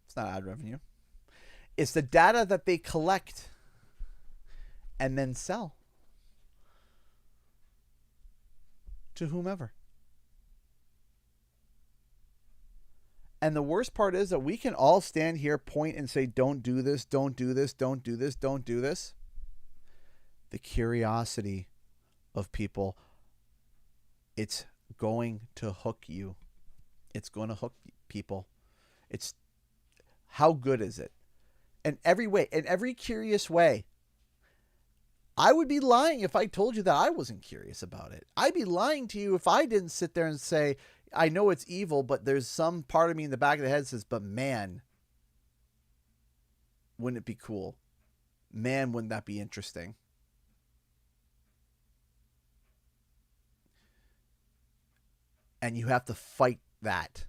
A: It's not ad revenue. It's the data that they collect and then sell to whomever. And the worst part is that we can all stand here, point, and say, don't do this, don't do this, don't do this, don't do this. The curiosity of people, it's going to hook you. It's going to hook people. It's how good is it? In every way, in every curious way. I would be lying if I told you that I wasn't curious about it. I'd be lying to you if I didn't sit there and say, I know it's evil, but there's some part of me in the back of the head that says, but man, wouldn't it be cool? Man, wouldn't that be interesting? And you have to fight that.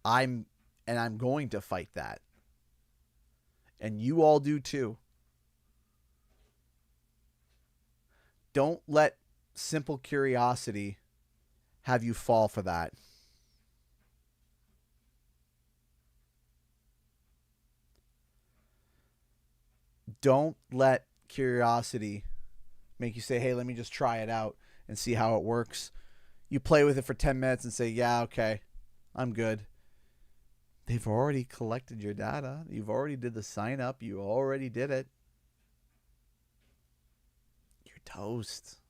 A: I'm going to fight that. And you all do too. Don't let simple curiosity have you fall for that. Don't let curiosity make you say, hey, let me just try it out and see how it works. You play with it for 10 minutes and say, yeah, okay, I'm good. They've already collected your data. You've already did the sign up. You already did it. You're toast.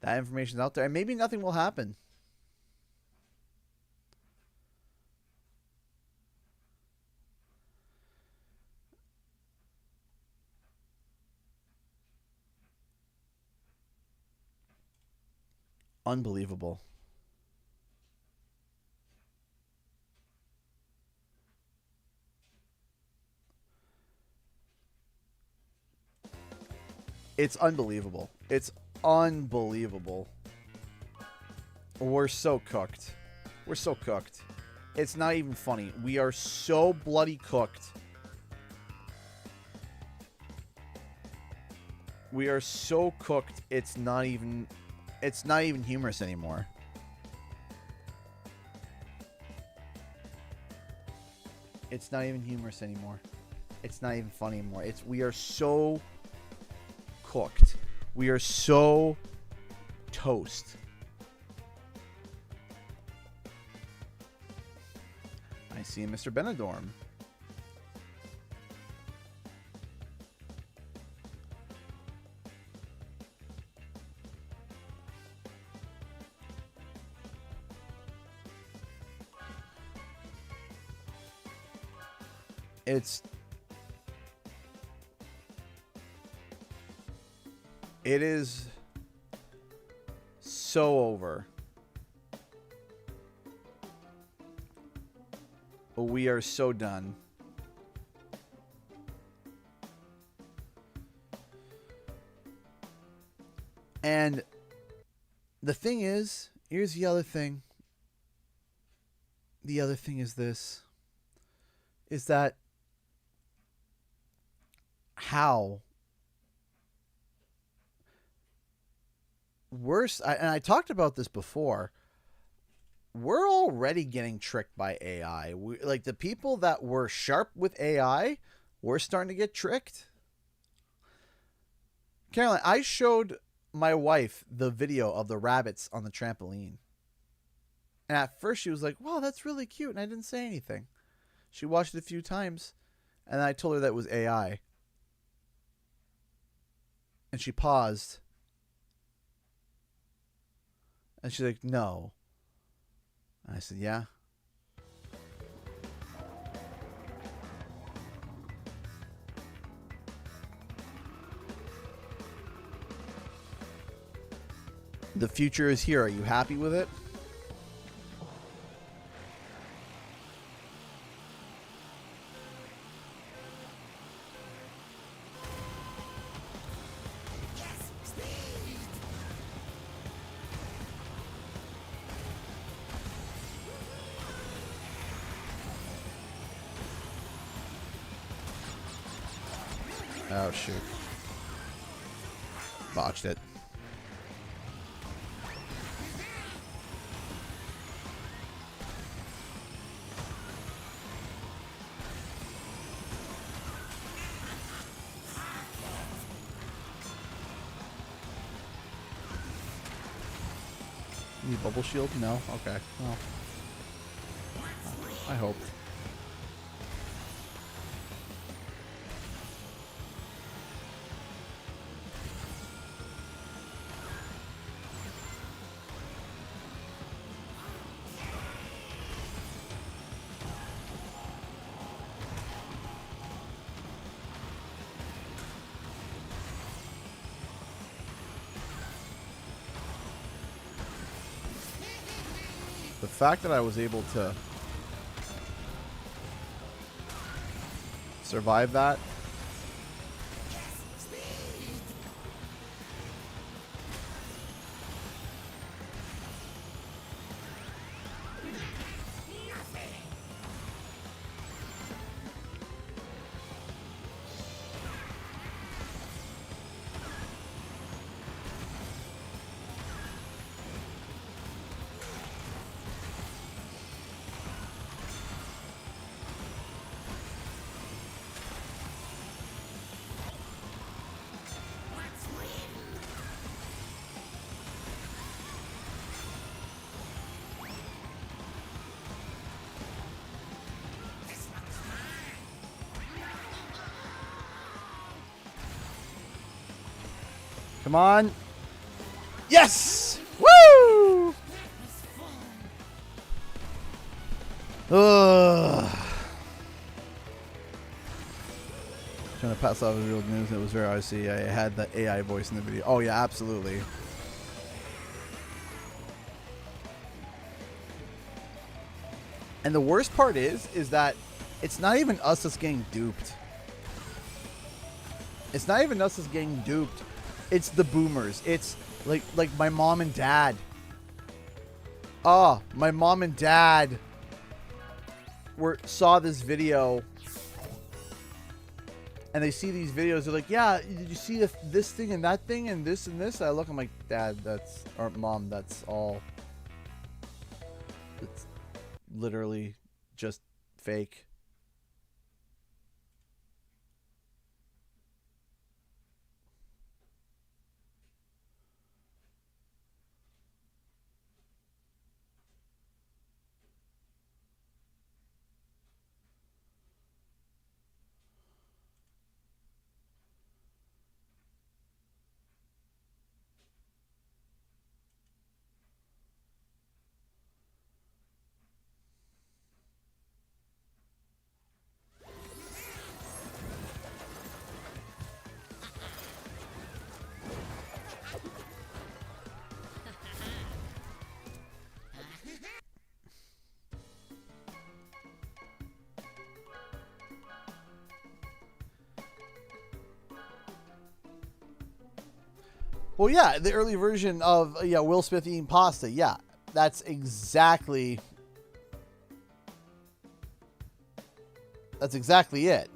A: That information's out there. And maybe nothing will happen. Unbelievable. It's unbelievable. It's unbelievable. We're so cooked. We're so cooked. It's not even funny. We are so bloody cooked. We are so cooked. It's not even humorous anymore. It's not even humorous anymore. It's not even funny anymore. We are so cooked. We are so toast. I see Mr. Benidorm. It is so over. We are so done. And the thing is, here's the other thing. The other thing is this. Is that how worse, and I talked about this before, we're already getting tricked by AI. Like the people that were sharp with AI, we're starting to get tricked. Caroline, I showed my wife the video of the rabbits on the trampoline. And at first she was like, wow, that's really cute. And I didn't say anything. She watched it a few times. And I told her that it was AI. And she paused. And she's like, no. And I said, yeah. The future is here. Are you happy with it? Oh, shoot. Botched it. Need bubble shield? No? Okay. Well, I hope. The fact that I was able to survive that. Come on. Yes! Woo! Ugh. Trying to pass off as real news. It was very icy. I had the AI voice in the video. Oh, yeah, absolutely. And the worst part is that it's not even us that's getting duped. It's not even us that's getting duped. It's the boomers. It's like my mom and dad. My mom and dad saw this video, and they see these videos. They're like, "Yeah, did you see this thing and that thing and this and this?" I look, I'm like, "Dad, or Mom, that's all. It's literally just fake." Well, yeah, the early version of Will Smith eating pasta. Yeah, that's exactly it.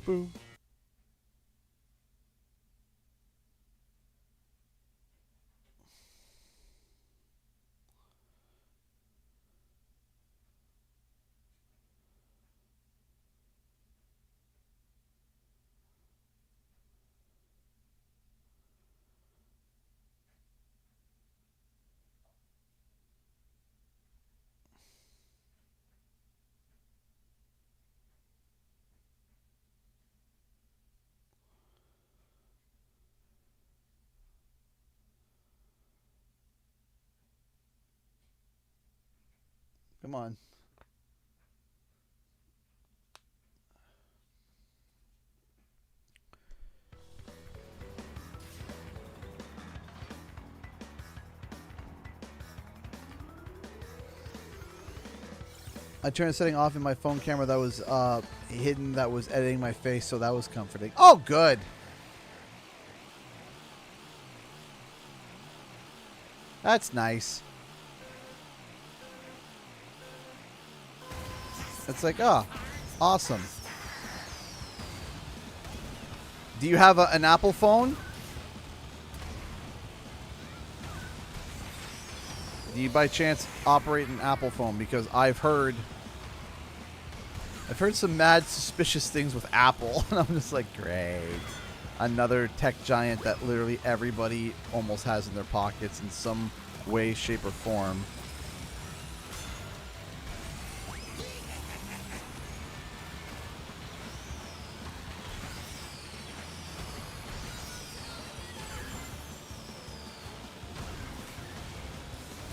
A: Boo. Come on. I turned the setting off in my phone camera that was hidden, that was editing my face, so that was comforting. Oh, good. That's nice. It's like, oh, awesome. Do you have an Apple phone? Do you by chance operate an Apple phone? Because I've heard some mad suspicious things with Apple, and I'm just like, great. Another tech giant that literally everybody almost has in their pockets in some way, shape, or form.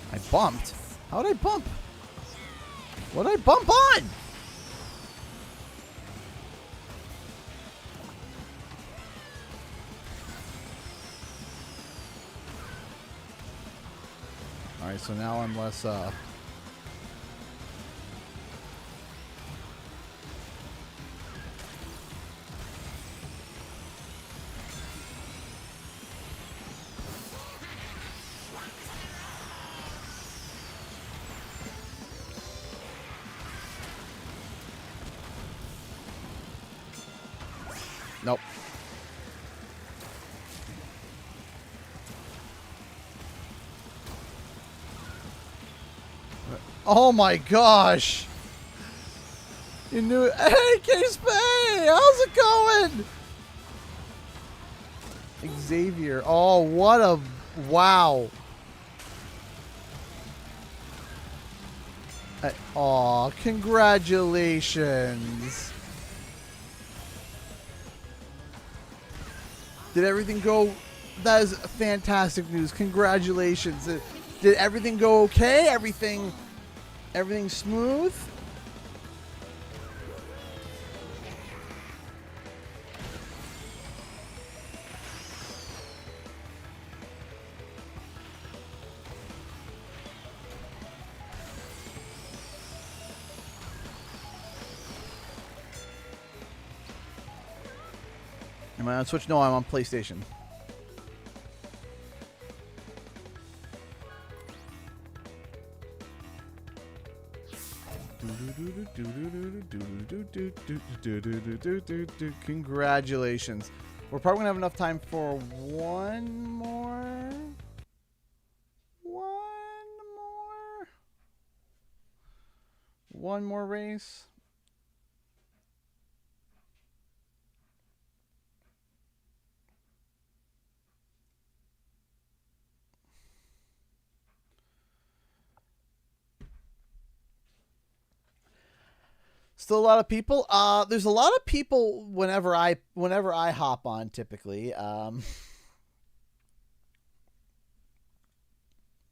A: I bumped? How did I bump? What did I bump on? Alright, so now I'm less, nope. Oh my gosh! You knew it. Hey, K-Spay! How's it going? Xavier. Oh, what a... Wow. Aw, congratulations. Did everything go... That is fantastic news. Congratulations. Did everything go okay? Everything smooth? Am I on Switch? No, I'm on PlayStation. Congratulations. We're probably gonna have enough time for one more race. Still a lot of people. There's a lot of people whenever I hop on. Typically,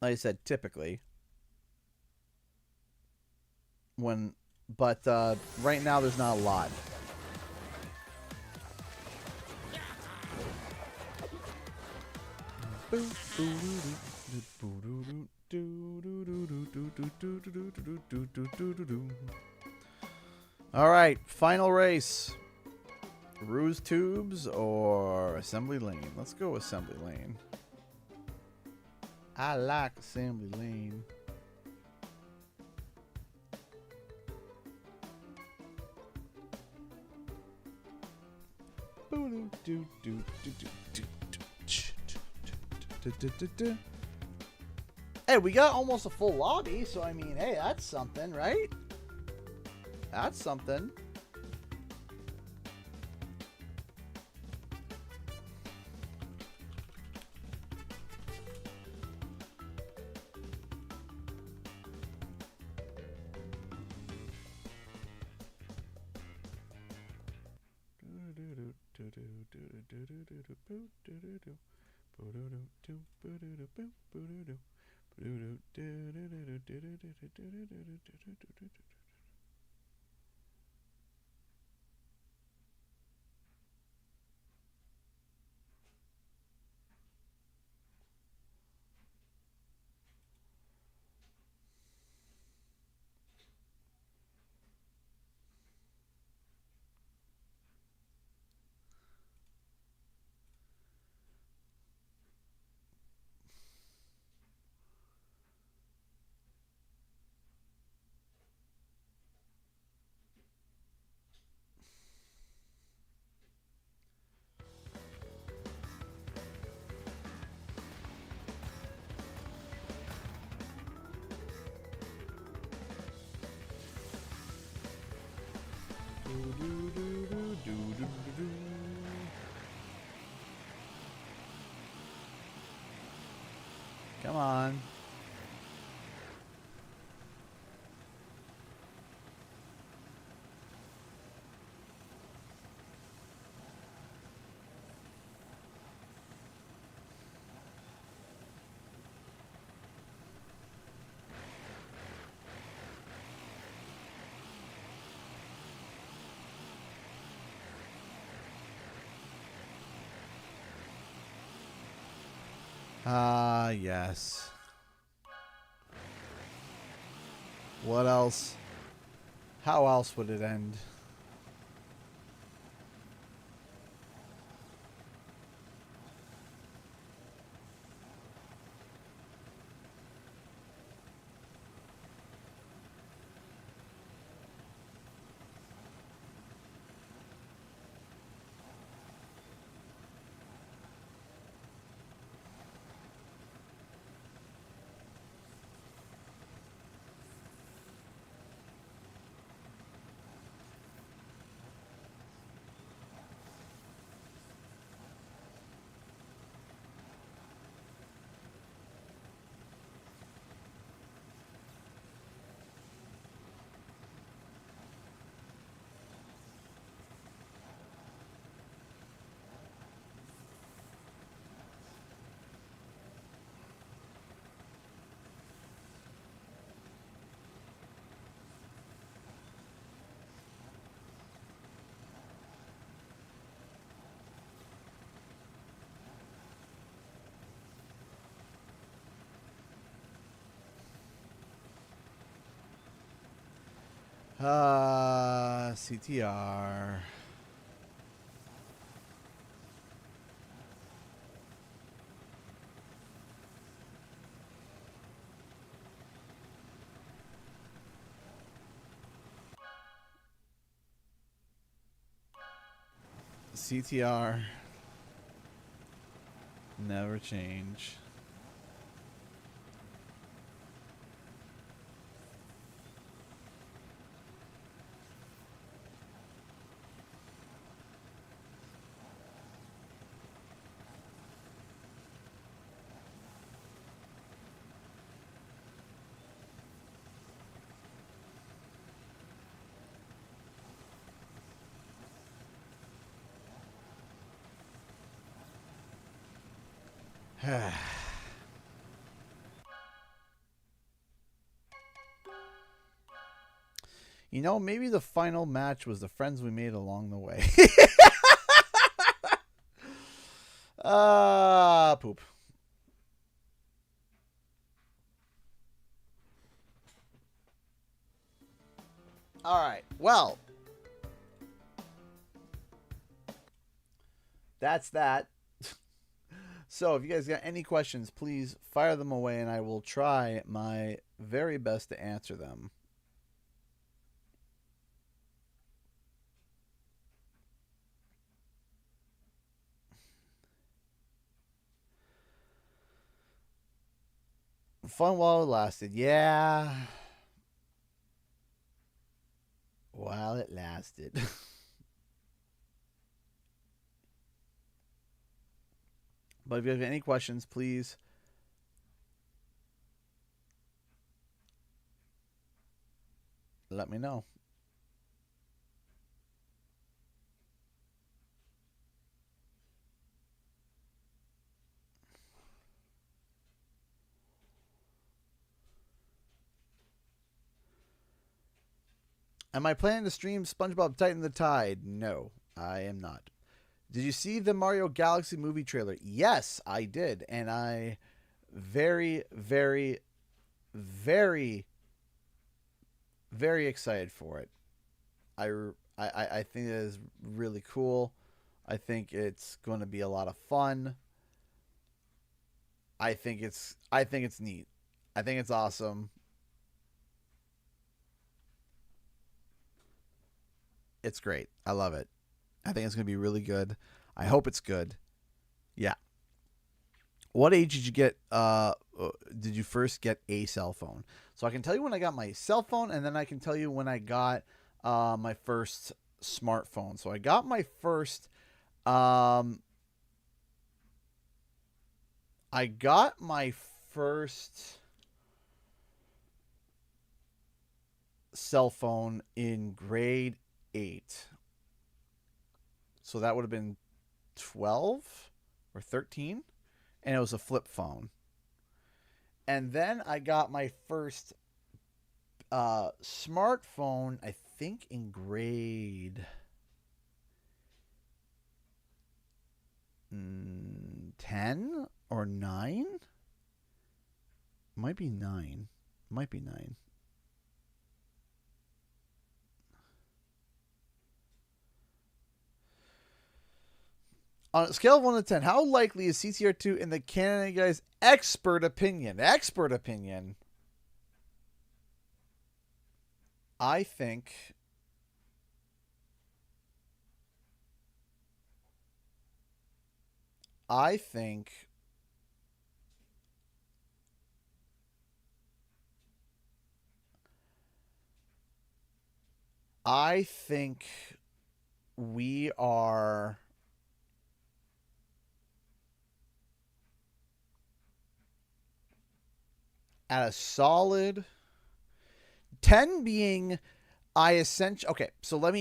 A: like I said, typically. But right now there's not a lot. All right, final race. Ruse tubes or assembly lane? Let's go assembly lane. I like assembly lane. Hey, we got almost a full lobby, so I mean, hey, that's something, right? That's something. Come on. Ah, yes. What else? How else would it end? CTR. CTR. Never change. You know, maybe the final match was the friends we made along the way. Poop. All right. Well, that's that. So if you guys got any questions, please fire them away and I will try my very best to answer them. Fun while it lasted. Yeah. While it lasted. But if you have any questions, please let me know. Am I planning to stream SpongeBob Titan the Tide? No, I am not. Did you see the Mario Galaxy movie trailer? Yes, I did. And I very, very, very, very excited for it. I think it is really cool. I think it's going to be a lot of fun. I think it's neat. I think it's awesome. It's great. I love it. I think it's going to be really good. I hope it's good. Yeah. What age did you get? Did you first get a cell phone? So I can tell you when I got my cell phone, and then I can tell you when I got my first smartphone. So I got my first. I got my first cell phone in grade 8. So that would have been 12 or 13. And it was a flip phone. And then I got my first smartphone, I think, in grade 10 or 9. Might be 9. Might be 9. On a scale of 1 to 10, how likely is CTR 2 in the Canada guy's expert opinion? Expert opinion. I think we are at a solid 10 being okay, so let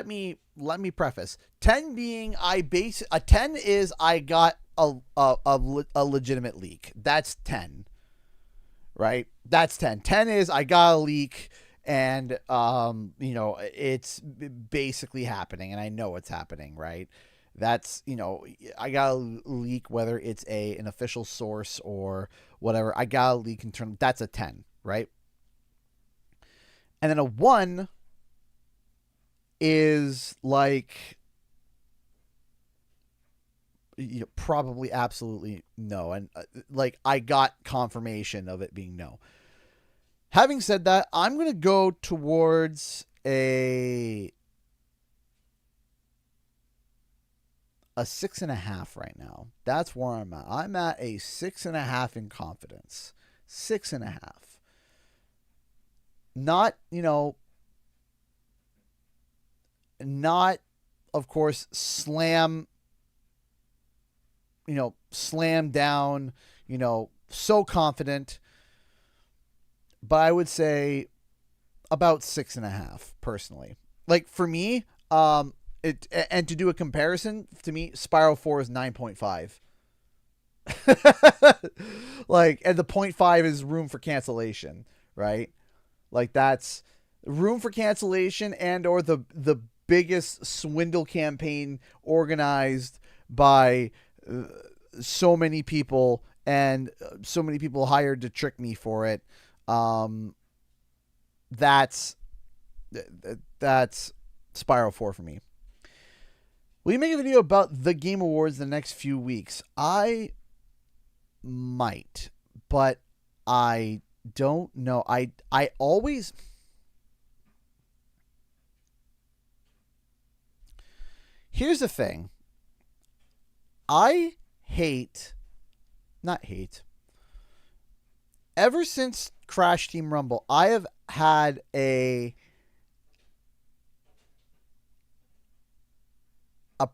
A: me preface. 10 being a 10 is I got a legitimate leak. That's 10. Right? That's 10. 10 is I got a leak and it's basically happening and I know it's happening, right? That's, I got a leak, whether it's an official source or whatever. I got a leak in terms, that's a 10, right? And then a 1 is like, probably absolutely no. And like, I got confirmation of it being no. Having said that, I'm going to go towards a 6.5 right now. That's where I'm at. I'm at a 6.5 in confidence. 6.5. Not, not, of course, slam down, so confident. But I would say about 6.5 personally. Like for me, and to do a comparison, to me, Spiral 4 is 9.5. Like, and the 0.5 is room for cancellation, right? Like that's room for cancellation and or the biggest swindle campaign organized by so many people and so many people hired to trick me for it. That's Spiral 4 for me. Will you make a video about the Game Awards the next few weeks? I might, but I don't know. I always... Here's the thing. Ever since Crash Team Rumble, I have had a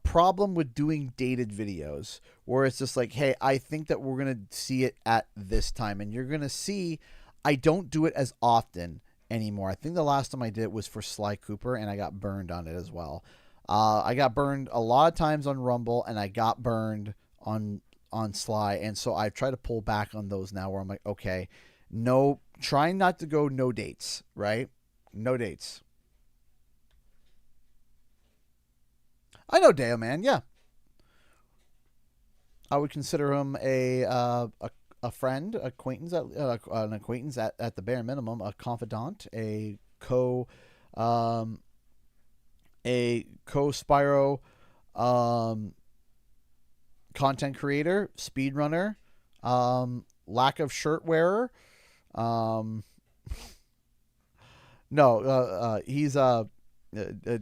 A: problem with doing dated videos where it's just like, hey, I think that we're going to see it at this time. And you're going to see I don't do it as often anymore. I think the last time I did it was for Sly Cooper, and I got burned on it as well. I got burned a lot of times on Rumble, and I got burned on Sly. And so I've tried to pull back on those now where I'm like, okay, no, trying not to go no dates, right? No dates. I know Dale, man. Yeah. I would consider him a friend, acquaintance, an acquaintance at the bare minimum, a confidant, um, a co-Spyro, content creator, speedrunner, lack of shirt wearer. No, he's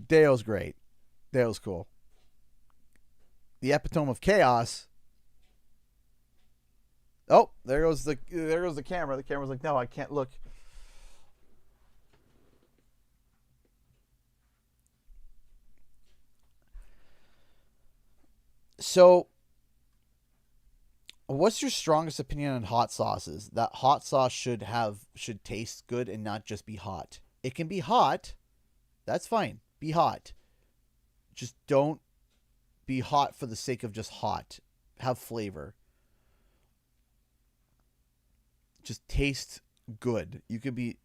A: Dale's great. Dale's cool. The epitome of chaos. Oh, there goes the camera. The camera's like, no, I can't look. So, what's your strongest opinion on hot sauces? That hot sauce should taste good and not just be hot. It can be hot. That's fine. Be hot. Just don't be hot for the sake of just hot. Have flavor. Just taste good. You could be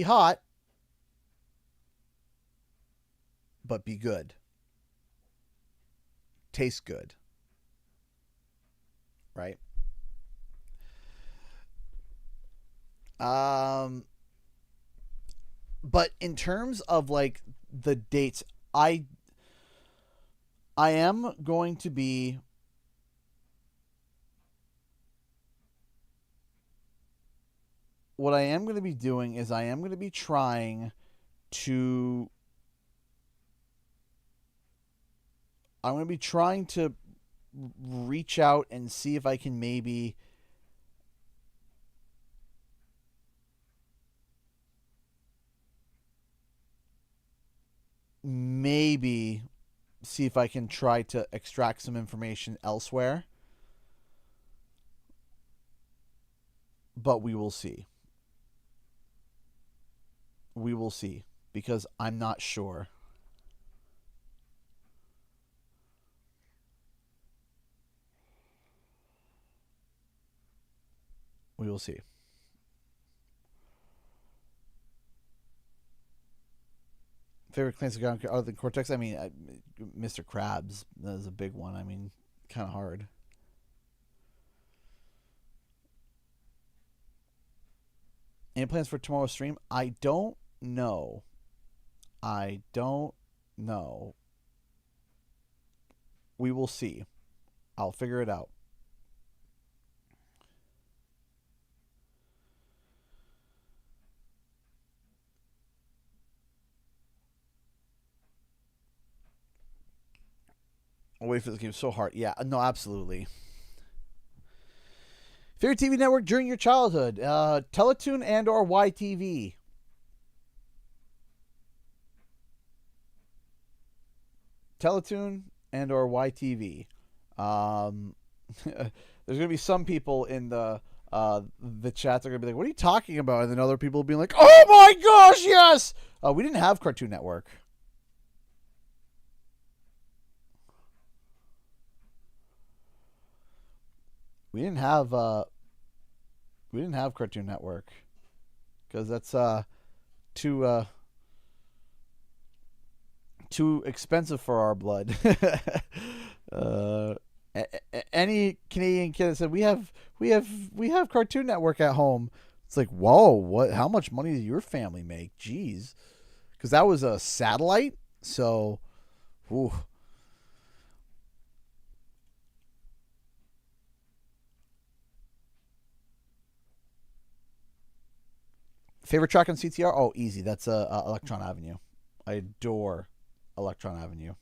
A: hot, but be good. Taste good. Right? But in terms of like the dates, I am going to be what I am going to be doing is I am going to be trying to reach out and see if I can maybe see if I can try to extract some information elsewhere. But we will see. We will see, because I'm not sure. We will see. Favorite clans other than Cortex? I mean, Mr. Krabs, that is a big one. I mean, kind of hard. Any plans for tomorrow's stream? I don't know. We will see. I'll figure it out. I'll wait for this game. So hard. Yeah, no, absolutely. Favorite TV network during your childhood? Teletoon and or YTV. Teletoon and or YTV. There's gonna be some people in the chat that are gonna be like, "What are you talking about?" And then other people being like, "Oh my gosh, yes!" We didn't have Cartoon Network. We didn't have Cartoon Network because that's too expensive for our blood. Any Canadian kid that said we have Cartoon Network at home, it's like, whoa, what? How much money did your family make? Jeez, because that was a satellite. So, ooh. Favorite track on CTR? Oh, easy. That's Electron Avenue. I adore Electron Avenue.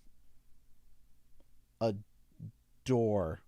A: Adore.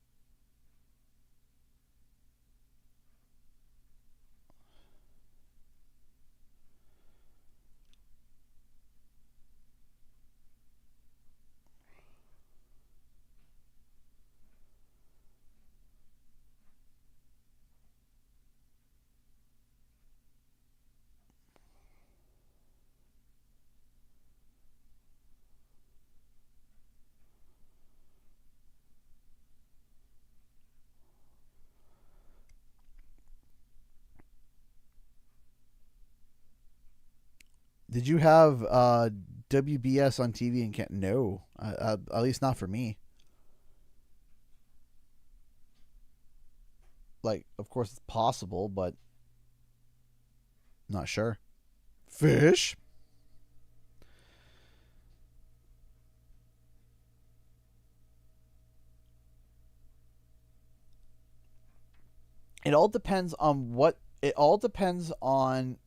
A: Did you have WBS on TV and can't. No, at least not for me. Like, of course it's possible, but not sure. Fish. It all depends on what. It all depends on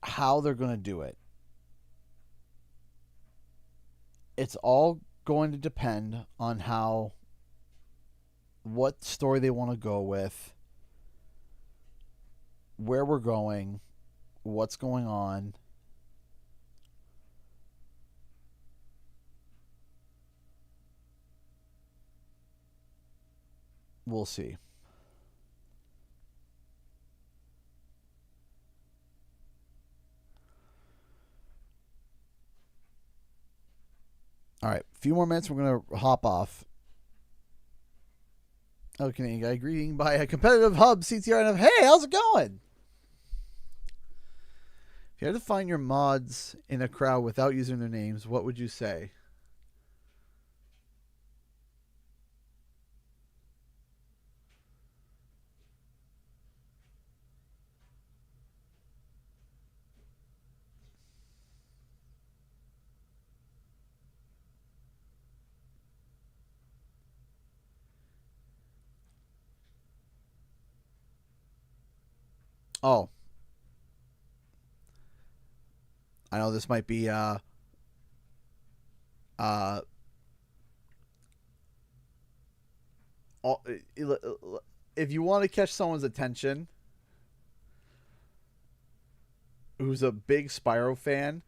A: how they're going to do it. It's all going to depend on what story they want to go with, where we're going, what's going on. We'll see. All right, a few more minutes. We're going to hop off. Okay, guy greeting by a competitive hub CTR. And hey, how's it going? If you had to find your mods in a crowd without using their names, what would you say? Oh. I know this might be if you want to catch someone's attention who's a big Spyro fan,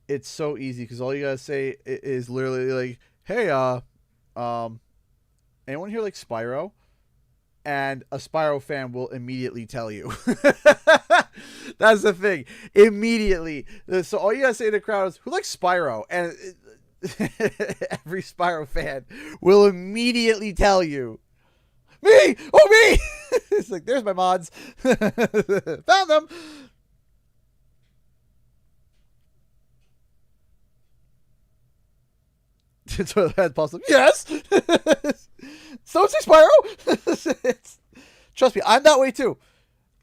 A: it's so easy because all you gotta say is literally like, hey, anyone here like Spyro? And a Spyro fan will immediately tell you. That's the thing. Immediately. So all you gotta say to the crowd is, who likes Spyro? And every Spyro fan will immediately tell you, me! Oh, me! It's like, there's my mods. Found them. So that's possible. Yes! So say Spyro. Trust me, I'm that way too.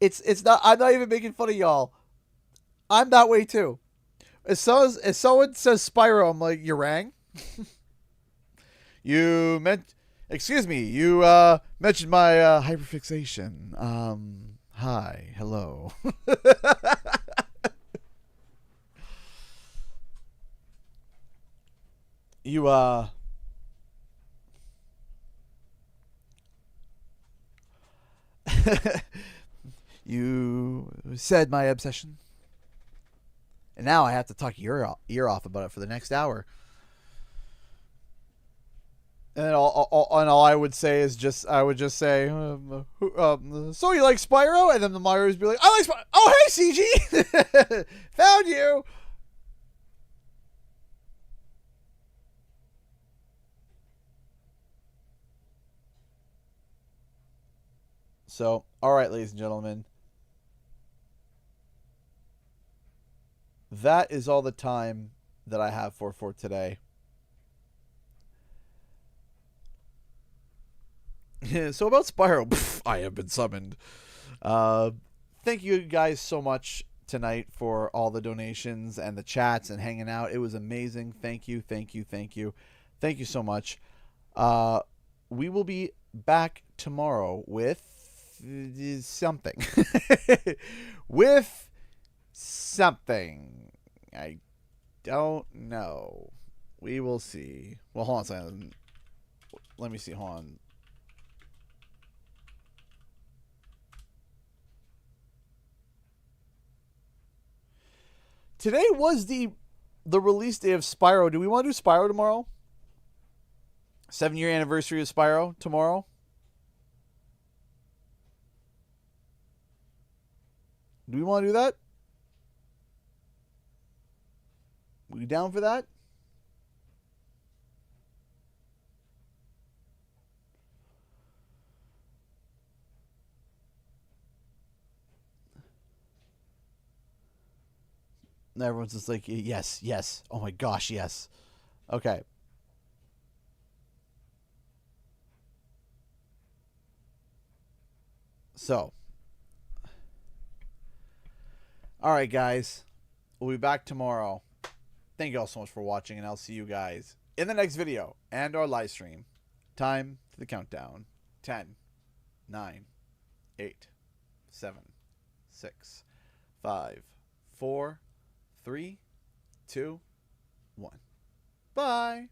A: It's not. I'm not even making fun of y'all. I'm that way too. As someone says Spyro, I'm like, you rang? You meant? Excuse me. You mentioned my hyperfixation. Hi, hello. You you said my obsession, and now I have to talk your ear off about it for the next hour. And all I would say is I would just say, so you like Spyro? And then the Marios be like, I like Spyro. Oh, hey, CG, found you. So, all right, ladies and gentlemen, that is all the time that I have for today. So about Spyro, I have been summoned. Thank you guys so much tonight for all the donations and the chats and hanging out. It was amazing. Thank you, thank you, thank you. Thank you so much. We will be back tomorrow with something. With something. I don't know. We will see. Well, hold on a second. Let me see. Hold on. Today was the release day of Spyro. Do we want to do Spyro tomorrow? 7-year anniversary of Spyro tomorrow. Do we want to do that? We down for that? Everyone's just like, yes, yes. Oh my gosh, yes. Okay. So. All right, guys. We'll be back tomorrow. Thank you all so much for watching, and I'll see you guys in the next video and our live stream. Time for the countdown. 10, 9, 8, 7, 6, 5, 4, 3, 2, 1. Bye.